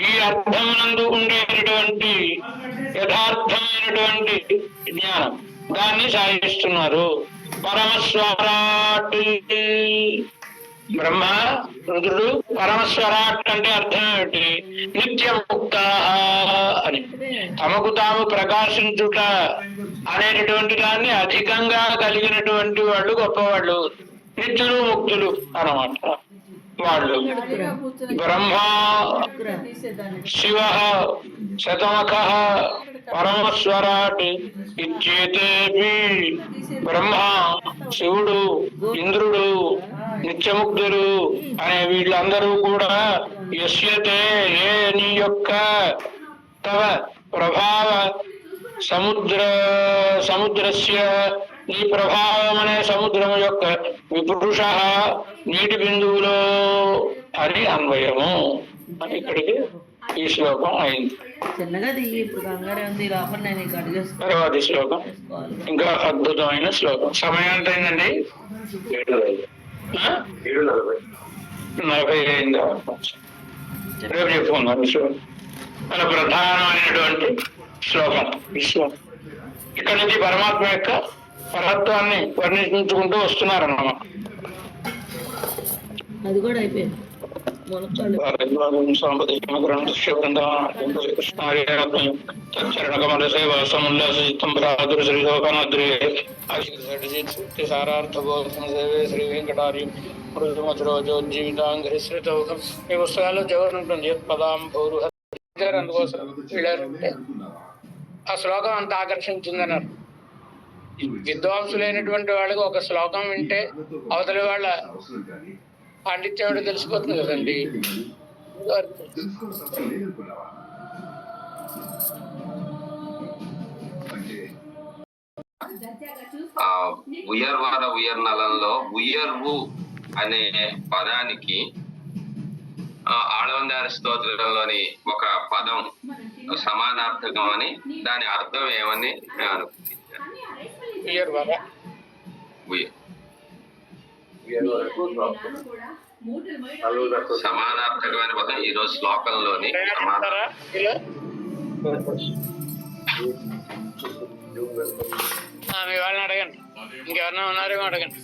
ఈ అర్థమునందు ఉండేటటువంటి యథార్థమైనటువంటి జ్ఞానం దాన్ని సాధిస్తున్నారు. పరమస్వరాట్ బ్రహ్మ రుద్రుడు పరమస్వరాట్ అంటే అర్థం ఏమిటి? నిత్యముక్త అని. తమకు తాము ప్రకాశించుట అనేటటువంటి దాన్ని అధికంగా కలిగినటువంటి వాళ్ళు గొప్పవాళ్ళు, నిత్యులు ముక్తులు అన్నమాట. వాళ్ళు బ్రహ్మ శివ శతమఖ పరమస్వరాట్ ఇచ్చేతేపి. బ్రహ్మ, శివుడు, ఇంద్రుడు, నిత్యముక్తులు అనే వీళ్ళందరూ కూడా యస్యతే ఏ నీ యొక్క తవ ప్రభావ సముద్రస్య నీ ప్రభావం అనే సముద్రము యొక్క విపురుష నీటి బిందువులో అని అన్వయము. ఇక్కడికి ఈ శ్లోకం అయింది. తర్వాతి శ్లోకం ఇంకా అద్భుతమైన శ్లోకం. సమయం ఎంత అయిందండి? 7:40 అయింది. రేపు చెప్పుకుందాం ఈ శ్లోకం. మన ప్రధానమైనటువంటి శ్లోకం ఈ శ్లోకం. ఇక్కడ నుంచి పరమాత్మ యొక్క పరత్వాన్ని వర్ణించుకుంటూ వస్తున్నారన్నమాట. అది కూడా అయిపోయింది. చరణకమల సేవ సముల్లాసితం బహాదుర శ్రీ లోకనాద్రి సారార్థబోధన సేవే శ్రీ వెంకటారి మృదు మధురోజోజ్జీవితాంగరిశ్రితౌకం. ఈ పుస్తకాల్లో జగన్ ఉంటుంది. పదాం పౌరు అందుకోసం వెళ్ళారంటే ఆ శ్లోకం అంత ఆకర్షించిందన్నారు. విద్వాంసులైనటువంటి వాళ్ళకి ఒక శ్లోకం వింటే అవతలి వాళ్ళ పాండిత్యం ఏమిటో తెలిసిపోతుంది కదండి. ఉయర్వర ఉయర్నలంలో ఉయర్వు అనే పదానికి ఆళవందారి స్తోత్రంలోని ఒక పదం సమానార్థకం అని, దాని అర్థం ఏమని నేను సమానార్థకమైన పదం ఈరోజు శ్లోకంలోని మీ వాళ్ళని అడగండి, ఇంకెవరన్నా ఉన్నారేమో అడగండి.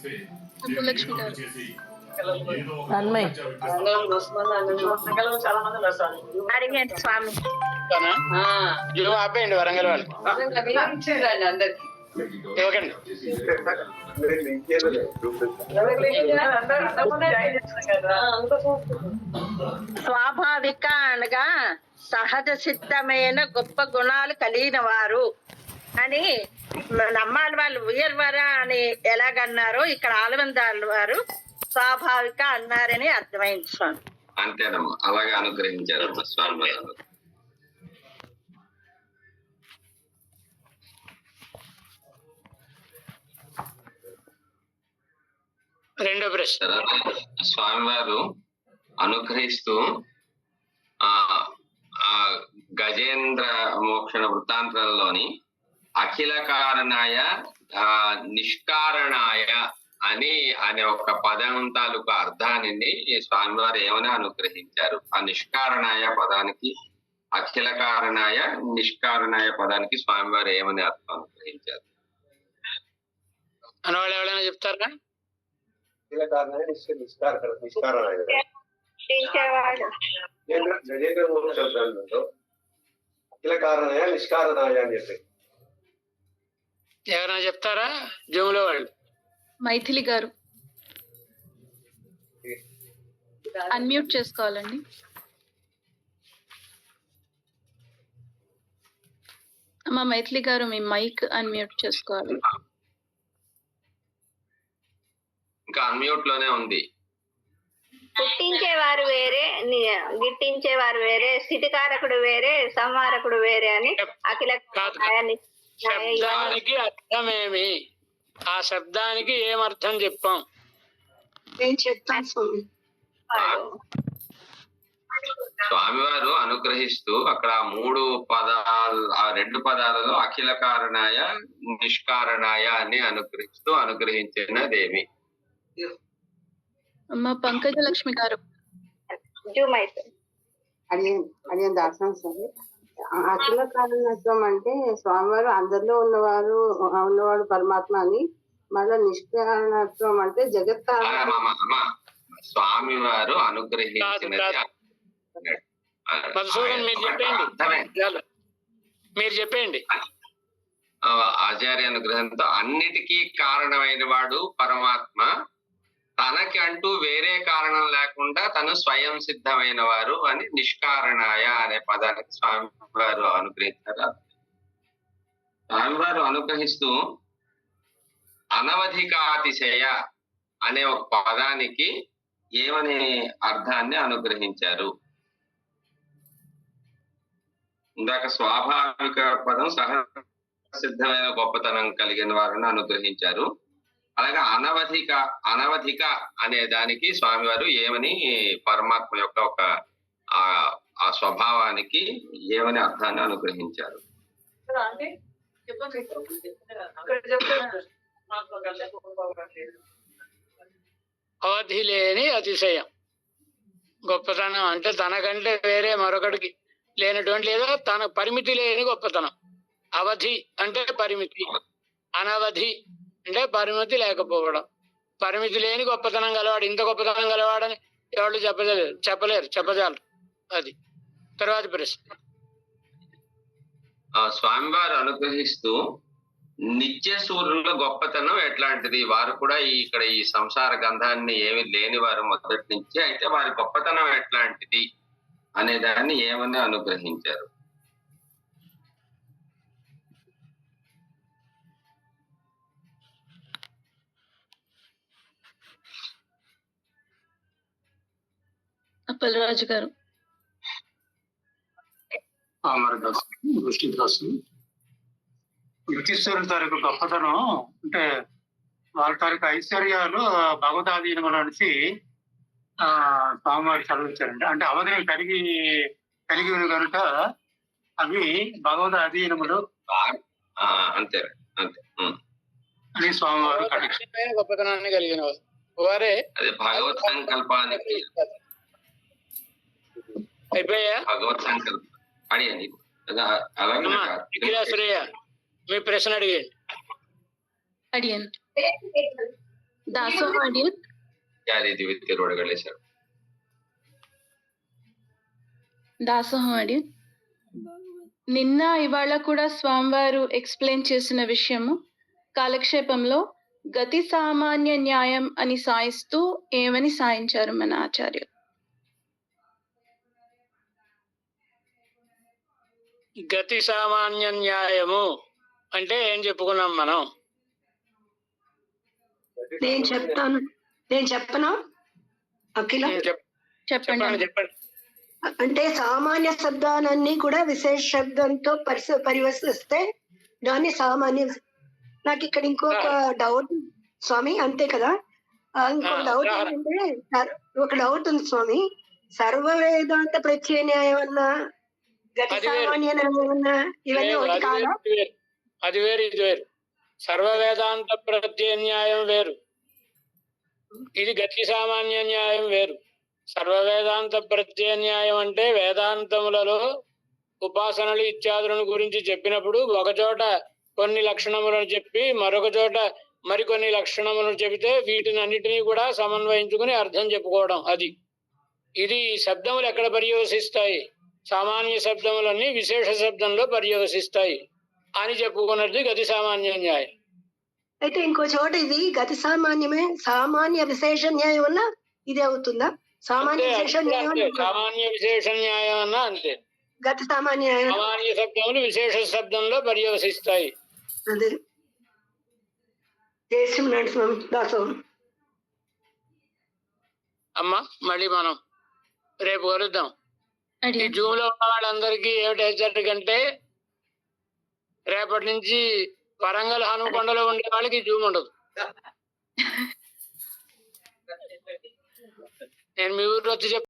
అడిగండి స్వామి. ఆపేయండి వరంగల్ వాళ్ళు అందరికి ఇవ్వకండి. స్వాభావిక అనగా సహజ సిద్ధమైన గొప్ప గుణాలు కలిగిన వారు అని నమ్మాలి. వాళ్ళు ఉయర్వర అని ఎలాగన్నారో ఇక్కడ ఆలవందాల వారు స్వాభావిక అన్నారని అర్థమైంది స్వామి. అంతేనమ్మా, అలాగే అనుగ్రహించారమ్మా స్వామి. రెండో ప్రశ్న. తర్వాత స్వామివారు అనుగ్రహిస్తూ ఆ ఆ గజేంద్ర మోక్షణ వృత్తాంతంలోని అఖిల కారణాయ నిష్కారణాయ అనే ఒక పదం తాలూకు అర్థాన్ని స్వామివారు ఏమని అనుగ్రహించారు? ఆ నిష్కారణాయ పదానికి, అఖిల కారణాయ నిష్కారణాయ పదానికి స్వామివారు ఏమని అర్థం అనుగ్రహించారు? అనవాళ్ళు ఎవరైనా చెప్తారా? నిష్కారణాయ అని చెప్పి ఎవరైనా చెప్తారా? జూమ్లో వాళ్ళు. మైథిలి గారు అన్మ్యూట్ చేసుకోవాలండి. అమ్మా మైథిలి గారు మీ మైక్ అన్మ్యూట్ చేసుకోవాలి. ఇంకా అన్మ్యూట్ లోనే ఉంది. పుట్టించేవారు వేరే, గిట్టించేవారు వేరే, స్థితికారకుడు వేరే, సంహారకుడు వేరే అని అఖిల శబ్దానికి అర్థమేమి? ఆ శబ్దానికి ఏమర్థం చెప్పాం? నేను చెప్తాను స్వామి. స్వామివారు అనుగ్రహిస్తూ అక్కడ ఆ రెండు పదాలలో అఖిల కారణాయ నిష్కారణాయ అని అనుగ్రహించినదేమి? అమ్మ పంకజ లక్ష్మి గారు. జూమ్ అయితే అదే దాసం స్వామి. అఖిల కారణత్వం అంటే స్వామివారు అందరిలో ఉన్నవాడు పరమాత్మ అని, మళ్ళా నిష్కారణత్వం అంటే జగత్ స్వామివారు అనుగ్రహించినది. మధుసూదన్ మీరు చెప్పండి. ఆచార్య అనుగ్రహంతో అన్నిటికీ కారణమైన వాడు పరమాత్మ, తనకి అంటూ వేరే కారణం లేకుండా తను స్వయం సిద్ధమైన వారు అని నిష్కారణాయ అనే పదానికి స్వామివారు అనుగ్రహించారు. స్వామివారు అనుగ్రహిస్తూ అనవధికాతిశయ అనే ఒక పదానికి ఏమనే అర్థాన్ని అనుగ్రహించారు? ఇందాక స్వాభావిక పదం సహజ సిద్ధమైన గొప్పతనం కలిగిన వారిని అనుగ్రహించారు. అలాగే అనవధిక అనే దానికి స్వామివారు ఏమని పరమాత్మ యొక్క ఒక ఆ స్వభావానికి ఏమని అర్థాన్ని అనుగ్రహించారు? అవధి లేని అతిశయం, గొప్పతనం అంటే తనకంటే వేరే మరొకటికి లేనటువంటి, లేదా తన పరిమితి లేని గొప్పతనం. అవధి అంటే పరిమితి, అనవధి అంటే పరిమితి లేకపోవడం. పరిమితి లేని గొప్పతనం గలవాడు, ఇంత గొప్పతనం గలవాడని ఎవరు చెప్పలేరు. అది తర్వాత ప్రశ్న. స్వామివారు అనుగ్రహిస్తూ నిత్య సూర్యుల గొప్పతనం ఎట్లాంటిది? వారు కూడా ఇక్కడ ఈ సంసార గంధాన్ని ఏమి లేని వారు మొదటి నుంచి, అయితే వారి గొప్పతనం ఎట్లాంటిది అనే దాన్ని ఏమని అనుగ్రహించారు? అప్పలరాజు గారు. యుక్తీశ్వరుల తారీఖు గొప్పతనం అంటే వాళ్ళ తారీఖు ఐశ్వర్యాలు భగవతాధీనముల నుంచి స్వామివారి చదివించారండి. అంటే అవధిని కలిగి కనుక అవి భగవద్ అధీనములు అంతే అని స్వామివారు గొప్పతనాన్ని కలిగిన వారే. అదే భగవత్ సంకల్పానికి అయిపోయా? భగవత్ సంకల్పం అడిగండి. అలాగే శ్రేయ మీ ప్రశ్న అడిగండి. అడియన్ దాసోహం అడియన్ దాసోహం అడియన్. నిన్న ఇవాళ కూడా స్వామివారు ఎక్స్ప్లెయిన్ చేసిన విషయము కాలక్షేపంలో గతి సామాన్య న్యాయం అని సాయిస్తూ ఏమని సాయించారు మన ఆచార్యులు? గతి సామాన్య న్యాయము అంటే ఏం చెప్పుకున్నాం మనం? నేను చెప్పనా అఖిల? చెప్పండి. అంటే సామాన్య శబ్దాలన్నీ కూడా విశేష శబ్దంతో పరివర్తిస్తే దాన్ని సామాన్య. నాకు ఇక్కడ ఇంకొక డౌట్ స్వామి, అంతే కదా? ఇంకో డౌట్ ఏంటంటే ఒక డౌట్ ఉంది స్వామి. సర్వ వేదాంత ప్రత్యయ న్యాయం అన్నా గతి అది వేరు. సామాన్య న్యాయం అన్నా ఇవన్నీ లేదు, ఒకటి అది కాదా? వేరు, ఇది వేరు. అది వేరు, ఇది వేరు. సర్వ వేదాంత ప్రత్యయ న్యాయం వేరు, ఇది గతి సామాన్య న్యాయం వేరు. సర్వ వేదాంత ప్రత్యయ న్యాయం అంటే వేదాంతములలో ఉపాసనలు ఇత్యాదులను గురించి చెప్పినప్పుడు ఒకచోట కొన్ని లక్షణములను చెప్పి మరొక చోట మరికొన్ని లక్షణములను చెబితే వీటిని అన్నిటినీ కూడా సమన్వయించుకుని అర్థం చెప్పుకోవడం. అది ఇది శబ్దములు ఎక్కడ పర్యవసిస్తాయి? సామాన్య శబ్దములన్నీ విశేష శబ్దంలో పర్యవసిస్తాయి అని చెప్పుకున్నది గతి సామాన్య న్యాయం. అయితే ఇంకో చోట ఇది గతి సామాన్యమే, సామాన్య విశేష న్యాయం అన్నా ఇదే అవుతుందా? సామాన్య అంతే, విశేష అంతే, న్యాయం అంతే. అన్నా సామాన్య విశేష న్యాయం అన్నా అంతే. గతి సామాన్య న్యాయం సామాన్య శబ్దములు విశేష శబ్దంలో పర్యవసిస్తాయి. అదే. చేస్తున్నాడు స్వామి దాసం. అమ్మా మళ్ళీ మనం రేపు కలుద్దాం. ఈ అడిగాను. జూమ్ లో ఉన్న వాళ్ళందరికీ ఏమిటి హెచ్చరిక అంటే రేపటి నుంచి వరంగల్ హనుకొండలో ఉండే వాళ్ళకి జూమ్ ఉండదు. నేను మీ ఊర్లో వచ్చి